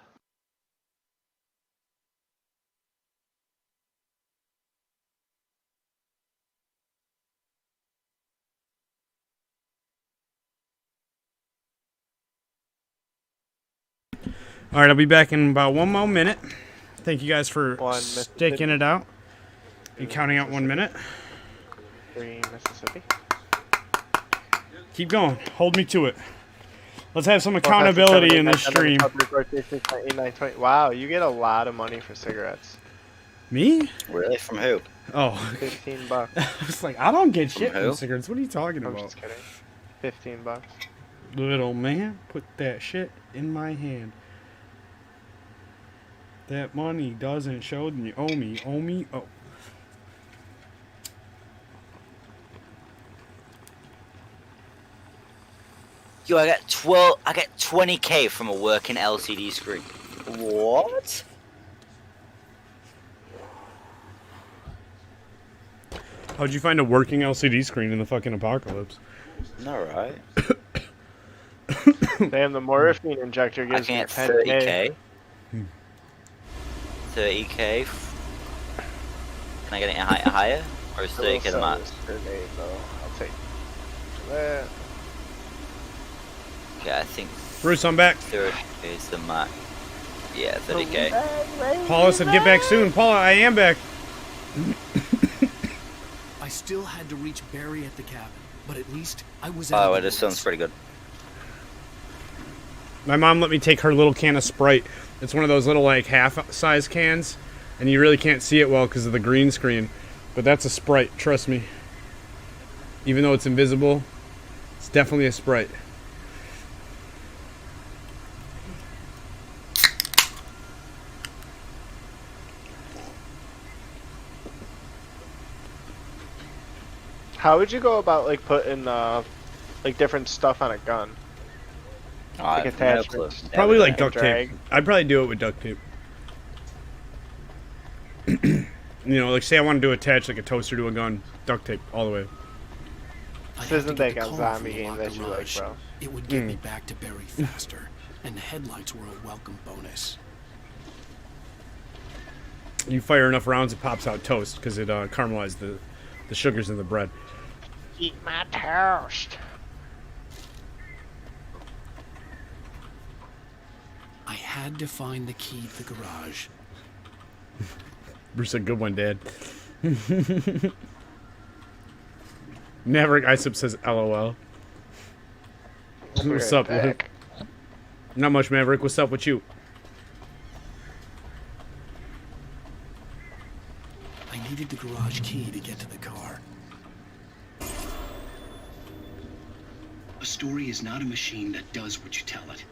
All right, I'll be back in about 1 more minute. Thank you guys for One sticking Mississippi. it out and 2 counting out 1 minute. 3 Mississippi. Keep going. Hold me to it. Let's have some Well, accountability in this stream. Wow, you get a lot of money for cigarettes. Me? Really? From who? Oh. $15. I was like, I don't get shit From from who? cigarettes. What are you talking I'm about? just kidding. $15. Little man, put that shit in my hand. That money doesn't show that you owe me. Owe me. Oh. Yo, I got 20K from a working LCD screen. What? How'd you find a working LCD screen in the fucking apocalypse? All right. Damn, the morphine injector I gives can me get 10K. 30K. 30K. Can I get it higher? Or is 30K the max? Grenade, though. I'll take that. Okay, I think Bruce, I'm back. 30 is the max. Yeah, 30K. Paula said get back soon. Paula, I am back. I still had to reach Barry at the cabin, but at least I was Oh, this sounds pretty good. My mom let me take her little can of Sprite. It's one of those little like half-size cans, and you really can't see it well because of the green screen. But that's a Sprite, trust me. Even though it's invisible, it's definitely a Sprite. How would you go about like putting like different stuff on a gun? Like attachments. Probably like duct drag. tape. I'd probably do it with duct tape. You know, like say I wanted to attach like a toaster to a gun, duct tape all the way. This isn't like a zombie game that you like, bro. It would get me back to Barry faster, and the headlights were a welcome bonus. You fire enough rounds, it pops out toast because it caramelized the sugars in the bread. Eat my toast. I had to find the key to the garage. Bruce, a good one, Dad. Maverick Isop says LOL. What's up, Luke? Not much, Maverick. What's up with you? I needed the garage key to get to the car. A story is not a machine that does what you tell it.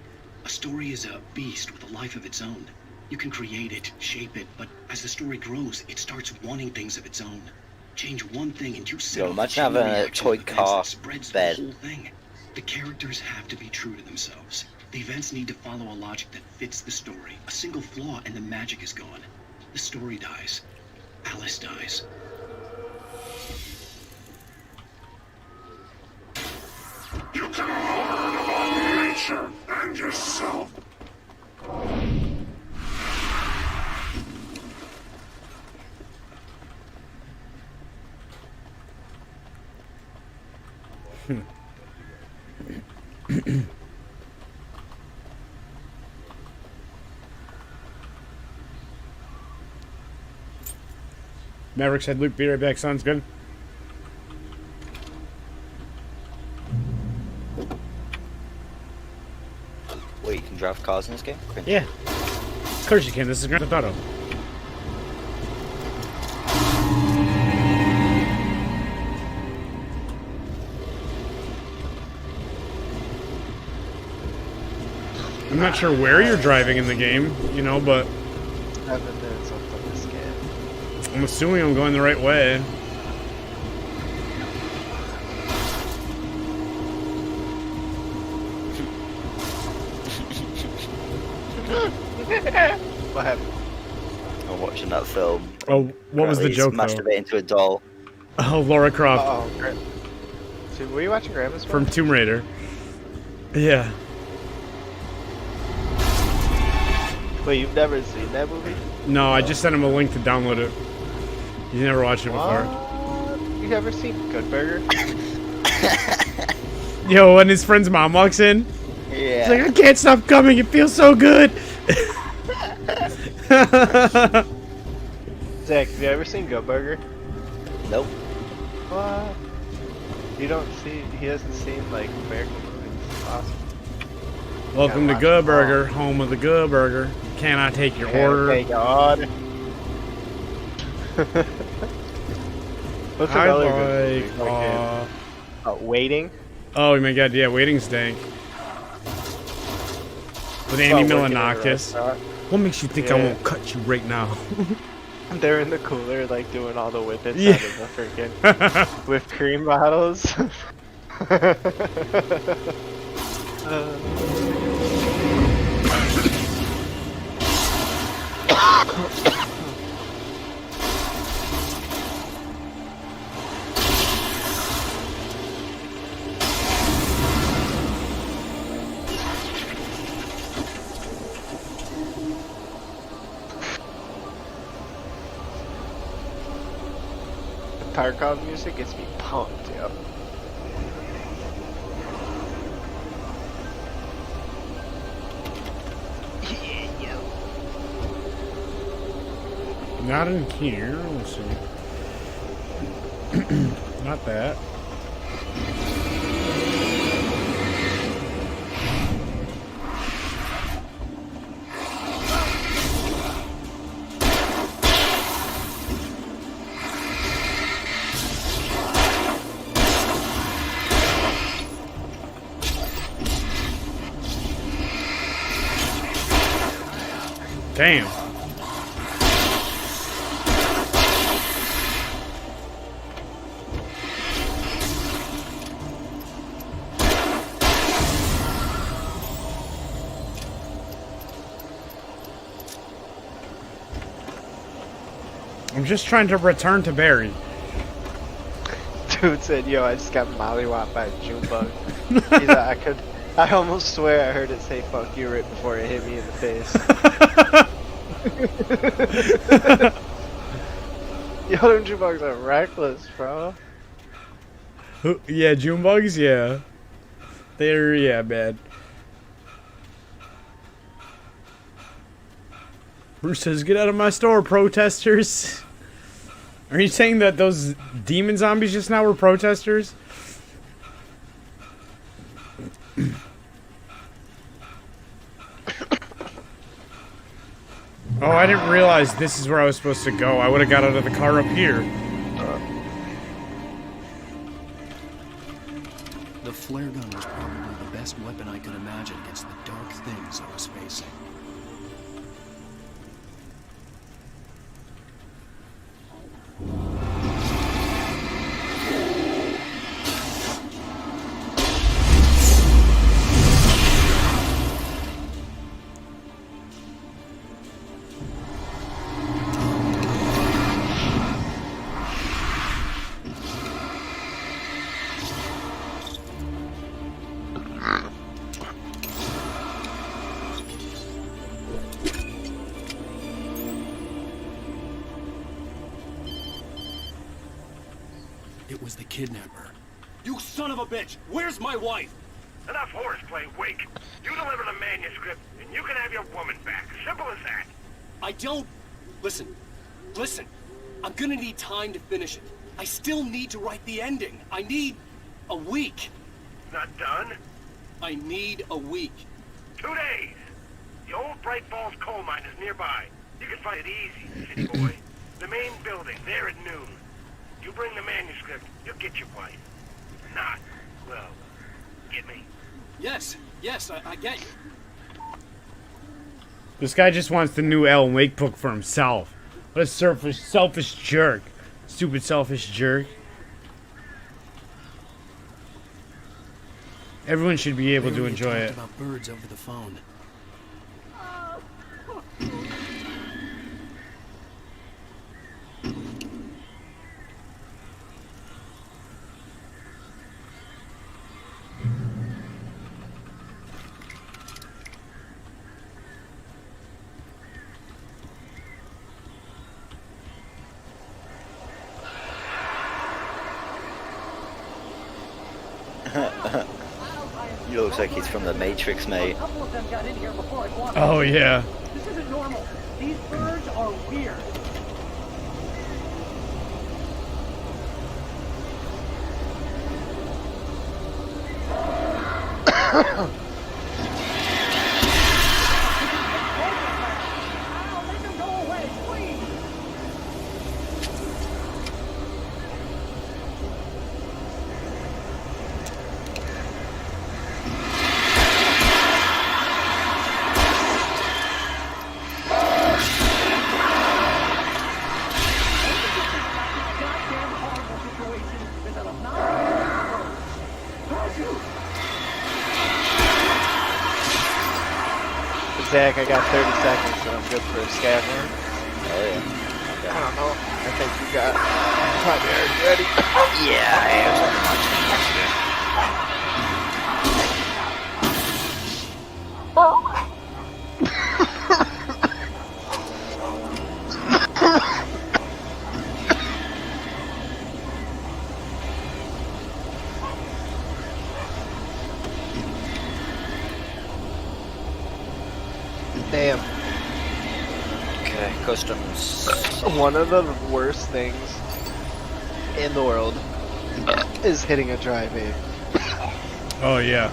A story is a beast with a life of its own. You can create it, shape it, but as the story grows, it starts wanting things of its own. Change one thing and you set Yo, off imagine a chain having a reaction toy of events car that spreads bed. the whole thing. The characters have to be true to themselves. The events need to follow a logic that fits the story. A single flaw and the magic is gone. The story dies. Alice dies. You can learn about nature and yourself. Maverick said, Luke, be right back. Sounds good. Wait, you can drive cars in this game? Cringe. Yeah. Of course you can. This is Grand Theft Auto. I'm not sure where you're driving in the game, you know, but 7 minutes left on this game. I'm assuming I'm going the right way. What happened? I'm watching that film. Oh, what was the Apparently joke, he's though? masturbating into a doll. Oh, Laura Croft. Oh, so were you watching Grandma's From Tomb Raider. Yeah. Wait, you've never seen that movie? No, I just sent him a link to download it. He's never watched it before. What? You ever seen Good Burger? Yo, when his friend's mom walks in, yeah. he's like, I can't stop coming. It feels so good. Zach, have you ever seen Good Burger? Nope. What? You don't see? He hasn't seen like American movies. It's awesome. Welcome to Good Burger, home of the Good Burger. Can I take your order? Take your order. What's I another good like, movie? Waiting? Oh my god, yeah, Waiting's dank. With Andy Milonakis. What makes you think I won't cut you right now? They're in the cooler, like doing all the whippets Yeah. out of the freaking whipped cream bottles. Tarkov music gets me pumped, yo. Yeah, yo. Not in here. Let's see. Not that. Damn. I'm just trying to return to Barry. Dude said, yo, I just got mollywopped by a June bug. He's like, I almost swear I heard it say fuck you right before it hit me in the face. Yo, them June bugs are reckless, bro. Yeah, June bugs, yeah. They're, yeah, bad. Bruce says, get out of my store, protesters. Are you saying that those demon zombies just now were protesters? Oh, I didn't realize this is where I was supposed to go. I would have got out of the car up here. The flare gun was probably the best weapon I could imagine against the dark things I was facing. It was the kidnapper. You son of a bitch! Where's my wife? Enough horseplay, Wake. You deliver the manuscript, and you can have your woman back. Simple as that. I don't... Listen. Listen. I'm gonna need time to finish it. I still need to write the ending. I need a week. Not done? I need a week. 2 days. The old Bright Falls coal mine is nearby. You can find it easy, city boy. The main building, there at noon. You bring the manuscript, you'll get your wife. Not, well, get me? Yes, I get you. This guy just wants the new Alan Wake book for himself. What a selfish jerk. Stupid selfish jerk. Everyone should be able to enjoy it. About birds over the phone. He looks like he's from the Matrix, mate. Oh, yeah. This isn't normal. These birds are weird. Zach, I got 30 seconds, so I'm good for a scavenger. Oh yeah. Okay. I don't know. I think you got primary ready. Yeah, I was on the march. Damn. Okay, customs. One of the worst things in the world is hitting a dry vape. Oh, yeah.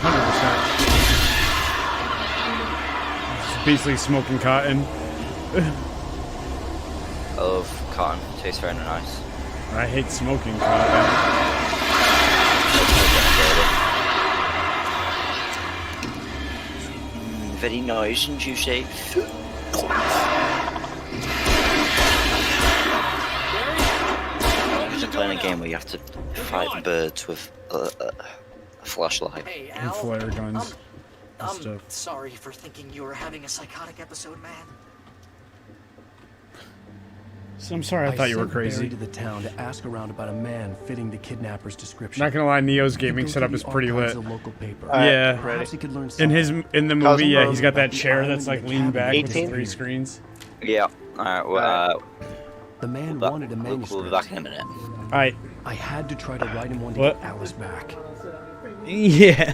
100%. It's basically smoking cotton. I love cotton. Tastes very nice. I hate smoking cotton. Very nice and juicy. I'm just playing a game where you have to fight birds with a flashlight. Hey, And Al. flare guns and I'm stuff. sorry for thinking you were having a psychotic episode, man. So I'm sorry, I thought you were sent Barry crazy. to the town to ask around about a man fitting the kidnapper's description. Not gonna lie, Neo's He could gaming go setup through is the pretty lit. archives of local paper. Yeah. Perhaps he could learn In the movie, Cousin yeah, Rose he's got that about the chair island that's like and the leaned cabin. back with 18? the 3 screens. Yeah. Alright, well, The man But wanted a we'll manuscript. be back in a minute. Alright. I had to try to write him one to What? get Alice back. Yeah.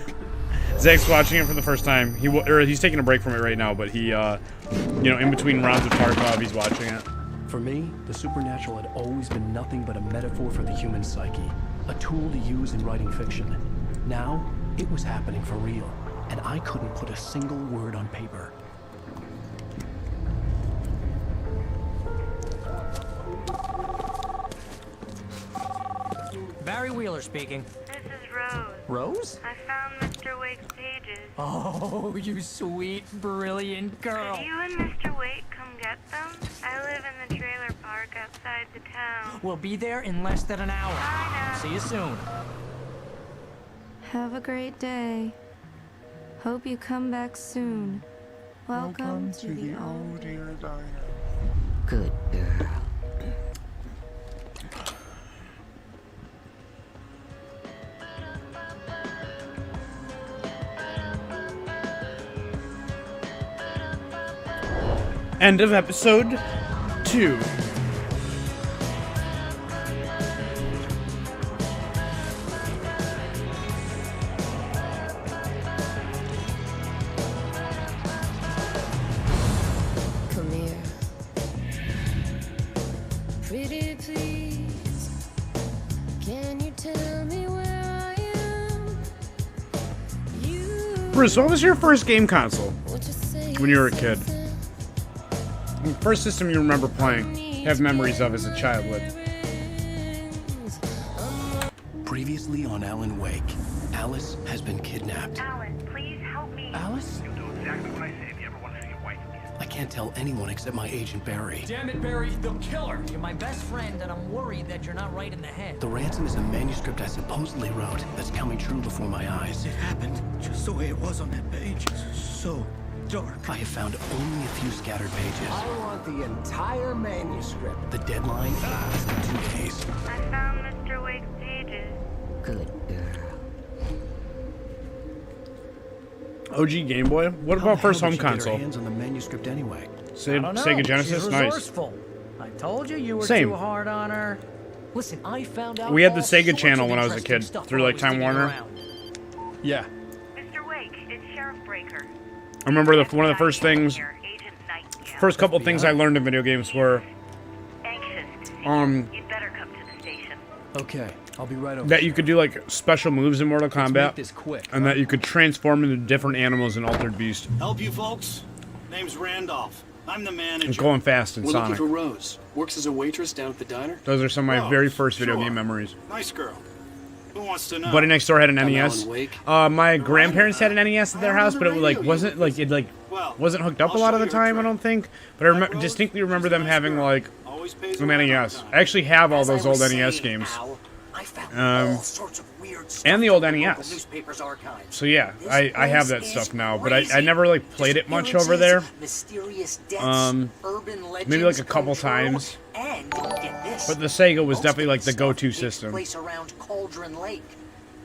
Zach's watching it for the first time. He's taking a break from it right now, but he, you know, in between rounds of Tarkov, he's watching it. For me, the supernatural had always been nothing but a metaphor for the human psyche, a tool to use in writing fiction. Now, it was happening for real, and I couldn't put a single word on paper. Barry Wheeler speaking. This is Rose. Rose? I found Mr. Wake's pages. Oh, you sweet, brilliant girl. Could you and Mr. Wake come get them? I live in the trailer park outside the town. We'll be there in less than an hour. Bye now. See you soon. Have a great day. Hope you come back soon. Welcome to the old dear diner. Good girl. End of episode 2. Come here. Pretty please. Can you tell me where I am? Bruce, what was your first game console when you were a kid? The first system you remember playing, have memories of as a child with? Previously on Alan Wake, Alice has been kidnapped. Alan, please help me. Alice? You'll do exactly what I say if you ever want to see your wife again. I can't tell anyone except my agent Barry. Damn it, Barry, they'll kill her. You're my best friend, and I'm worried that you're not right in the head. The ransom is a manuscript I supposedly wrote that's coming true before my eyes. It happened just the way it was on that page. So dark. I have found only a few scattered pages. I want the entire manuscript. The deadline is in 2 days. I found Mr. Wake's pages. Good girl. OG Game Boy? What How about the first hell home did she get her console? hands on the manuscript anyway. I don't know. Sega Genesis? She's Nice. resourceful. I told you were Same. too hard on her. Listen, I found out We had the all Sega sorts channel of when I was a interesting kid, stuff through while I like was Time digging Warner. around. Yeah. Mr. Wake, it's Sheriff Breaker. I remember one of the first things, first couple things I learned in video games were, You'd better come to the station. Okay, I'll be right over. that you could do like special moves in Mortal make Kombat, this quick, and that you could transform into different animals in Altered Beast. Help you folks? Name's Randolph. I'm the manager. And going fast in We're Sonic. looking for Rose. Works as a waitress down at the diner. Those are some of my Oh, very first video sure. game memories. Nice girl. Who wants to know? Buddy next door had an I'm NES. Alan Wake. My grandparents had an NES at their house, but it wasn't wasn't hooked up a lot of the time. I don't think. But I distinctly remember them having like Always pays an around NES. on time. I actually have all As I those old was NES saying, games. Al, I found Um, all sorts of weird stuff and the old from local NES. newspapers archives. So yeah, This I have that place stuff is now, but I crazy. never like played it much over there. Mysterious deaths, urban legends Maybe like a couple come true, times. And get this. But the Sega was most definitely of like the stuff go-to takes system. place around Cauldron Lake.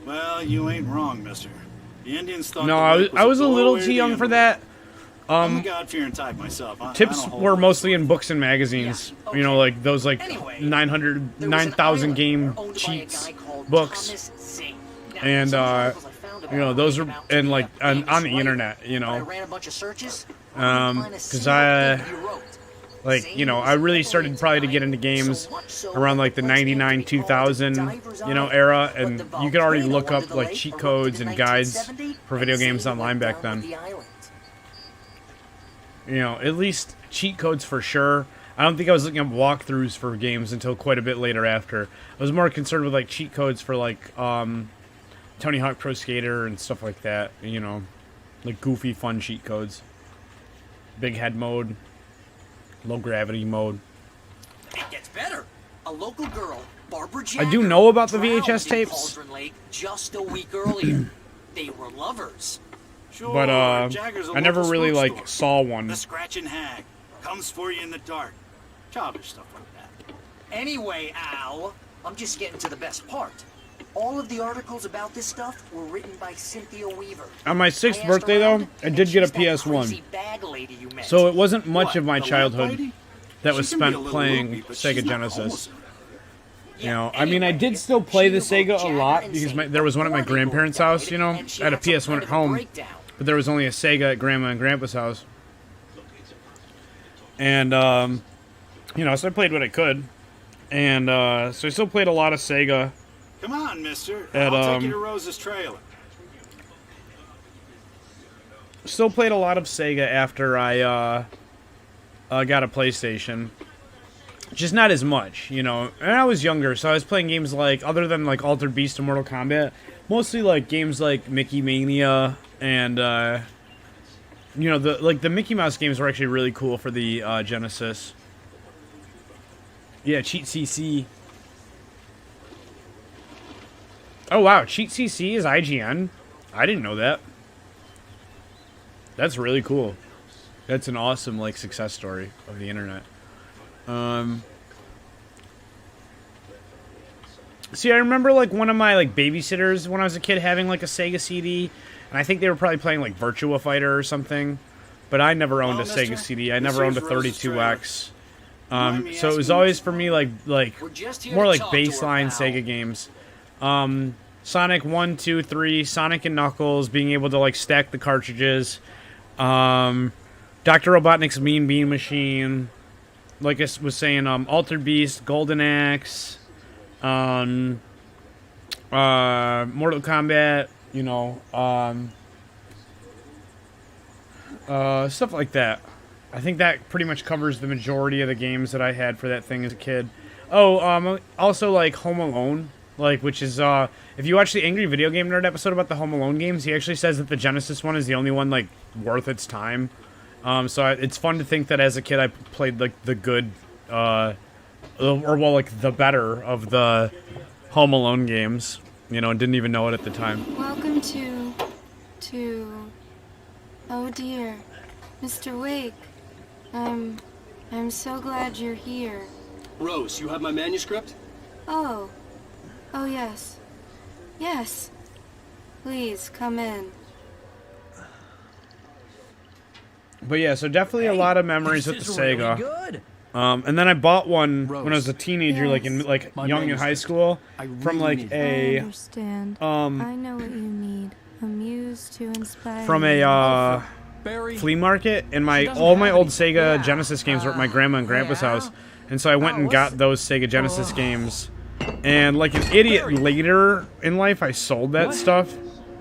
Well, you ain't wrong, mister. The Indians thought No, the I lake was a blow little away too the young for end. that. I'm a God-fearing type myself. I Tips don't hold were back. mostly in books and magazines. You know, like those like 9,000 game cheats books, and you know those are and like on the internet. You I know, ran a bunch of searches. because like you know I really started probably to get into games around like the 99 2000 you know era, and you could already look up like cheat codes and guides for video games online back then. You know, at least cheat codes for sure. I don't think I was looking up walkthroughs for games until quite a bit later after. I was more concerned with like cheat codes for like Tony Hawk Pro Skater and stuff like that, you know, like goofy fun cheat codes. Big head mode, low gravity mode. It gets better. A local girl, Barbara I do Jagger, know about the drowned VHS in tapes. Cauldron Lake just a week earlier. They were lovers. Sure, But Jagger's a I never local really spook like store. saw one. The Scratching Hag comes for you in the dark. Childish stuff like that. Anyway, Al, I'm just getting to the best part. All of the articles about this stuff were written by Cynthia Weaver. On my 6th birthday though, I did get a PS1. Bag lady you met. So it wasn't much What, of my the childhood. lamp lady? that was spent playing Sega Genesis. You know, I mean, I did still play the Sega a lot because there was one at my grandparents' house, you know. I had a PS1 at home, but there was only a Sega at Grandma and Grandpa's house. And, you know, so I played what I could. And, so I still played a lot of Sega. Come on, mister. At, I'll take you to Rose's trailer. Still played a lot of Sega after I, got a PlayStation. Just not as much, you know. And I was younger, so I was playing games like, other than like Altered Beast and Mortal Kombat, mostly like games like Mickey Mania and, you know, the Mickey Mouse games were actually really cool for the Genesis. Yeah, Cheat CC. Oh wow, Cheat CC is IGN? I didn't know that. That's really cool. That's an awesome like success story of the internet. See, I remember like one of my like babysitters when I was a kid having like a Sega CD, and I think they were probably playing like Virtua Fighter or something. But I never owned a Sega CD. I never owned a 32X. So it was always for me like more like baseline Sega games. Sonic 1, 2, 3, Sonic and Knuckles, being able to like stack the cartridges. Dr. Robotnik's Mean Bean Machine. Like I was saying, Altered Beast, Golden Axe, Mortal Kombat, you know, stuff like that. I think that pretty much covers the majority of the games that I had for that thing as a kid. Oh, also like Home Alone, like, which is, if you watch the Angry Video Game Nerd episode about the Home Alone games, he actually says that the Genesis one is the only one, like, worth its time. So it's fun to think that as a kid I played, like, the good, or, well, like, the better of the Home Alone games, you know, and didn't even know it at the time. Welcome to, oh dear, Mr. Wake. I'm so glad you're here. Rose, you have my manuscript? Oh. Oh, yes. Yes. Please, come in. But yeah, so definitely a lot of memories with the Sega. Really good. And then I bought one when I was a teenager, like in young in high school, from like a I understand. I know what you need. A muse to inspire. From a flea market, and all my old Sega Genesis games were at my grandma and grandpa's house, and so I went and got those Sega Genesis games. And like an idiot later in life, I sold that stuff.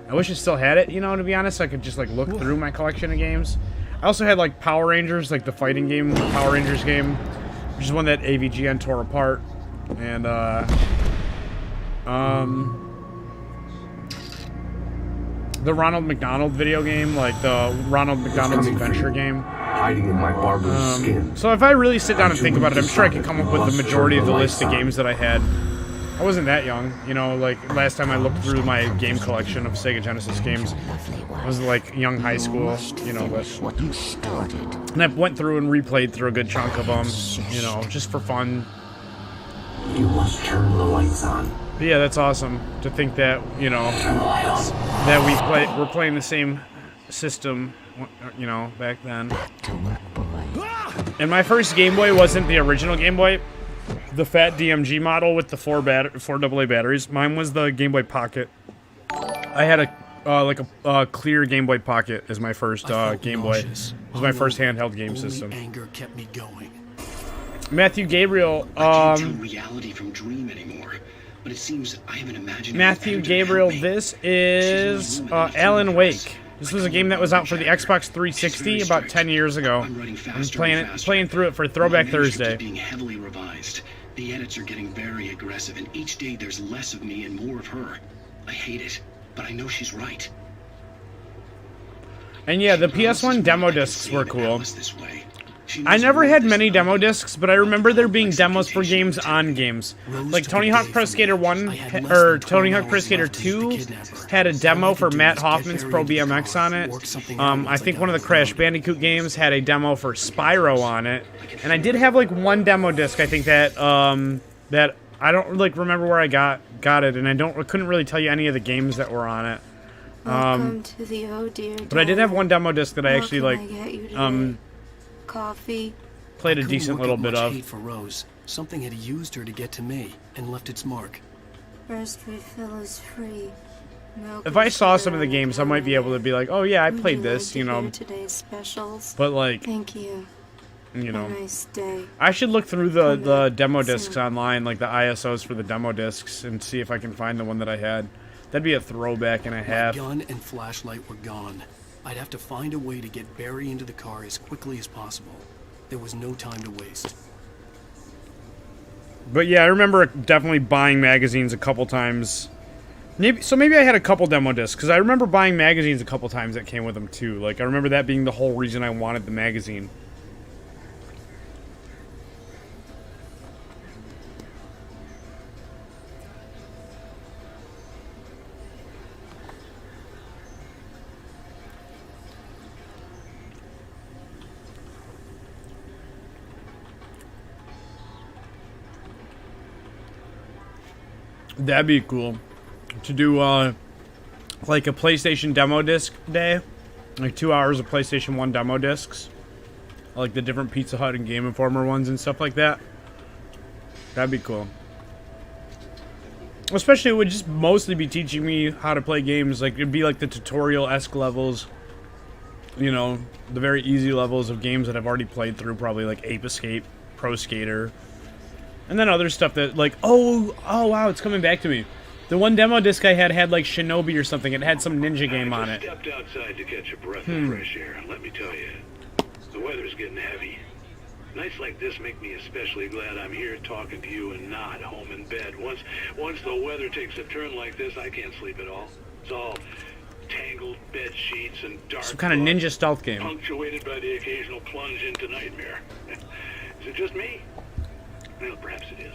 I wish I still had it, you know, to be honest, so I could just like look through my collection of games. I also had like Power Rangers, like the fighting game, the Power Rangers game, which is one that AVGN tore apart. And the Ronald McDonald video game, like the Ronald McDonald's Adventure game. Hiding in my barber's skin. So if I really sit down and think about it, I'm sure I could come up with the majority of the list of games that I had. I wasn't that young, you know, like last time I looked through my game collection of Sega Genesis games, I was like young high school, you know, and I went through and replayed through a good chunk of them, you know, just for fun. You must turn the lights on. But yeah, that's awesome to think that, you know, that we're playing the same system, you know, back then. And my first Game Boy wasn't the original Game Boy, the fat DMG model with the 4 AA batteries. Mine was the Game Boy Pocket. I had a clear Game Boy Pocket as my first Game Boy. It was my first handheld game system. Anger kept me going. Matthew Gabriel. I can't turn reality from dream anymore, but it seems I have an imaginary Matthew Gabriel. This is Alan Wake. This was a game that was out for the Xbox 360 about 10 years ago. I'm playing through it for Throwback Thursday. Being heavily revised. The edits are getting very aggressive, and each day there's less of me and more of her. I hate it, but I know she's right. And yeah, the PS1 demo discs were cool. I never had many demo discs, but I remember there being demos for games on games. Like Tony Hawk Pro Skater 1, or Tony Hawk Pro Skater 2 had a demo for Matt Hoffman's Pro BMX on it. I think one of the Crash Bandicoot games had a demo for Spyro on it. And I did have like one demo disc, I think that that I don't like remember where I got it, and I couldn't really tell you any of the games that were on it. Welcome to the Oh Dear but I did have one demo disc that I actually like Coffee. played a I couldn't decent work little up bit much of. hate for Rose. Something had used her to get to me and left its mark. First refill is free. Milk If I and saw sugar some of the are games, I might be able to be like, oh yeah, I Would played you this, like you to know. hear today's specials? But like, Thank you. you know, A nice day. I should look through the Come back demo soon. discs online, like the ISOs for the demo discs, and see if I can find the one that I had. That'd be a throwback and a My half. gun and flashlight were gone. I'd have to find a way to get Barry into the car as quickly as possible. There was no time to waste. But yeah, I remember definitely buying magazines a couple times. Maybe I had a couple demo discs, because I remember buying magazines a couple times that came with them too. Like, I remember that being the whole reason I wanted the magazine. That'd be cool. To do, like a PlayStation demo disc day. Like 2 hours of PlayStation 1 demo discs. Like the different Pizza Hut and Game Informer ones and stuff like that. That'd be cool. Especially, it would just mostly be teaching me how to play games. Like, it'd be like the tutorial-esque levels. You know, the very easy levels of games that I've already played through. Probably like Ape Escape, Pro Skater. And then other stuff that, like, oh wow, it's coming back to me. The one demo disc I had like Shinobi or something. It had some ninja game on it. Stepped outside to catch a breath of fresh air, and let me tell you, the weather's getting heavy. Nights like this make me especially glad I'm here talking to you and not home in bed. Once the weather takes a turn like this, I can't sleep at all. It's all tangled bed sheets and dark. Some kind of ninja stealth game. Punctuated by the occasional plunge into nightmare. Is it just me? Well, perhaps it is.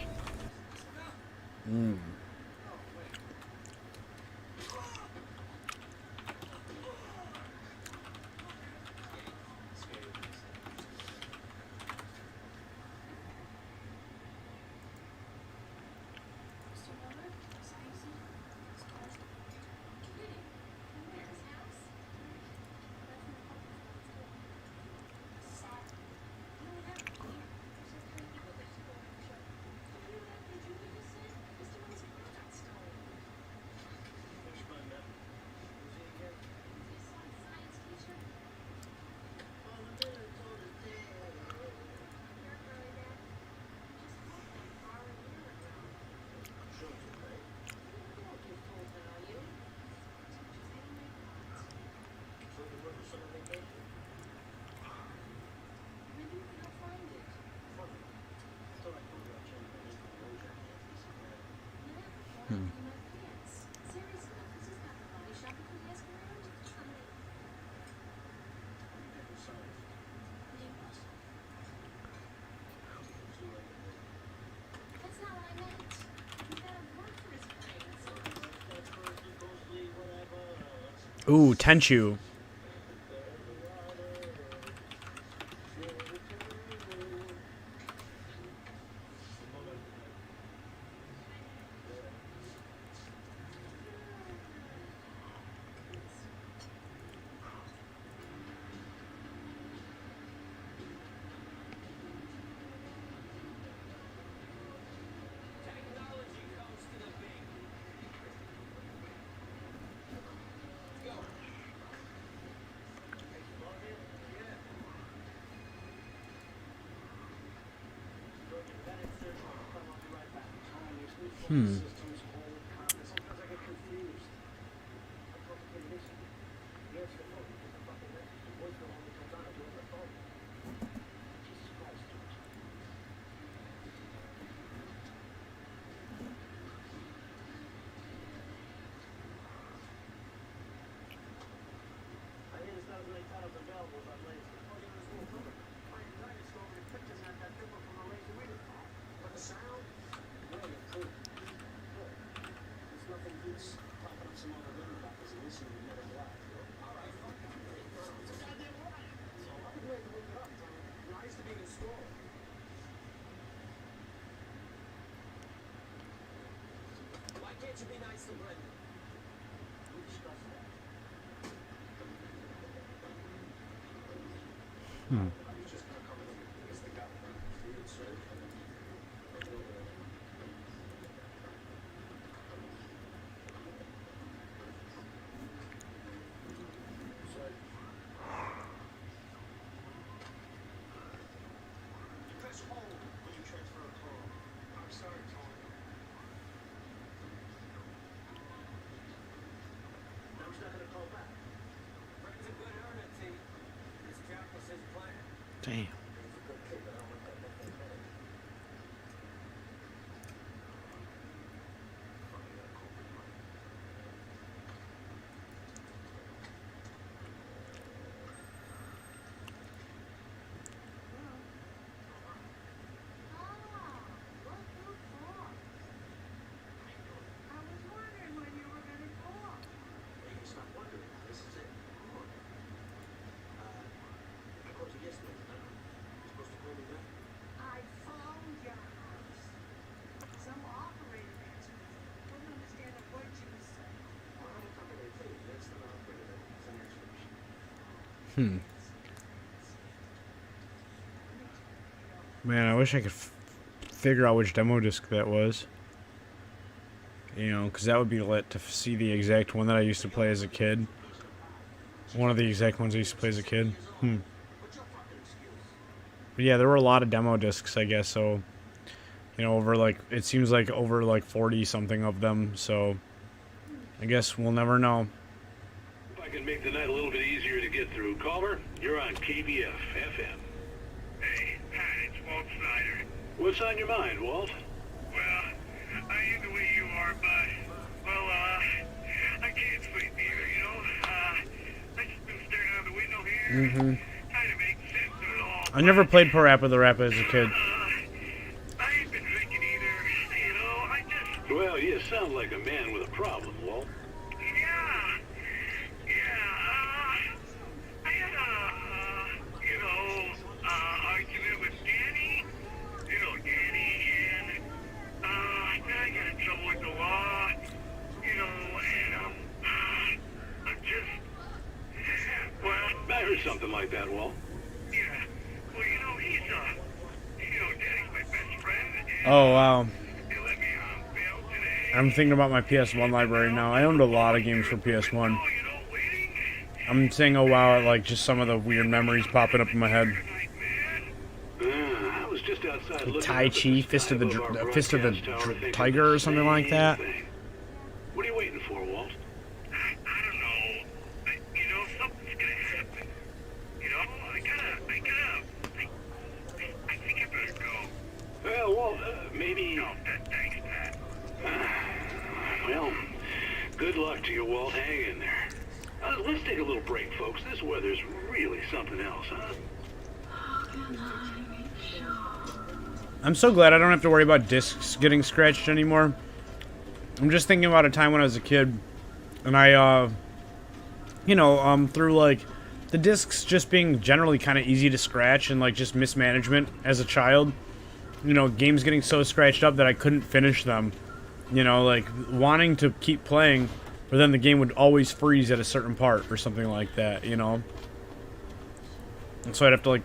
Ooh, Tenchu. Damn. Man, I wish I could figure out which demo disc that was. You know, because that would be lit to see the exact one that I used to play as a kid. One of the exact ones I used to play as a kid. But yeah, there were a lot of demo discs, I guess, so... You know, over like... It seems like over like 40-something of them, so... I guess we'll never know. If I can make the night a little bit easier to get through, Culver, you're on KBF FM. Hey, Pat, it's Walt Snyder. What's on your mind, Walt? Well, I am the way you are, but, well, I can't sleep either, you know? I just been staring out the window here, trying to make sense of it all. I never played Parappa the Rapper as a kid. I ain't been drinking either, you know, I just... Well, you sound like a man with a problem, Walt. I had a, argument with Danny. You know Danny, and, then I got in trouble with the law, you know, and, I'm just, well... I heard something like that, Walt. Yeah, well, you know, he's, Danny's my best friend, and... Oh, wow. I'm thinking about my PS1 library now. I owned a lot of games for PS1. I'm saying, oh wow, like just some of the weird memories popping up in my head. I was just outside The Tai Chi, Fist of the Tiger or something like that. What are you waiting for, Walt? I don't know. You know, something's gonna happen. You know, I think I better go. Well, Walt, maybe... No, thanks, Pat. Well, good luck to you, Walt. Hang in there. Let's take a little break, folks. This weather's really something else, huh? I'm so glad I don't have to worry about discs getting scratched anymore. I'm just thinking about a time when I was a kid, and I, through, like, the discs just being generally kind of easy to scratch and, like, just mismanagement as a child. You know, games getting so scratched up that I couldn't finish them. You know, like, wanting to keep playing, but then the game would always freeze at a certain part or something like that, you know? And so I'd have to, like,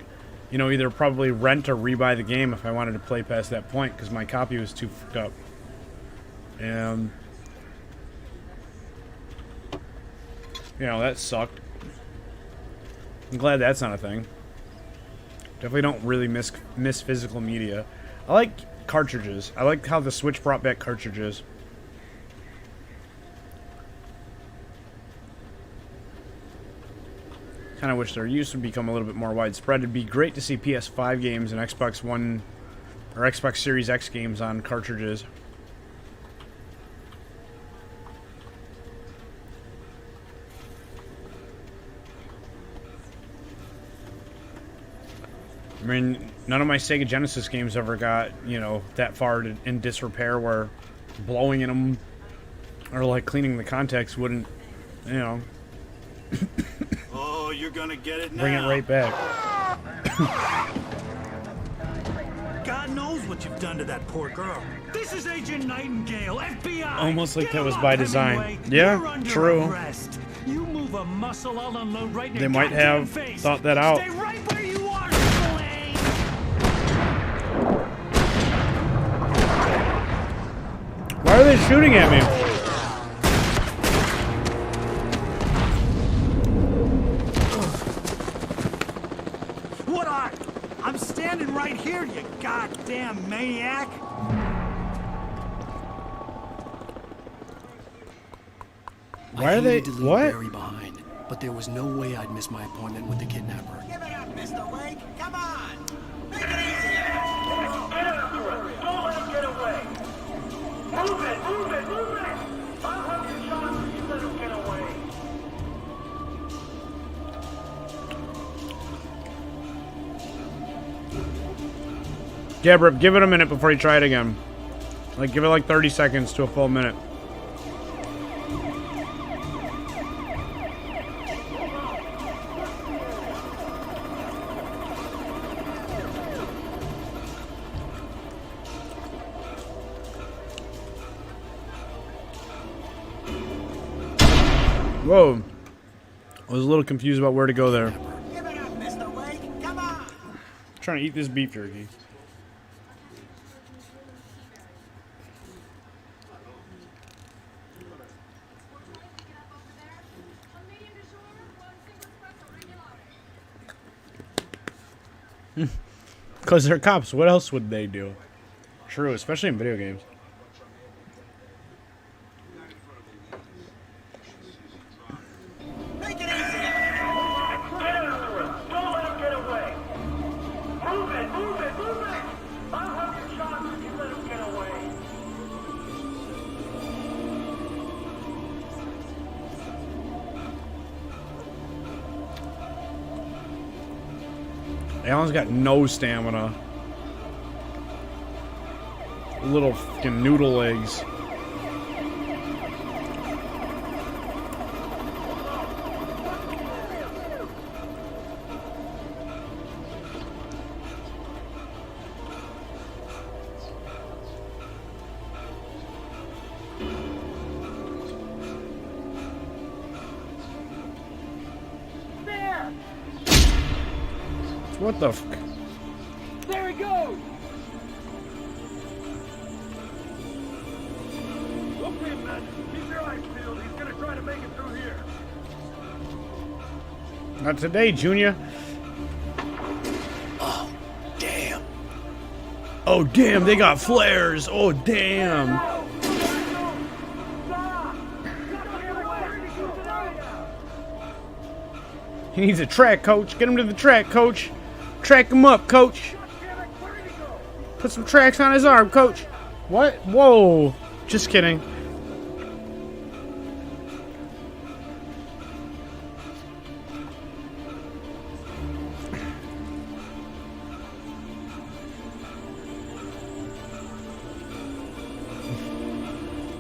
you know, either probably rent or rebuy the game if I wanted to play past that point, because my copy was too fucked up. And... you know, that sucked. I'm glad that's not a thing. Definitely don't really miss physical media. I like cartridges. I like how the Switch brought back cartridges. Kind of wish their use would become a little bit more widespread. It'd be great to see PS5 games and Xbox One or Xbox Series X games on cartridges. I mean, none of my Sega Genesis games ever got, you know, that far in disrepair where blowing in them or like cleaning the contacts wouldn't, you know... Oh, you're gonna get it now. Bring it right back. God knows what you've done to that poor girl. This is Agent Nightingale, FBI. Almost like that was by design. Yeah, true. Arrest. You move a muscle, I'll unload right in They your might have face. thought that out. Stay right where you are, Slade. Why are they shooting at me? I'm standing right here, you goddamn maniac! Why are they... What? Barry behind, but there was no way I'd miss my appointment with the kidnapper. Give it up, Mr. Wake! Come on! Gabriel, give it a minute before you try it again. Like, give it like 30 seconds to a full minute. Whoa. I was a little confused about where to go there. Trying to eat this beef jerky. Because they're cops. What else would they do? True, especially in video games. Alan's got no stamina. Little fucking noodle legs. What the f... There he goes! Okay, man. Keep your eyes peeled. He's gonna try to make it through here. Not today, Junior. Oh, damn. Oh, damn, they got flares. Oh, damn. He needs a track, coach. Get him to the track, coach. Track him up, coach. Put some tracks on his arm, coach. What? Whoa. Just kidding.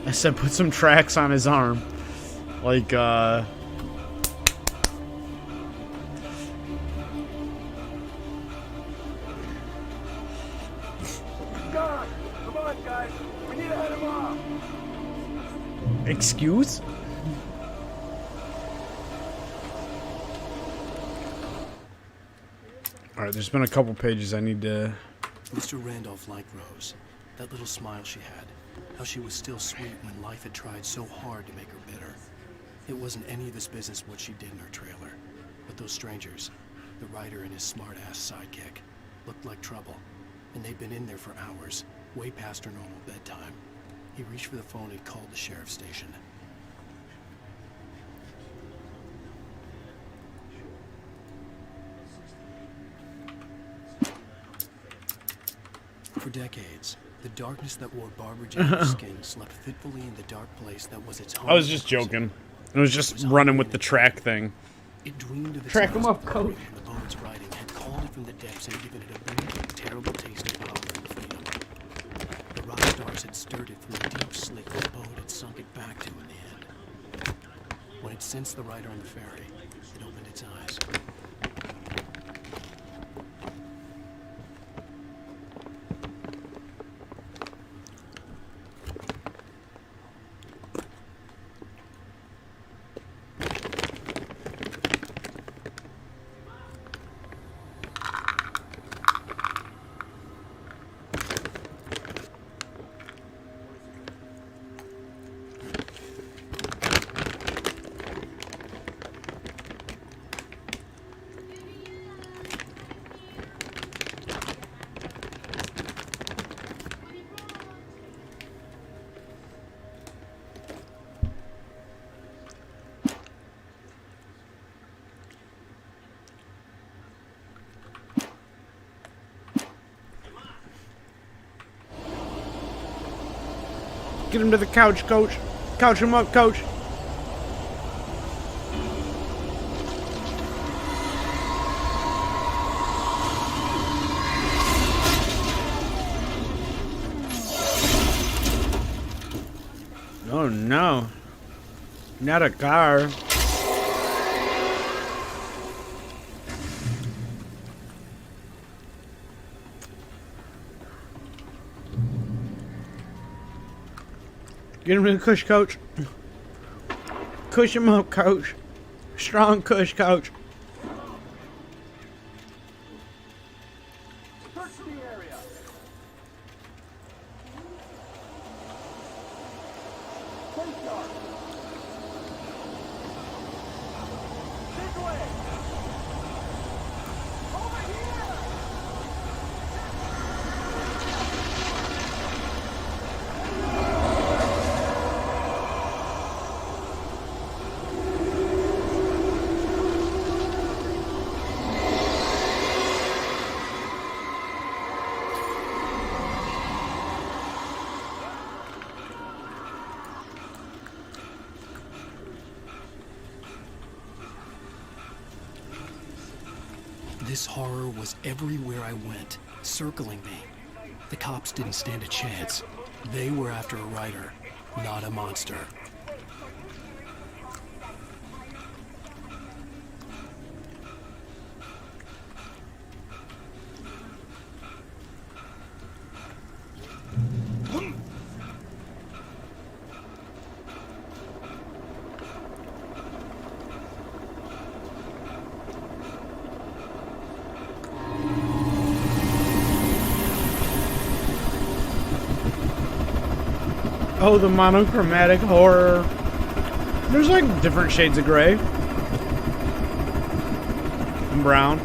I said put some tracks on his arm. Like, God, come on, guys. We need to head him off. Excuse? Alright, there's been a couple pages I need to... Mr. Randolph liked Rose. That little smile she had. How she was still sweet when life had tried so hard to make her bitter. It wasn't any of his business what she did in her trailer. But those strangers, the writer and his smart-ass sidekick, looked like trouble. And they'd been in there for hours, way past her normal bedtime. He reached for the phone and called the sheriff's station. For decades, the darkness that wore Barbara Jane's skin slept fitfully in the dark place that was its home. I was just joking. I was just running with the track thing. It dreamed of its Track him up, coach. and the poet's writing had called it from the depths and given it a brief, terrible taste of power and freedom. The rock stars had stirred it from the deep sleep the poet had sunk it back to in the end. When it sensed the writer on the ferry, it opened its eyes. Get him to the couch, coach. Couch him up, coach. Oh no. Not a car. Get him in the cush, coach. Cush him up, coach. Strong cush, coach. This horror was everywhere I went, circling me. The cops didn't stand a chance. They were after a writer, not a monster. Oh, the monochromatic horror. There's like different shades of gray. And brown.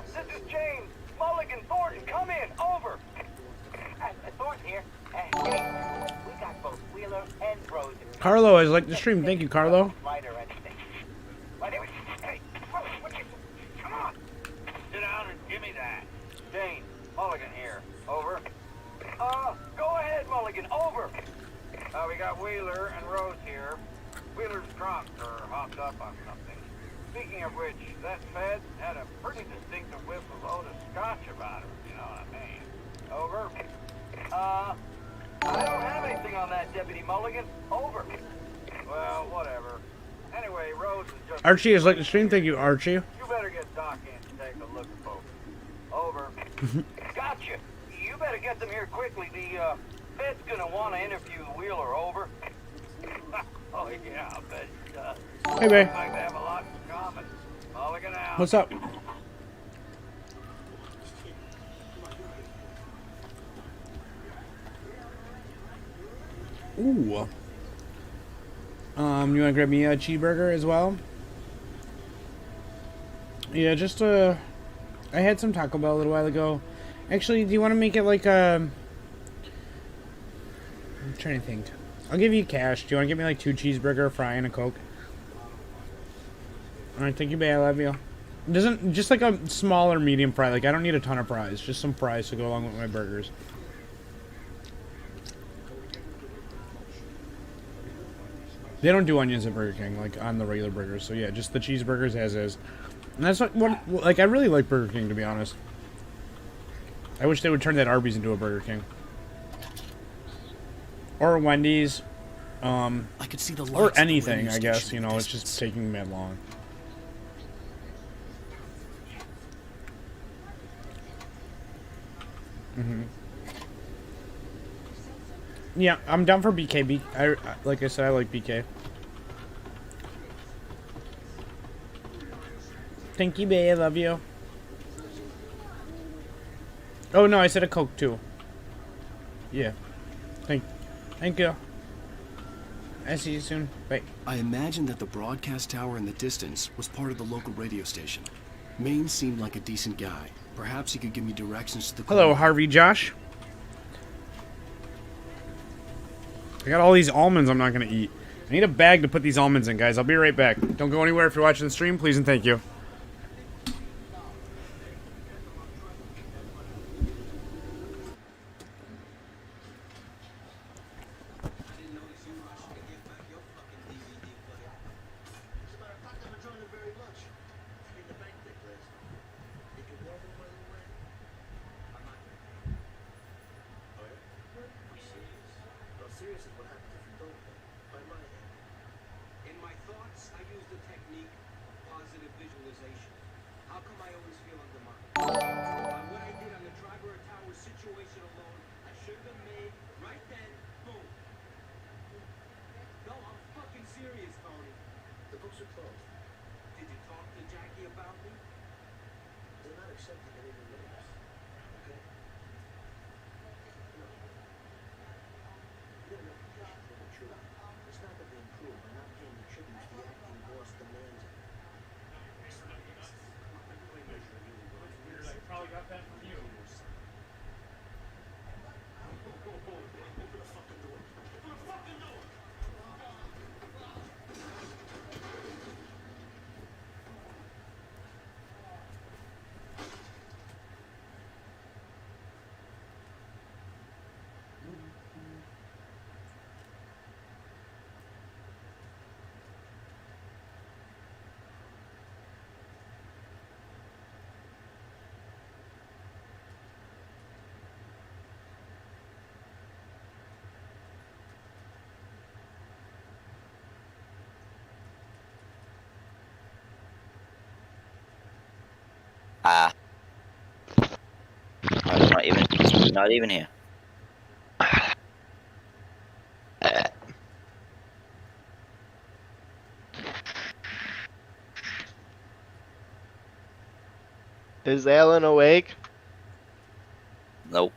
This is James. Mulligan, Thornton, come in. Over. Thornton here. Hey, we got both Wheeler and Rose. Carlo, I like the stream. Thank you, Carlo. Light or anything. Hey, come on. Sit down and give me that. James, Mulligan here. Over. Go ahead, Mulligan. Over. We got Wheeler and Rose here. Wheeler's drunk or hopped up on something. Speaking of which, that Fed had a pretty distinctive whiff of load of scotch about him, you know what I mean. Over. I don't have anything on that, Deputy Mulligan. Over. Well, whatever. Anyway, Rose is just... Archie has liked the stream. Thank you, Archie. You better get Doc in to take a look at both. Over. Gotcha. You better get them here quickly. The, Fed's gonna want to interview Wheeler. Over. Oh, yeah, I bet he does. Hey, babe. Like they have a lot in common. Mulligan out. What's up? Ooh. You want to grab me a cheeseburger as well? Yeah, just I had some Taco Bell a little while ago. Actually, do you want to make it like a... I'm trying to think. I'll give you cash. Do you want to give me like 2 cheeseburger, a fry, and a Coke? Alright, thank you, babe. I love you. Doesn't just like a small or medium fry. Like I don't need a ton of fries. Just some fries to go along with my burgers. They don't do onions at Burger King like on the regular burgers. So yeah, just the cheeseburgers as is. And that's what like I really like Burger King, to be honest. I wish they would turn that Arby's into a Burger King. Or Wendy's. I could see the lights or at the anything, radio I guess. station You in know, the it's just distance. taking mad long. Yeah, I'm down for BK. Like I said, I like BK. Thank you, babe. I love you. Oh no, I said a Coke too. Yeah. Thank you. I'll see you soon. Bye. I imagined that the broadcast tower in the distance was part of the local radio station. Maine seemed like a decent guy. Perhaps he could give me directions to the Hello, Harvey Josh. I got all these almonds I'm not going to eat. I need a bag to put these almonds in, guys. I'll be right back. Don't go anywhere if you're watching the stream, please and thank you. Ah. Not even here. Is Alan awake? Nope.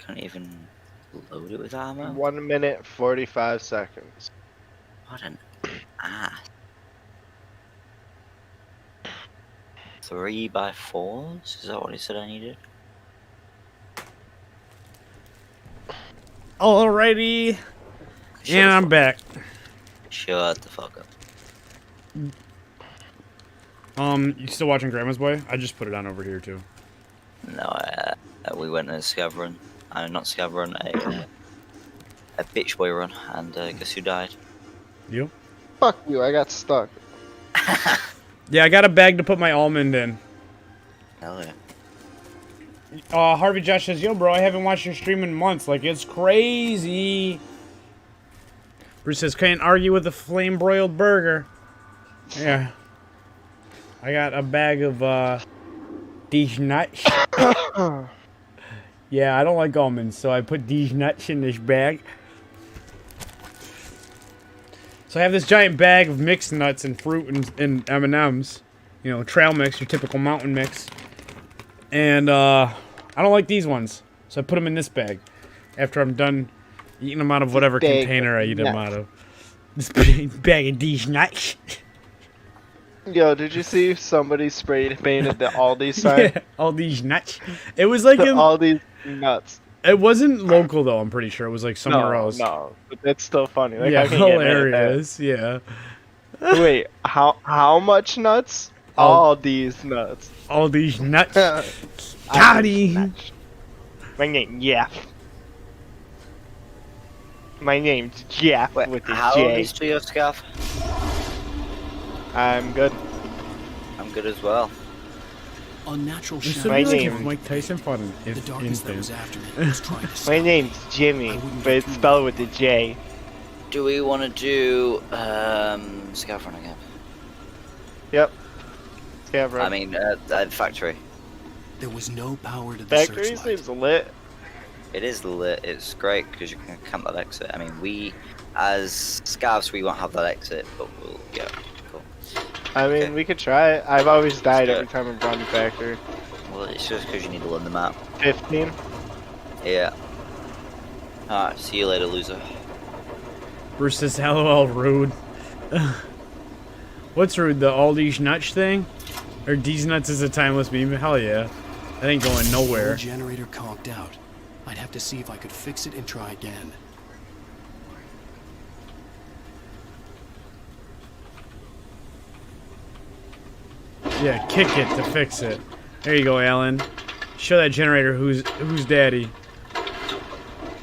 Can't even load it with ammo. 1 minute 45 seconds. What an ass. 3x4s? Is that what he said I needed? Alrighty. And I'm back. Shut the fuck up. You still watching Grandma's Boy? I just put it on over here too. No, we went on a scav run. Not scav run, a bitch boy run, and guess who died? You? Fuck you, I got stuck. Yeah, I got a bag to put my almond in. Hell yeah. Harvey Josh says, yo, bro, I haven't watched your stream in months. Like, it's crazy. Bruce says, can't argue with a flame-broiled burger. Yeah. I got a bag of, these nuts. Yeah, I don't like almonds, so I put these nuts in this bag. So I have this giant bag of mixed nuts and fruit and M&Ms. You know, trail mix, your typical mountain mix. And, I don't like these ones. So I put them in this bag. After I'm done eating them out of whatever container I eat them out of. This bag of these nuts. Yo, did you see somebody sprayed painted the Aldi sign? Yeah, all these nuts. It was like all these nuts. It wasn't local though. I'm pretty sure it was like somewhere else. No, but it's still funny. Like, yeah, I can get hilarious. Yeah. Wait, how much nuts? All these nuts. All these nuts. Got him. My name, Jeff. My name's Jeff with the J. How old is your scarf? I'm good. I'm good as well. Unnatural This shadow. would be like if Mike Tyson fought an The darkness that was after me was trying to My name's Jimmy, but it's spelled with a J. Do we want to do scav run again? Yep. Scav run. I mean, factory. There was no power to the Factory searchlight. seems lit. It is lit. It's great because you can camp that exit. I mean, we, as scavs, we won't have that exit, but we'll, yeah, cool. I mean, we could try it. I've always died every time I've gone to factory. Well, it's just because you need to learn the map. 15. Yeah. Alright, see you later, loser. Bruce says, LOL, rude. What's rude? The all these nuts thing? Or these nuts is a timeless meme? Hell yeah. That ain't going nowhere. The generator conked out. I'd have to see if I could fix it and try again. Yeah, kick it to fix it. There you go, Alan. Show that generator who's daddy.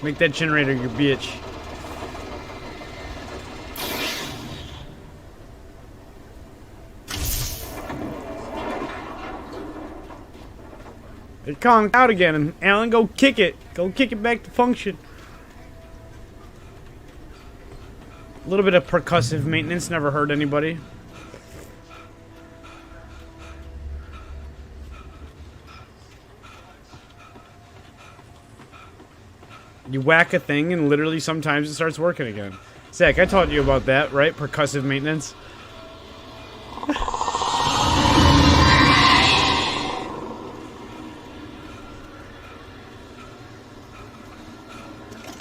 Make that generator your bitch. It conked out again. Alan, go kick it. Go kick it back to function. A little bit of percussive maintenance never hurt anybody. You whack a thing and literally sometimes it starts working again. Zach, I taught you about that, right? Percussive maintenance.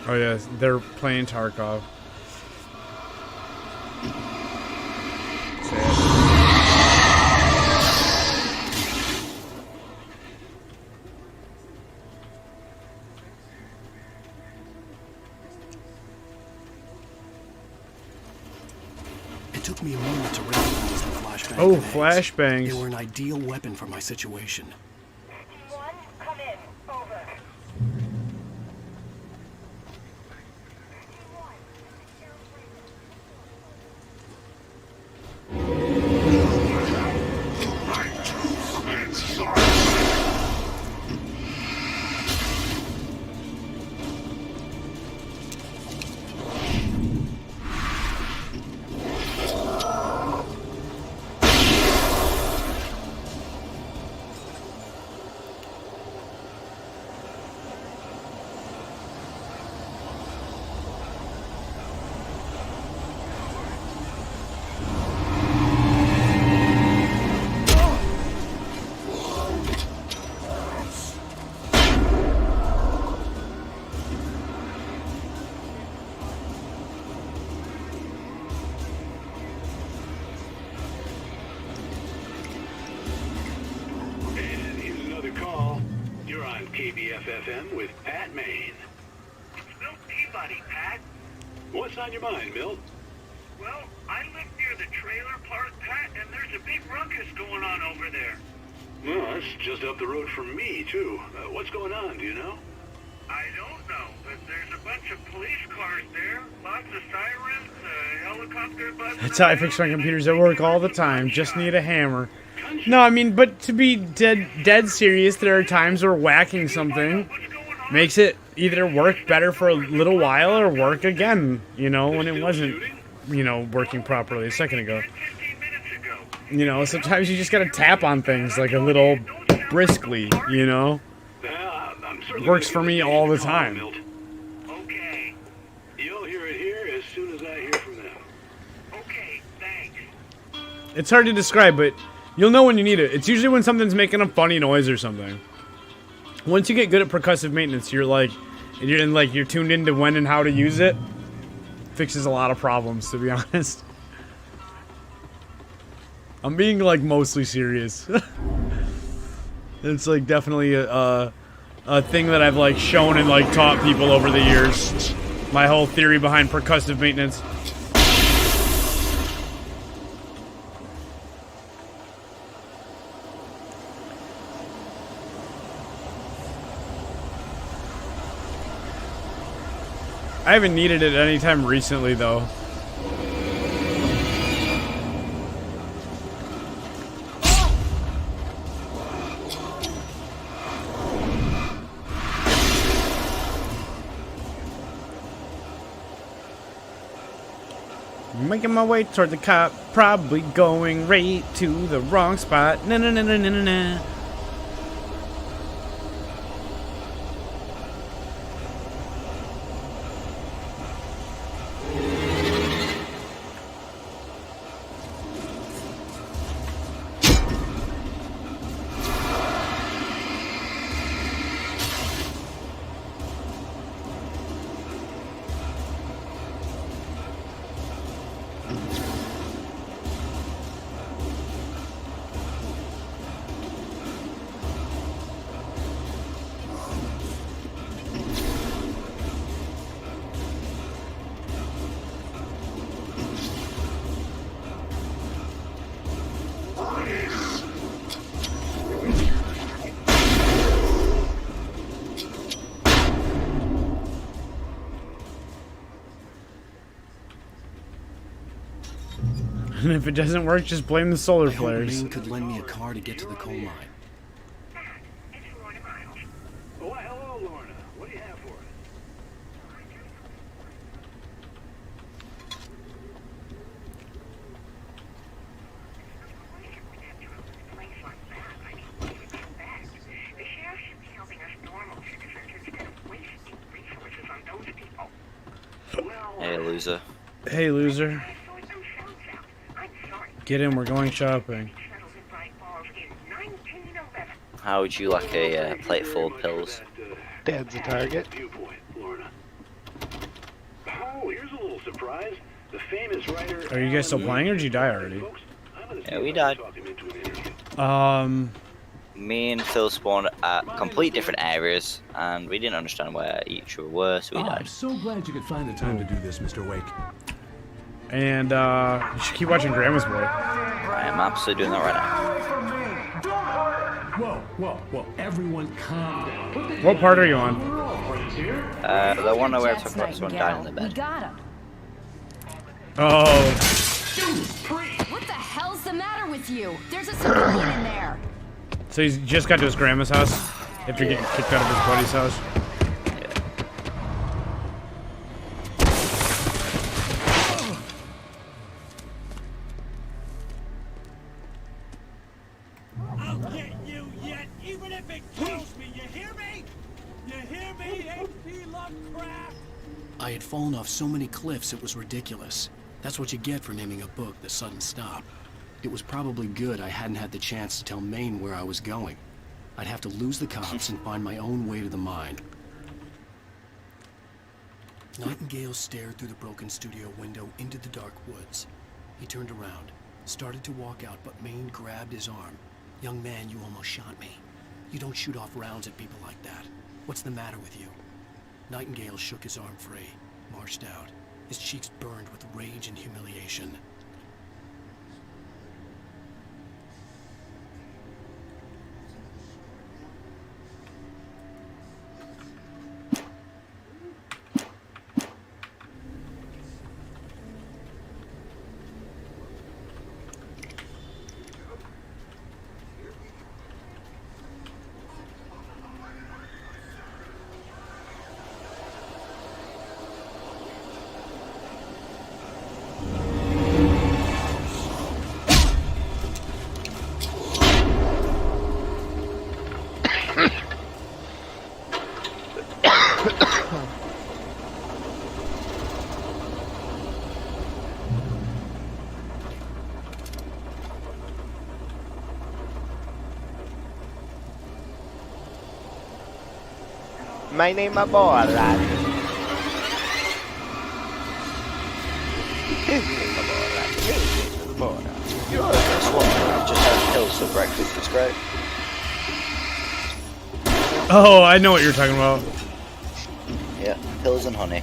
Oh yeah, they're playing Tarkov. It took me a moment to recognize the flashbang. Oh, grenades. flashbangs. They were an ideal weapon for my situation. KBFFM with Pat Maine. It's Milt Peabody, Pat. What's on your mind, Milt? Well, I live near the trailer park, Pat, and there's a big ruckus going on over there. Well, that's just up the road from me, too. What's going on, do you know? I don't know, but there's a bunch of police cars there, lots of sirens, helicopter buses. That's how I fix my computers at work all the time. Just need a hammer. No, I mean, but to be dead serious, there are times where whacking something makes it either work better for a little while or work again, you know, when it wasn't, you know, working properly a second ago. You know, sometimes you just gotta tap on things like a little briskly, you know? It works for me all the time. Okay. You'll hear it here as soon as I hear from them. Okay, thanks. It's hard to describe, but you'll know when you need it. It's usually when something's making a funny noise or something. Once you get good at percussive maintenance, you're tuned into when and how to use it. Fixes a lot of problems, to be honest. I'm being like mostly serious. It's like definitely a thing that I've like shown and like taught people over the years. My whole theory behind percussive maintenance. I haven't needed it any time recently, though. Making my way toward the cop, probably going right to the wrong spot. Na na na na na na. And if it doesn't work, just blame the solar I hope flares. Maine could lend me a car to get to the coal mine. Oh, hello, Lorna. What do you have for us? The sheriff should be helping us normal citizens instead of wasting resources on those people. Hey, loser. Hey, loser. Get in, we're going shopping. How would you like a plate full of pills? Dad's a target. Oh, here's a little surprise. The famous writer. Are you guys still playing, or did you die already? Yeah, we died. Me and Phil spawned at complete different areas, and we didn't understand where each other were, so we I'm died. so glad you could find the time to do this, Mr. Wake. And you should keep watching Grandma's Boy. I am absolutely doing that right Whoa, whoa, whoa. Everyone calm down. What part are you on? now. The one where I talk about someone dying in the We bed. got him. Oh. What the hell's the matter with you? There's a civilian in there. So he's just got to his grandma's house after getting kicked out of his buddy's house. I'll get you yet, even if it kills me. You hear me? You hear me, H.P. Lovecraft? I had fallen off so many cliffs it was ridiculous. That's what you get for naming a book The Sudden Stop. It was probably good I hadn't had the chance to tell Maine where I was going. I'd have to lose the cops and find my own way to the mine. Nightingale stared through the broken studio window into the dark woods. He turned around, started to walk out, but Maine grabbed his arm. "Young man, you almost shot me. You don't shoot off rounds at people like that. What's the matter with you?" Nightingale shook his arm free, marched out. His cheeks burned with rage and humiliation. My name is Borat. His name is Borat. His name is Borat. You're this one. Just had pills for breakfast. It's great. Oh, I know what you're talking about. Yeah, pills and honey.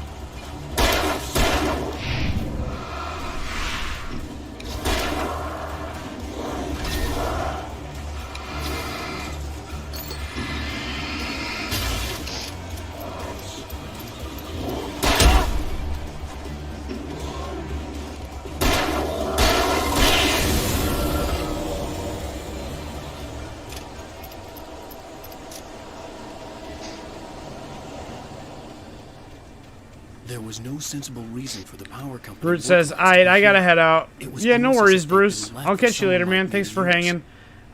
There was no sensible reason for the power company. Bruce says, "Alright, I gotta head out." Yeah, no worries, Bruce. I'll catch you later, man. Thanks for hanging.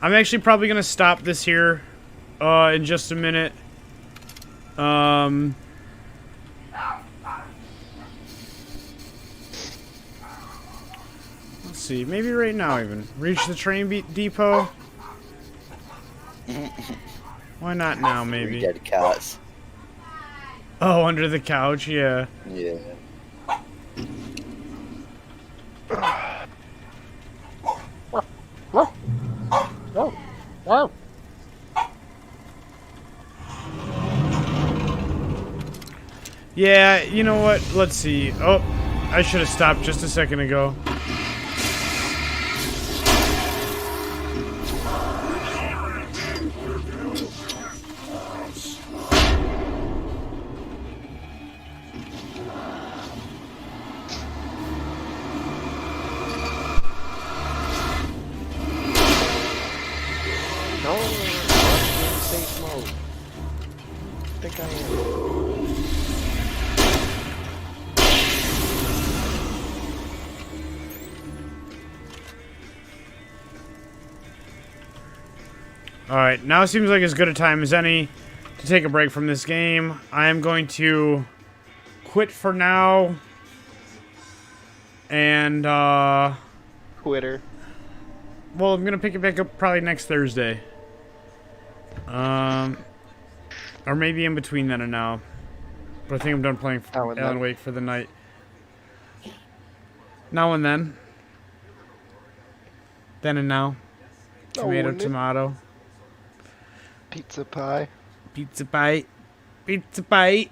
I'm actually probably gonna stop this here in just a minute. Let's see, maybe right now even. Reach the train depot. Why not now, maybe? Dead cats. Oh, under the couch, yeah. Yeah. Yeah, you know what? Let's see. Oh, I should have stopped just a second ago. No, I'm in safe mode. I think I am. Alright, now it seems like as good a time as any to take a break from this game. I am going to quit for now. And, Twitter. well, I'm going to pick it back up probably next Thursday. Or maybe in between then and now. But I think I'm done playing Alan Wake for the night. Now and then. Then and now. Tomato, tomato. Pizza pie. Pizza pie. Pizza pie.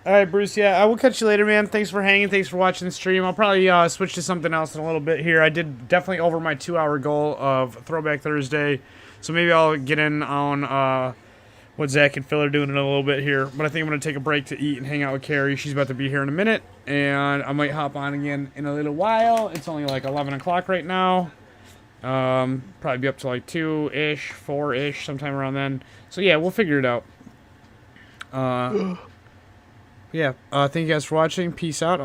Alright, Bruce, yeah, I will catch you later, man. Thanks for hanging. Thanks for watching the stream. I'll probably switch to something else in a little bit here. I did definitely over my 2-hour goal of Throwback Thursday. So maybe I'll get in on what Zach and Phil are doing in a little bit here. But I think I'm going to take a break to eat and hang out with Carrie. She's about to be here in a minute. And I might hop on again in a little while. It's only like 11 o'clock right now. Probably be up to like 2-ish, 4-ish, sometime around then. So yeah, we'll figure it out. Yeah, thank you guys for watching. Peace out.